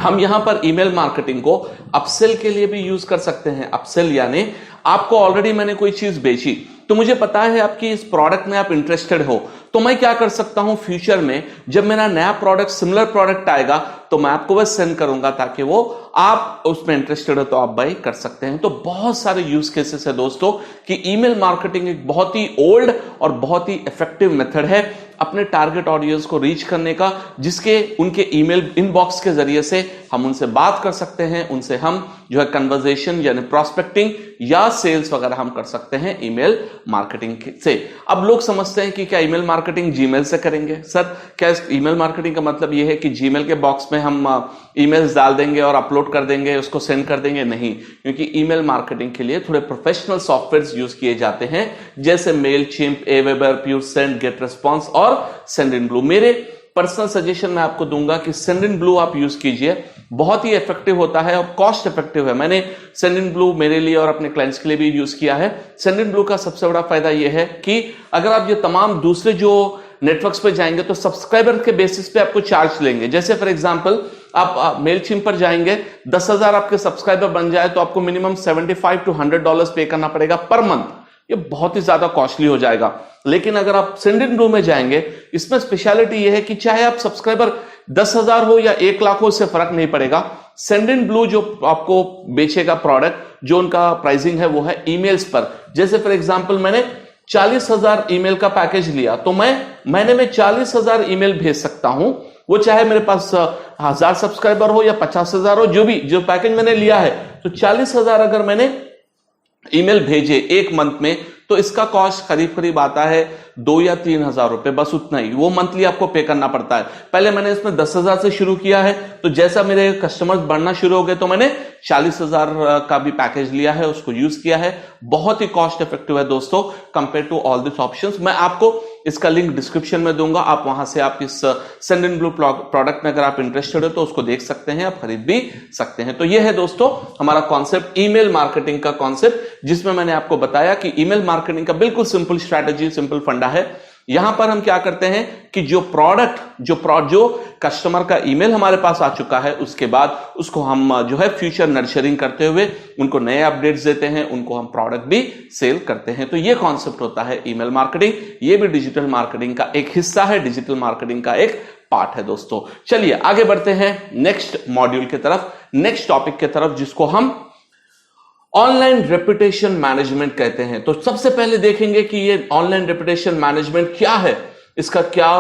हम यहां पर ईमेल मार्केटिंग को अपसेल के लिए भी यूज कर सकते हैं। अपसेल यानी आपको ऑलरेडी मैंने कोई चीज बेची तो मुझे पता है आपकी इस प्रोडक्ट में आप इंटरेस्टेड हो, तो मैं क्या कर सकता हूं फ्यूचर में जब मेरा नया प्रोडक्ट सिमिलर प्रोडक्ट आएगा तो मैं आपको बस सेंड करूंगा ताकि वो आप उसमें इंटरेस्टेड हो तो आप बाय कर सकते हैं। तो बहुत सारे यूज केसेस है दोस्तों कि ईमेल मार्केटिंग एक बहुत ही ओल्ड और बहुत ही इफेक्टिव मेथड है अपने टारगेट ऑडियंस को रीच करने का, जिसके उनके ईमेल इनबॉक्स के जरिए से हम उनसे बात कर सकते हैं, उनसे हम जो है कन्वर्सेशन यानी प्रॉस्पेक्टिंग या सेल्स वगैरह हम कर सकते हैं ईमेल मार्केटिंग से। अब लोग समझते हैं कि क्या ईमेल मार्केटिंग जीमेल से करेंगे? सर क्या इस ईमेल मार्केटिंग का मतलब यह है कि जीमेल के बॉक्स में हम ईमेल्स डाल देंगे और अपलोड कर देंगे, उसको सेंड कर देंगे? नहीं, क्योंकि ईमेल मार्केटिंग के लिए थोड़े प्रोफेशनल सॉफ्टवेयर यूज किए जाते हैं जैसे मेलचिम्प, एवेबर, प्यूरसेंट, गेट रेस्पॉन्स और सेंडिनब्लू। मेरे पर्सनल सजेशन मैं आपको दूंगा कि सेंडिनब्लू आप यूज कीजिए, बहुत ही इफेक्टिव होता है और कॉस्ट इफेक्टिव है। मैंने सेंडिनब्लू मेरे लिए और अपने क्लाइंट्स के लिए भी यूज किया है। सेंडिनब्लू का सबसे बड़ा फायदा यह है कि अगर आप ये तमाम दूसरे जो नेटवर्क्स पे जाएंगे तो सब्सक्राइबर के बेसिस पे आपको चार्ज लेंगे। जैसे फॉर एग्जांपल आप मेलचिम्प पर जाएंगे, 10,000 आपके सब्सक्राइबर बन जाए तो आपको मिनिमम $75 to $100 पे करना पड़ेगा पर मंथ। ये बहुत ही ज्यादा कॉस्टली हो जाएगा। लेकिन अगर आप सेंडिनब्लू में जाएंगे, इसमें स्पेशलिटी यह है कि चाहे आप सब्सक्राइबर 10,000 हो या 1 लाख हो, इससे फर्क नहीं पड़ेगा। सेंडिनब्लू जो आपको बेचेगा प्रोडक्ट, जो उनका प्राइसिंग है वो है ईमेल्स पर। जैसे फॉर एग्जांपल मैंने 40,000 ईमेल का पैकेज लिया तो मैं महीने में 40,000 ईमेल भेज सकता हूं, वो चाहे मेरे पास 1000 सब्सक्राइबर हो या 50,000 हो, जो पैकेज मैंने लिया है। तो 40,000 अगर मैंने ईमेल भेजे एक मंथ में तो इसका कॉस्ट करीब आता है 2 या 3,000 रुपए, बस उतना ही। वो मंथली आपको पे करना पड़ता है। पहले मैंने इसमें 10,000 से शुरू किया है, तो जैसा मेरे कस्टमर्स बढ़ना शुरू हो गए तो मैंने 40,000 का भी पैकेज लिया है, उसको यूज किया है। बहुत ही कॉस्ट इफेक्टिव है दोस्तों compare to all this options. मैं आपको इसका लिंक डिस्क्रिप्शन में दूंगा, आप वहां से आप इस सेंडिनब्लू प्रोडक्ट में अगर आप इंटरेस्टेड हो तो उसको देख सकते हैं, आप खरीद भी सकते हैं। तो यह है दोस्तों हमारा कॉन्सेप्ट, ईमेल मार्केटिंग का कॉन्सेप्ट, जिसमें मैंने आपको बताया कि ईमेल मार्केटिंग का बिल्कुल सिंपल स्ट्रैटेजी, सिंपल फंडा है। यहां पर हम क्या करते हैं कि जो कस्टमर का ईमेल हमारे पास आ चुका है, उसके बाद उसको हम जो है फ्यूचर नर्चरिंग करते हुए उनको नए अपडेट्स देते हैं, उनको हम प्रोडक्ट भी सेल करते हैं। तो ये कॉन्सेप्ट होता है ईमेल मार्केटिंग। ये भी डिजिटल मार्केटिंग का एक हिस्सा है, डिजिटल मार्केटिंग का एक पार्ट है दोस्तों। चलिए आगे बढ़ते हैं नेक्स्ट मॉड्यूल की तरफ, नेक्स्ट टॉपिक की तरफ, जिसको हम ऑनलाइन रेपुटेशन मैनेजमेंट कहते हैं। तो सबसे पहले देखेंगे कि ये ऑनलाइन रेपुटेशन मैनेजमेंट क्या है, इसका क्या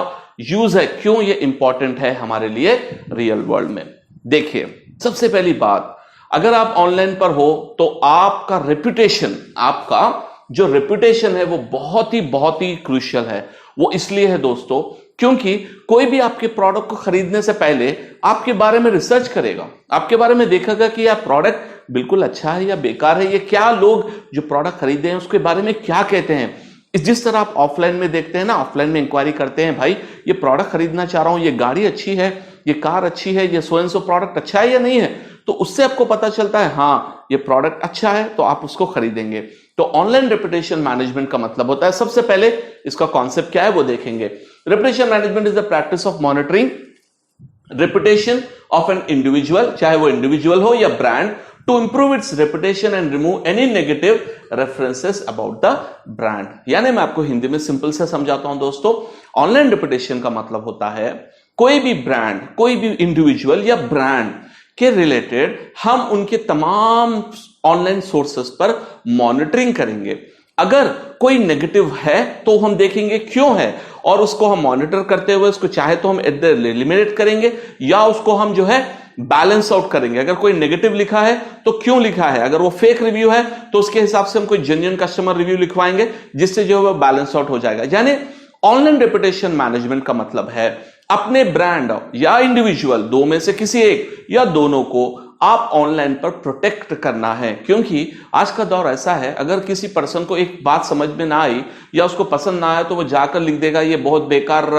यूज है, क्यों ये इंपॉर्टेंट है हमारे लिए रियल वर्ल्ड में। देखिए, सबसे पहली बात, अगर आप ऑनलाइन पर हो तो आपका रेपुटेशन, आपका जो रेपुटेशन है वो बहुत ही क्रूशियल है। वो इसलिए है दोस्तों क्योंकि कोई भी आपके प्रोडक्ट को खरीदने से पहले आपके बारे में रिसर्च करेगा, आपके बारे में देखेगा कि यह प्रोडक्ट बिल्कुल अच्छा है या बेकार है, ये क्या लोग जो प्रोडक्ट खरीदे हैं उसके बारे में क्या कहते हैं। जिस तरह आप ऑफलाइन में देखते हैं ना, ऑफलाइन में इंक्वायरी करते हैं, भाई ये प्रोडक्ट खरीदना चाह रहा हूं, ये गाड़ी अच्छी है, ये कार अच्छी है, ये सो एंड सो प्रोडक्ट अच्छा है या नहीं है, तो उससे आपको पता चलता है हाँ ये प्रोडक्ट अच्छा है तो आप उसको खरीदेंगे। तो ऑनलाइन रेपुटेशन मैनेजमेंट का मतलब होता है, सबसे पहले इसका कॉन्सेप्ट क्या है वो देखेंगे। Reputation management is the practice of monitoring reputation of an individual, चाहे वो इंडिविजुअल हो या brand, to improve its reputation and remove any negative references about the brand. यानी मैं आपको हिंदी में सिंपल से समझाता हूं दोस्तों, ऑनलाइन रेपुटेशन का मतलब होता है कोई भी ब्रांड, कोई भी इंडिविजुअल या ब्रांड के रिलेटेड हम उनके तमाम ऑनलाइन सोर्सेस पर मॉनिटरिंग करेंगे। अगर कोई नेगेटिव है तो हम देखेंगे क्यों है, और उसको हम मॉनिटर करते हुए उसको चाहे तो हम एलिमिनेट करेंगे या उसको हम जो है बैलेंस आउट करेंगे। अगर कोई नेगेटिव लिखा है तो क्यों लिखा है, अगर वो फेक रिव्यू है तो उसके हिसाब से हम कोई जेन्युइन कस्टमर रिव्यू लिखवाएंगे जिससे जो है वो बैलेंस आउट हो जाएगा। यानी ऑनलाइन रेपुटेशन मैनेजमेंट का मतलब है अपने ब्रांड या इंडिविजुअल, दो में से किसी एक या दोनों को आप ऑनलाइन पर प्रोटेक्ट करना है। क्योंकि आज का दौर ऐसा है, अगर किसी पर्सन को एक बात समझ में ना आई या उसको पसंद ना आया तो वो जाकर लिख देगा ये बहुत बेकार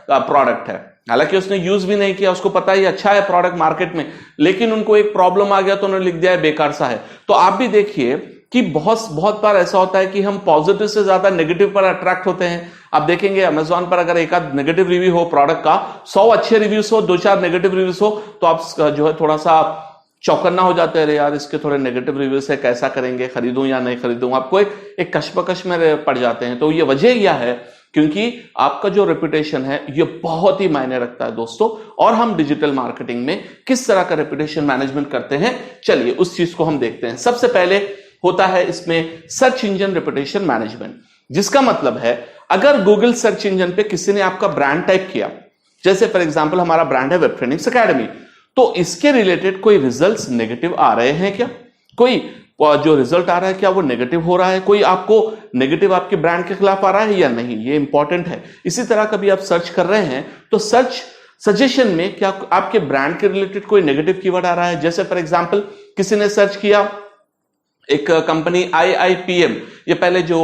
प्रोडक्ट है, हालांकि उसने यूज भी नहीं किया, उसको पता ही अच्छा है प्रोडक्ट मार्केट में, लेकिन उनको एक प्रॉब्लम आ गया तो उन्होंने लिख दिया है बेकार सा है। तो आप भी देखिए कि बहुत बार ऐसा होता है कि हम पॉजिटिव से ज्यादा नेगेटिव पर अट्रैक्ट होते हैं। आप देखेंगे अमेजॉन पर अगर एक आध नेगेटिव रिव्यू हो प्रोडक्ट का, 100 अच्छे रिव्यूज हो, 2-4 नेगेटिव रिव्यूज हो, तो आप जो है थोड़ा सा चौकन्ना हो जाते हैं, अरे यार इसके थोड़े नेगेटिव रिव्यूज है, कैसा करेंगे, खरीदूं या नहीं खरीदूं, आपको एक कश्मकश में पड़ जाते हैं। तो ये वजह क्या है, क्योंकि आपका जो रेपुटेशन है ये बहुत ही मायने रखता है दोस्तों। और हम डिजिटल मार्केटिंग में किस तरह का रेपुटेशन मैनेजमेंट करते हैं, चलिए उस चीज को हम देखते हैं। सबसे पहले होता है इसमें सर्च इंजन रेपुटेशन मैनेजमेंट, जिसका मतलब है अगर गूगल सर्च इंजन पे किसी ने आपका ब्रांड टाइप किया, जैसे फॉर एग्जांपल हमारा ब्रांड है वेब ट्रेनिंग्स एकेडमी, तो इसके रिलेटेड कोई रिजल्ट्स नेगेटिव आ रहे हैं क्या, कोई जो रिजल्ट आ रहा है क्या वो नेगेटिव हो रहा है, कोई आपको नेगेटिव आपके ब्रांड के खिलाफ आ रहा है या नहीं, ये इंपॉर्टेंट है। इसी तरह कभी आप सर्च कर रहे हैं तो सर्च सजेशन में क्या आपके ब्रांड के रिलेटेड कोई नेगेटिव कीवर्ड आ रहा है। जैसे फॉर एग्जांपल किसी ने सर्च किया एक कंपनी IIPM, ये पहले जो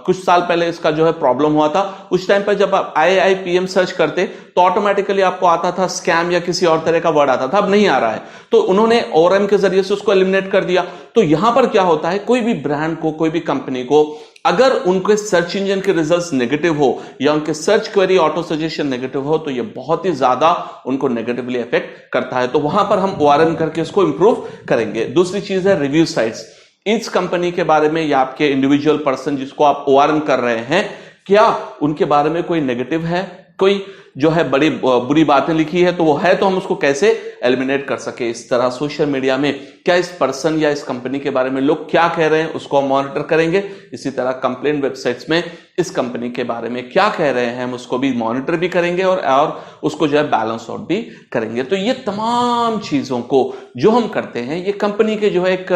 कुछ साल पहले इसका जो है प्रॉब्लम हुआ था, उस टाइम पर जब आप IIPM सर्च करते तो ऑटोमेटिकली आपको आता था स्कैम या किसी और तरह का वर्ड आता था, अब नहीं आ रहा है, तो उन्होंने ORM के जरिए से उसको एलिमिनेट कर दिया। तो यहां पर क्या होता है, कोई भी ब्रांड को, कोई भी कंपनी को अगर उनके सर्च इंजन के रिजल्ट्स नेगेटिव हो या उनके search query auto suggestion negative हो तो ये बहुत ही ज्यादा उनको नेगेटिवली अफेक्ट करता है। तो वहां पर हम ORM करके इसको इंप्रूव करेंगे। दूसरी चीज है रिव्यू साइट्स, इस कंपनी के बारे में या आपके इंडिविजुअल पर्सन जिसको आप ORM कर रहे हैं, क्या उनके बारे में कोई नेगेटिव है, कोई जो है बड़ी बुरी बातें लिखी है, तो वो है तो हम उसको कैसे एलिमिनेट कर सके। इस तरह सोशल मीडिया में क्या इस पर्सन या इस कंपनी के बारे में लोग क्या कह रहे हैं उसको हम मॉनिटर करेंगे। इसी तरह कंप्लेंट वेबसाइट्स में इस कंपनी के बारे में क्या कह रहे हैं हम उसको भी मॉनिटर भी करेंगे और उसको जो है बैलेंस आउट भी करेंगे। तो ये तमाम चीजों को जो हम करते हैं, ये कंपनी के जो है एक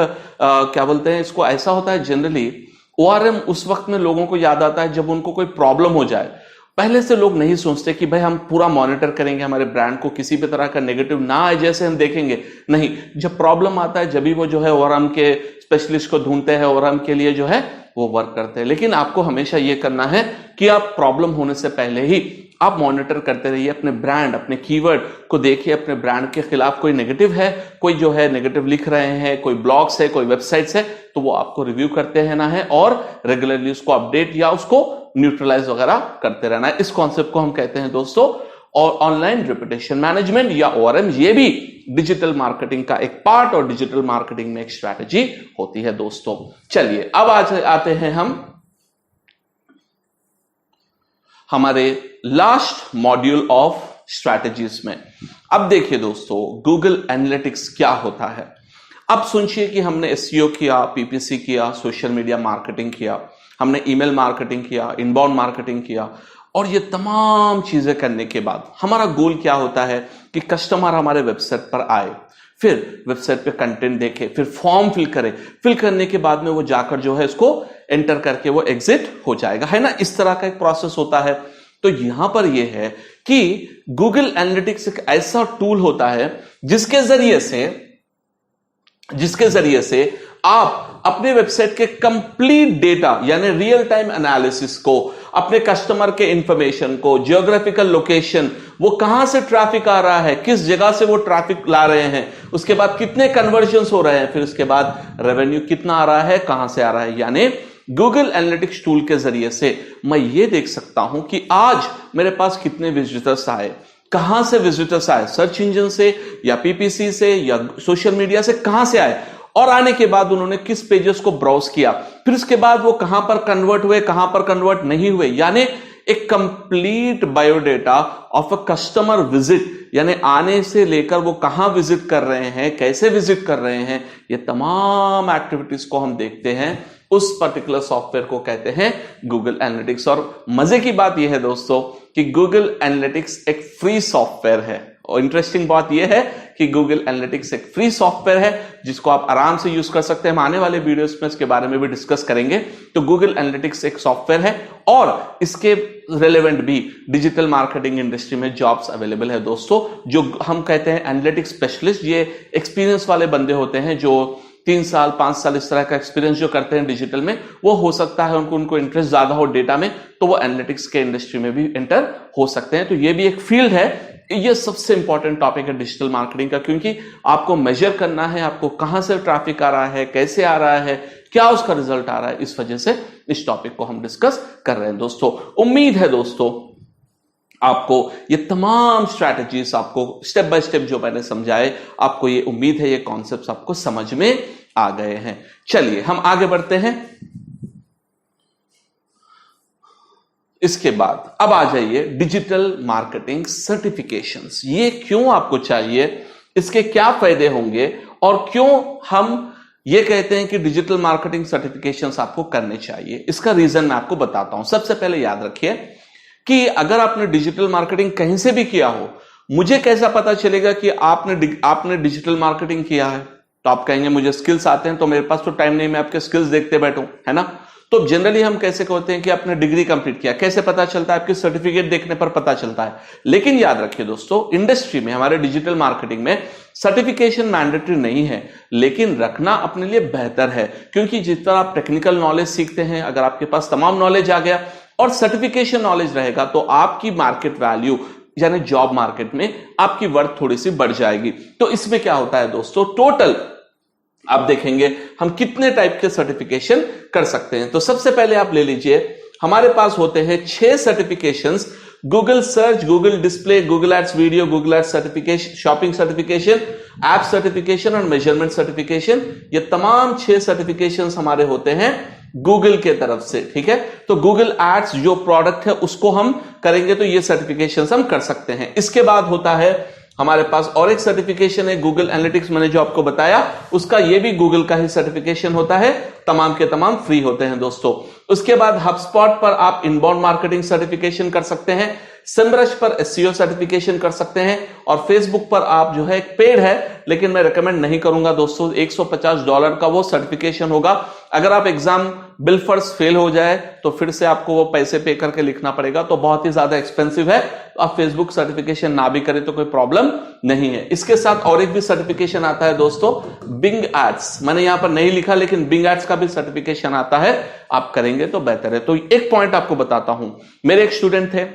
क्या बोलते हैं इसको, ऐसा होता है जनरली ORM उस वक्त में लोगों को याद आता है जब उनको कोई प्रॉब्लम हो जाए। पहले से लोग नहीं सोचते कि भाई हम पूरा मॉनिटर करेंगे, हमारे ब्रांड को किसी भी तरह का नेगेटिव ना आए जैसे हम देखेंगे, नहीं, जब प्रॉब्लम आता है जब भी वो जो है ORM के स्पेशलिस्ट को ढूंढते हैं, ORM के लिए जो है वो वर्क करते हैं। लेकिन आपको हमेशा ये करना है कि आप प्रॉब्लम होने से पहले ही आप मॉनिटर करते रहिए अपने ब्रांड, अपने कीवर्ड को देखिए, अपने ब्रांड के खिलाफ कोई नेगेटिव है, कोई जो है नेगेटिव लिख रहे हैं, कोई ब्लॉग्स है, कोई वेबसाइट्स है, तो वो आपको रिव्यू करते रहना है और रेगुलरली उसको अपडेट या उसको न्यूट्रलाइज वगैरह करते रहना है। इस कॉन्सेप्ट को हम कहते हैं दोस्तों और ऑनलाइन रेपुटेशन मैनेजमेंट या ORM। ये भी डिजिटल मार्केटिंग का एक पार्ट और डिजिटल मार्केटिंग में एक स्ट्रैटेजी होती है दोस्तों। चलिए अब आज आते हैं हम हमारे लास्ट मॉड्यूल ऑफ स्ट्रैटेजीज में। अब देखिए दोस्तों, गूगल एनालिटिक्स क्या होता है। अब सोचिए कि हमने एसईओ किया, पीपीसी किया, सोशल मीडिया मार्केटिंग किया, हमने ईमेल मार्केटिंग किया, इनबाउंड मार्केटिंग किया, और ये तमाम चीजें करने के बाद हमारा गोल क्या होता है कि कस्टमर हमारे वेबसाइट पर आए, फिर वेबसाइट पे कंटेंट देखे, फिर फॉर्म फिल करे, फिल करने के बाद में वो जाकर जो है इसको एंटर करके वो एग्जिट हो जाएगा, है ना। इस तरह का एक प्रोसेस होता है। तो यहां पर यह है कि गूगल एनालिटिक्स एक ऐसा टूल होता है जिसके जरिए से आप अपने वेबसाइट के कंप्लीट डेटा यानी रियल टाइम एनालिसिस को, अपने कस्टमर के इंफॉर्मेशन को, जियोग्राफिकल लोकेशन, वो कहां से ट्रैफिक आ रहा है, किस जगह से वो ट्रैफिक ला रहे हैं, उसके बाद कितने कन्वर्जन्स हो रहे हैं, फिर उसके बाद रेवेन्यू कितना आ रहा है, कहां से आ रहा है, यानी गूगल एनालिटिक्स टूल के जरिए से मैं ये देख सकता हूं कि आज मेरे पास कितने विजिटर्स आए, कहां से विजिटर्स आए, सर्च इंजन से या पीपीसी से या सोशल मीडिया से, कहां से आए, और आने के बाद उन्होंने किस पेजेस को ब्राउज किया, फिर उसके बाद वो कहां पर कन्वर्ट हुए, कहां पर कन्वर्ट नहीं हुए, यानी एक complete biodata of a customer visit, यानी आने से लेकर वो कहां विजिट कर रहे हैं, कैसे विजिट कर रहे हैं, ये तमाम एक्टिविटीज को हम देखते हैं। उस पर्टिकुलर सॉफ्टवेयर को कहते हैं गूगल एनालिटिक्स। और मजे की बात यह है दोस्तों कि गूगल एनालिटिक्स एक फ्री सॉफ्टवेयर है, और इंटरेस्टिंग बात यह है कि गूगल एनालिटिक्स एक फ्री सॉफ्टवेयर है जिसको आप आराम से यूज कर सकते हैं। हम आने वाले वीडियोस में इसके बारे में भी डिस्कस करेंगे। तो गूगल एनालिटिक्स एक सॉफ्टवेयर है और इसके रिलेवेंट भी डिजिटल मार्केटिंग इंडस्ट्री में जॉब्स अवेलेबल है दोस्तों। जो हम कहते हैं एनालिटिक्स स्पेशलिस्ट, ये एक्सपीरियंस वाले बंदे होते हैं जो 3 साल 5 साल इस तरह का एक्सपीरियंस जो करते हैं डिजिटल में, वो हो सकता है उनको इंटरेस्ट ज्यादा हो डेटा में, तो वो एनालिटिक्स के इंडस्ट्री में भी एंटर हो सकते हैं। तो ये भी एक फील्ड है। ये सबसे इंपॉर्टेंट टॉपिक है डिजिटल मार्केटिंग का, क्योंकि आपको मेजर करना है आपको कहां से ट्रैफिक आ रहा है, कैसे आ रहा है, क्या उसका रिजल्ट आ रहा है। इस वजह से इस टॉपिक को हम डिस्कस कर रहे हैं दोस्तों। उम्मीद है दोस्तों आपको ये तमाम स्ट्रैटेजीज, आपको स्टेप बाय स्टेप जो मैंने समझाए, आपको ये उम्मीद है ये कॉन्सेप्ट्स आपको समझ में आ गए हैं। चलिए हम आगे बढ़ते हैं। इसके बाद अब आ जाइए डिजिटल मार्केटिंग सर्टिफिकेशंस। ये क्यों आपको चाहिए, इसके क्या फायदे होंगे, और क्यों हम ये कहते हैं कि डिजिटल मार्केटिंग सर्टिफिकेशंस आपको करने चाहिए। इसका रीजन मैं आपको बताता हूं। सबसे पहले याद रखिए कि अगर आपने डिजिटल मार्केटिंग कहीं से भी किया हो, मुझे कैसा पता चलेगा कि आपने डिजिटल मार्केटिंग किया है। तो आप कहेंगे मुझे स्किल्स आते हैं, तो मेरे पास तो टाइम नहीं मैं आपके स्किल्स देखते बैठूं, है ना। तो जनरली हम कैसे कहते हैं कि आपने डिग्री कंप्लीट किया, कैसे पता चलता है, आपकी सर्टिफिकेट देखने पर पता चलता है। लेकिन याद रखिए दोस्तों, इंडस्ट्री में, हमारे डिजिटल मार्केटिंग में सर्टिफिकेशन मैंडेटरी नहीं है, लेकिन रखना अपने लिए बेहतर है। क्योंकि जिस तरह आप टेक्निकल नॉलेज सीखते हैं, अगर आपके पास तमाम नॉलेज आ गया और सर्टिफिकेशन नॉलेज रहेगा, तो आपकी मार्केट वैल्यू यानी जॉब मार्केट में आपकी वर्थ थोड़ी सी बढ़ जाएगी। तो इसमें क्या होता है दोस्तों, टोटल आप देखेंगे हम कितने टाइप के सर्टिफिकेशन कर सकते हैं। तो सबसे पहले आप ले लीजिए, हमारे पास होते हैं 6 certifications: Google search, Google display, Google ads video, Google ads certification, shopping certification, app certification और मेजरमेंट सर्टिफिकेशन। ये तमाम 6 सर्टिफिकेशंस हमारे होते हैं गूगल के तरफ से, ठीक है। तो गूगल एड्स जो प्रोडक्ट है उसको हम करेंगे तो ये सर्टिफिकेशंस हम कर सकते हैं। इसके बाद होता है हमारे पास और एक सर्टिफिकेशन है गूगल एनालिटिक्स, मैंने जो आपको बताया उसका, ये भी गूगल का ही सर्टिफिकेशन होता है, तमाम के तमाम फ्री होते हैं दोस्तों। उसके बाद हबस्पॉट पर आप इनबाउंड मार्केटिंग सर्टिफिकेशन कर सकते हैं, सिमरश पर एसईओ सर्टिफिकेशन कर सकते हैं, और फेसबुक पर आप जो है एक पेड है, लेकिन मैं रिकमेंड नहीं करूंगा दोस्तों, $150 का वो सर्टिफिकेशन होगा। अगर आप एग्जाम बिलफर्स फेल हो जाए तो फिर से आपको वो पैसे पे करके लिखना पड़ेगा, तो बहुत ही ज्यादा एक्सपेंसिव है। आप फेसबुक सर्टिफिकेशन ना भी करें तो कोई प्रॉब्लम नहीं है। इसके साथ और एक भी सर्टिफिकेशन आता है दोस्तों, बिंग एड्स, मैंने यहां पर नहीं लिखा लेकिन बिंग एड्स का भी सर्टिफिकेशन आता है, आप करेंगे तो बेहतर है। तो एक पॉइंट आपको बताता हूं, मेरे एक स्टूडेंट थे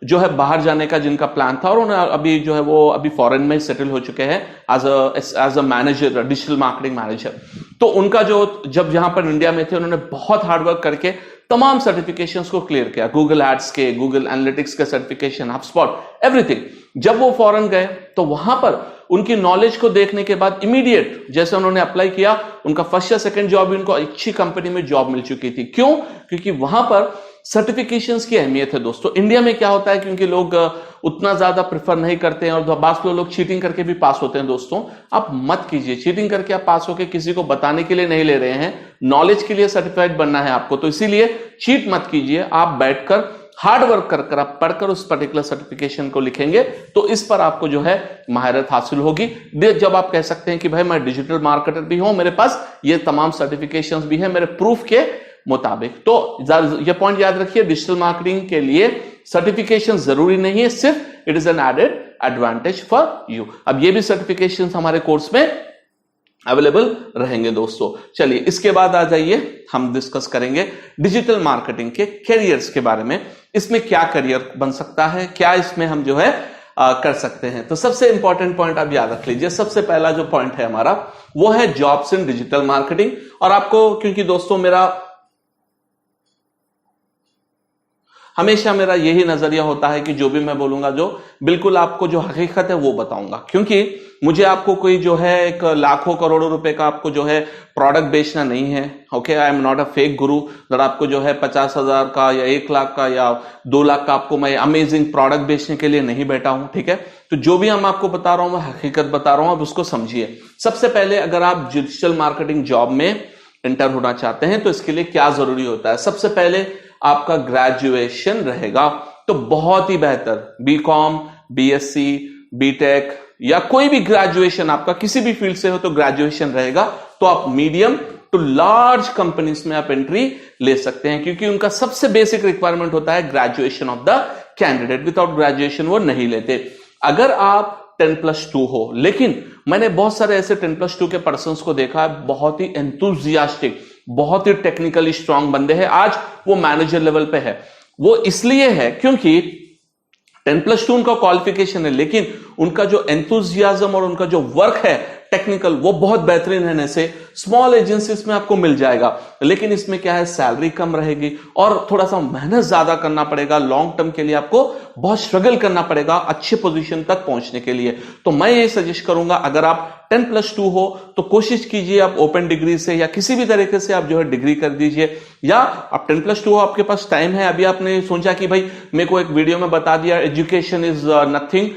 जो है बाहर जाने का जिनका प्लान था, और उन्हें अभी जो है वो अभी फॉरेन में सेटल हो चुके हैं as a manager, digital marketing manager. तो उनका जो जब यहां पर इंडिया में थे, उन्होंने बहुत हार्डवर्क करके तमाम सर्टिफिकेशंस को क्लियर किया, गूगल एड्स के, गूगल एनालिटिक्स के सर्टिफिकेशन, हबस्पॉट, एवरीथिंग। जब वो फॉरेन गए तो वहां पर उनकी नॉलेज को देखने के बाद इमीडिएट जैसे उन्होंने अप्लाई किया, उनका फर्स्ट या सेकंड जॉब भी उनको अच्छी कंपनी में जॉब मिल चुकी थी। क्यों? क्योंकि वहां पर सर्टिफिकेशंस की अहमियत है दोस्तों। इंडिया में क्या होता है, क्योंकि लोग उतना ज्यादा प्रेफर नहीं करते हैं और बाकी लोग चीटिंग करके भी पास होते हैं। दोस्तों आप मत कीजिए, चीटिंग करके आप पास होके किसी को बताने के लिए नहीं ले रहे हैं, नॉलेज के लिए सर्टिफाइड बनना है आपको, तो इसीलिए चीट मत कीजिए। आप बैठकर हार्ड वर्क कर आप पढ़कर उस पर्टिकुलर सर्टिफिकेशन को लिखेंगे तो इस पर आपको जो है महारत हासिल होगी। जब आप कह सकते हैं कि भाई मैं डिजिटल मार्केटर भी हूं, मेरे पास ये तमाम सर्टिफिकेशंस भी हैं मेरे प्रूफ के मुताबिक। तो ये पॉइंट याद रखिए, डिजिटल मार्केटिंग के लिए सर्टिफिकेशन जरूरी नहीं है, सिर्फ it is an added advantage for you. अब ये भी सर्टिफिकेशन हमारे कोर्स में अवेलेबल रहेंगे दोस्तों। चलिए इसके बाद आ जाइए, हम डिस्कस करेंगे डिजिटल मार्केटिंग के कैरियर्स के बारे में। इसमें क्या करियर बन सकता है, क्या इसमें हम जो है कर सकते हैं। तो सबसे इंपॉर्टेंट पॉइंट आप याद रख लीजिए, सबसे पहला जो पॉइंट है हमारा वो है जॉब्स इन डिजिटल मार्केटिंग। और आपको, क्योंकि दोस्तों हमेशा मेरा यही नजरिया होता है कि जो भी मैं बोलूंगा, जो बिल्कुल आपको जो हकीकत है वो बताऊंगा, क्योंकि मुझे आपको कोई जो है एक लाखों करोड़ों रुपए का आपको जो है प्रोडक्ट बेचना नहीं है। Okay, I am not a fake Guru that आपको जो है 50,000 का या 1 लाख का या 2 लाख का आपको मैं अमेजिंग प्रोडक्ट बेचने के लिए नहीं बैठा हूं। ठीक है, तो जो भी हम आपको बता रहा हूं मैं हकीकत बता रहा हूं, अब उसको समझिए। सबसे पहले अगर आप डिजिटल मार्केटिंग जॉब में एंटर होना चाहते हैं तो इसके लिए क्या जरूरी होता है। सबसे पहले आपका ग्रेजुएशन रहेगा, तो बहुत ही बेहतर बीकॉम, बीएससी, बीटेक या कोई भी ग्रेजुएशन आपका किसी भी फील्ड से हो तो ग्रेजुएशन रहेगा, तो आप मीडियम टू लार्ज कंपनीज में आप एंट्री ले सकते हैं, क्योंकि उनका सबसे बेसिक रिक्वायरमेंट होता है graduation of the candidate. Without graduation वो नहीं लेते। अगर आप 10+2 हो, लेकिन मैंने बहुत सारे ऐसे 10+2 के पर्संस को देखा है, बहुत ही एंथुजियास्टिक, बहुत ही टेक्निकली स्ट्रांग बंदे हैं, आज वो मैनेजर लेवल पे है। वो इसलिए है क्योंकि 10+2 उनका क्वालिफिकेशन है, लेकिन उनका जो एंथुजियाज्म और उनका जो वर्क है टेक्निकल वो बहुत बेहतरीन रहने से स्मॉल एजेंसीज में आपको मिल जाएगा। लेकिन इसमें क्या है, सैलरी कम रहेगी और थोड़ा सा मेहनत ज्यादा करना पड़ेगा। लॉन्ग टर्म के लिए आपको बहुत स्ट्रगल करना पड़ेगा अच्छे पोजीशन तक पहुंचने के लिए। तो मैं ये सजेस्ट करूंगा, अगर आप 10+2 हो तो कोशिश कीजिए आप ओपन डिग्री से या किसी भी तरीके से आप जो है डिग्री कर दीजिए, या आप 10+2 हो, आपके पास टाइम है। अभी आपने सोचा कि भाई मेरे को एक वीडियो में बता दिया education is nothing,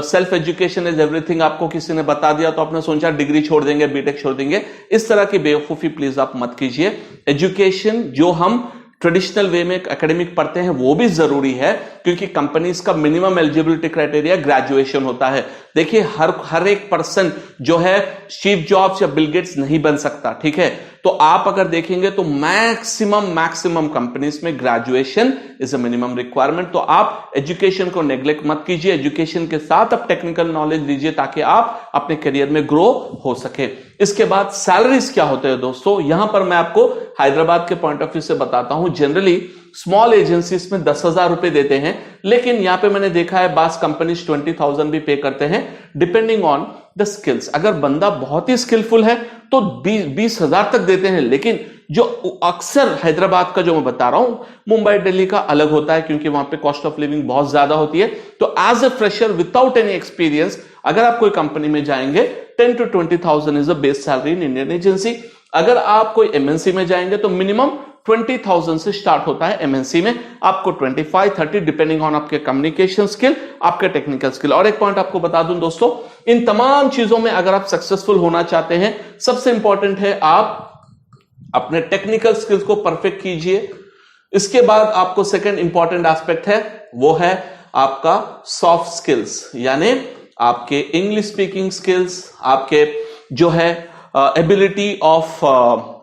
self education is everything, आपको किसी ने बता दिया तो आपने सोचा डिग्री छोड़ देंगे, बीटेक छोड़ देंगे। इस तरह की बेवकूफी प्लीज आप मत कीजिए। एजुकेशन जो हम ट्रेडिशनल वे में एकेडमिक पढ़ते हैं वो भी जरूरी है, क्योंकि कंपनीज का मिनिमम एलिजिबिलिटी क्राइटेरिया ग्रेजुएशन होता है। देखिए हर एक पर्सन जो है स्टीव जॉब्स या बिल गेट्स नहीं बन सकता। ठीक है, तो आप अगर देखेंगे तो मैक्सिमम कंपनीज में graduation is a minimum requirement. तो आप एजुकेशन को नेग्लेक्ट मत कीजिए, एजुकेशन के साथ आप टेक्निकल नॉलेज लीजिए ताकि आप अपने करियर में ग्रो हो सके। इसके बाद सैलरीज क्या होते हैं दोस्तों, यहां पर मैं आपको हैदराबाद के पॉइंट ऑफ व्यू से बताता हूं। जनरली स्मॉल एजेंसीज में 10,000 रुपए देते हैं, लेकिन यहां पे मैंने देखा है बास कंपनीज 20,000 भी पे करते हैं डिपेंडिंग ऑन द स्किल्स। अगर बंदा बहुत ही स्किलफुल है तो 20,000 तक देते हैं, लेकिन जो अक्सर हैदराबाद का जो मैं बता रहा हूं, मुंबई दिल्ली का अलग होता है, क्योंकि वहां पे कॉस्ट ऑफ लिविंग बहुत ज्यादा होती है। तो as a fresher without any experience अगर आप कोई कंपनी में जाएंगे 10 to 20,000 is the base salary in Indian agency. अगर आप कोई एमएनसी में जाएंगे तो मिनिमम 20,000 से स्टार्ट होता है एमएनसी में, आपको 25-30 डिपेंडिंग ऑन आपके कम्युनिकेशन स्किल, आपके टेक्निकल स्किल। और एक पॉइंट आपको बता दूं दोस्तों, इन तमाम चीजों में अगर आप सक्सेसफुल होना चाहते हैं, सबसे इंपॉर्टेंट है आप अपने टेक्निकल स्किल्स को परफेक्ट कीजिए। इसके बाद आपको सेकंड इंपॉर्टेंट एस्पेक्ट है वो है आपका सॉफ्ट स्किल्स, यानी आपके इंग्लिश स्पीकिंग स्किल्स, आपके जो है ability of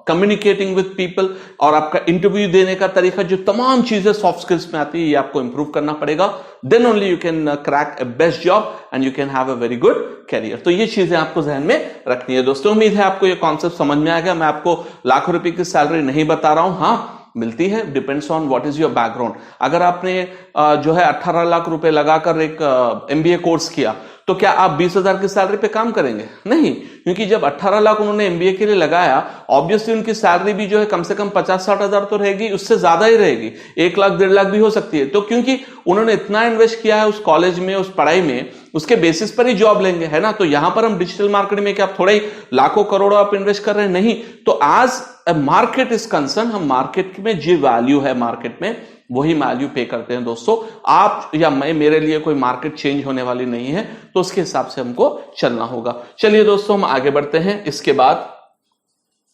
communicating with people और आपका इंटरव्यू देने का तरीका, जो तमाम चीजें सॉफ्ट स्किल्स में आती है ये आपको इंप्रूव करना पड़ेगा। Then only you can crack a best job and you can have a very good career. तो ये चीजें आपको ध्यान में रखनी है दोस्तों। उम्मीद है आपको ये कॉन्सेप्ट समझ में आ गया। मैं आपको लाखों रुपए की सैलरी नहीं बता रहा हूं, हाँ मिलती है, depends on what is your background. अगर आपने जो है 18 लाख रुपए लगाकर एक एमबीए कोर्स किया तो क्या आप 20,000 की सैलरी पे काम करेंगे? नहीं, क्योंकि जब 18 लाख उन्होंने एमबीए के लिए लगाया, ऑब्वियसली उनकी सैलरी भी जो है कम से कम 50-60 हजार तो रहेगी, उससे ज्यादा ही रहेगी, 1 लाख 1.5 लाख भी हो सकती है। तो क्योंकि उन्होंने इतना इन्वेस्ट किया है उस कॉलेज में, उस पढ़ाई में, उसके बेसिस पर ही जॉब लेंगे, है ना। तो यहां पर हम डिजिटल मार्केटिंग में क्या आप थोड़ा ही लाखों करोड़ों आप इन्वेस्ट कर रहे हैं? नहीं। तो आज मार्केट इज कंसर्न, हम मार्केट में जो वैल्यू है मार्केट में वही वैल्यू पे करते हैं दोस्तों। आप या मैं, मेरे लिए कोई मार्केट चेंज होने वाली नहीं है, तो उसके हिसाब से हमको चलना होगा। चलिए दोस्तों, हम आगे बढ़ते हैं। इसके बाद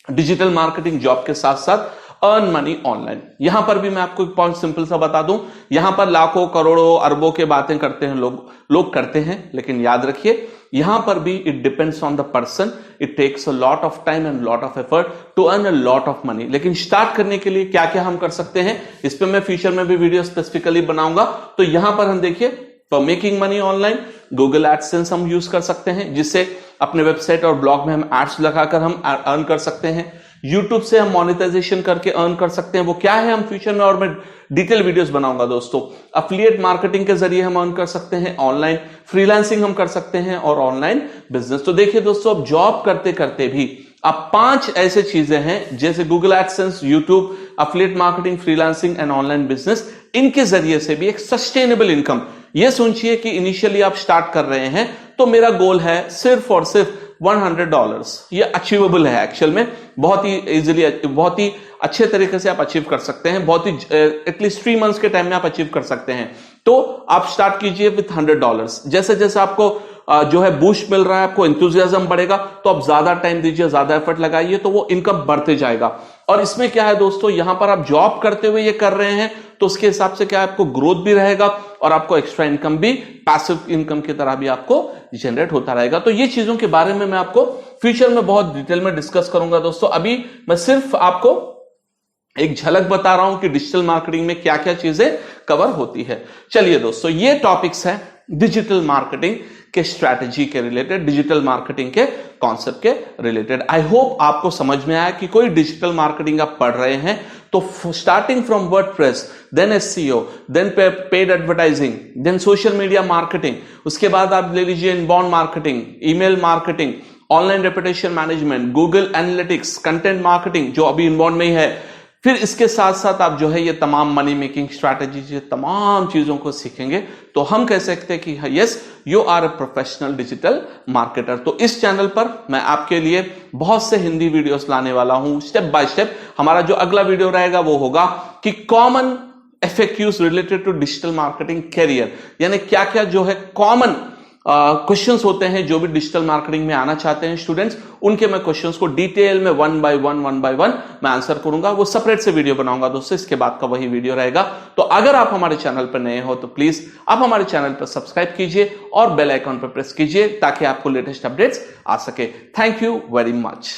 डिजिटल मार्केटिंग जॉब के साथ साथ अर्न मनी ऑनलाइन। यहां पर भी मैं आपको एक पॉइंट सिंपल सा बता दूं, यहां पर लाखों करोड़ों अरबों के बातें करते हैं लोग करते हैं, लेकिन याद रखिए यहां पर भी it depends on the person, it takes a lot of time and lot of effort to earn a lot of money. लेकिन स्टार्ट करने के लिए क्या क्या हम कर सकते हैं, इस पे मैं फ्यूचर में भी वीडियो स्पेसिफिकली बनाऊंगा। तो यहां पर हम देखिए, for making money online, Google AdSense हम यूज कर सकते हैं, जिससे अपने वेबसाइट और ब्लॉग में हम एड्स लगाकर हम अर्न कर सकते हैं। यूट्यूब से हम मोनेटाइजेशन करके अर्न कर सकते हैं, वो क्या है हम फ्यूचर में और मैं डिटेल वीडियोस बनाऊंगा दोस्तों। अफिलिएट मार्केटिंग के जरिए हम अर्न कर सकते हैं, ऑनलाइन फ्रीलांसिंग हम कर सकते हैं, और ऑनलाइन बिजनेस। तो देखिए दोस्तों, अब जॉब करते करते भी अब 5 ऐसे चीजें हैं, जैसे Google AdSense, YouTube, affiliate marketing, freelancing and online business, इनके जरिए से भी एक सस्टेनेबल इनकम। ये सोचिए कि इनिशियली आप स्टार्ट कर रहे हैं, तो मेरा गोल है सिर्फ और सिर्फ $100। ये अचीवेबल है एक्चुअल में, बहुत ही इजीली, बहुत ही अच्छे तरीके से आप अचीव कर सकते हैं, बहुत ही एटलीस्ट 3 मंथ्स के टाइम में आप अचीव कर सकते हैं। तो आप स्टार्ट कीजिए विथ $100। जैसे जैसे आपको जो है बूस्ट मिल रहा है, आपको एंथुसियाज्म बढ़ेगा, तो आप ज्यादा टाइम दीजिए, ज्यादा एफर्ट लगाइए, तो वो इनकम बढ़ते जाएगा। और इसमें क्या है दोस्तों, यहां पर आप जॉब करते हुए ये कर रहे हैं, तो उसके हिसाब से क्या आपको ग्रोथ भी रहेगा और आपको एक्स्ट्रा इनकम भी, पैसिव इनकम की तरह भी आपको जनरेट होता रहेगा। तो ये चीजों के बारे में मैं आपको फ्यूचर में बहुत डिटेल में डिस्कस करूंगा दोस्तों। अभी मैं सिर्फ आपको एक झलक बता रहा हूं कि डिजिटल मार्केटिंग में क्या क्या चीजें कवर होती है। चलिए दोस्तों, ये टॉपिक्स हैं डिजिटल मार्केटिंग के स्ट्रैटेजी के रिलेटेड, डिजिटल मार्केटिंग के कॉन्सेप्ट के रिलेटेड। आई होप आपको समझ में आया कि कोई डिजिटल मार्केटिंग आप पढ़ रहे हैं तो starting from WordPress, then SEO, then paid advertising, then social media marketing, उसके बाद आप ले लीजिए inbound marketing, email marketing, online reputation management, Google analytics, content marketing जो अभी इनबाउंड में ही है। फिर इसके साथ साथ आप जो है ये तमाम मनी मेकिंग स्ट्रैटेजी, तमाम चीजों को सीखेंगे, तो हम कह सकते हैं कि yes, you are a professional digital marketer. तो इस चैनल पर मैं आपके लिए बहुत से हिंदी वीडियोस लाने वाला हूं, स्टेप बाय स्टेप। हमारा जो अगला वीडियो रहेगा वो होगा कि common FAQs related to digital marketing career, यानी क्या क्या जो है कॉमन क्वेश्चंस होते हैं जो भी डिजिटल मार्केटिंग में आना चाहते हैं स्टूडेंट्स, उनके मैं क्वेश्चंस को डिटेल में 1 बाय 1 मैं आंसर करूंगा। वो सेपरेट से वीडियो बनाऊंगा दोस्तों, इसके बाद का वही वीडियो रहेगा। तो अगर आप हमारे चैनल पर नए हो तो प्लीज आप हमारे चैनल पर सब्सक्राइब कीजिए और बेल आइकॉन पर प्रेस कीजिए ताकि आपको लेटेस्ट अपडेट्स आ सके। Thank you very much.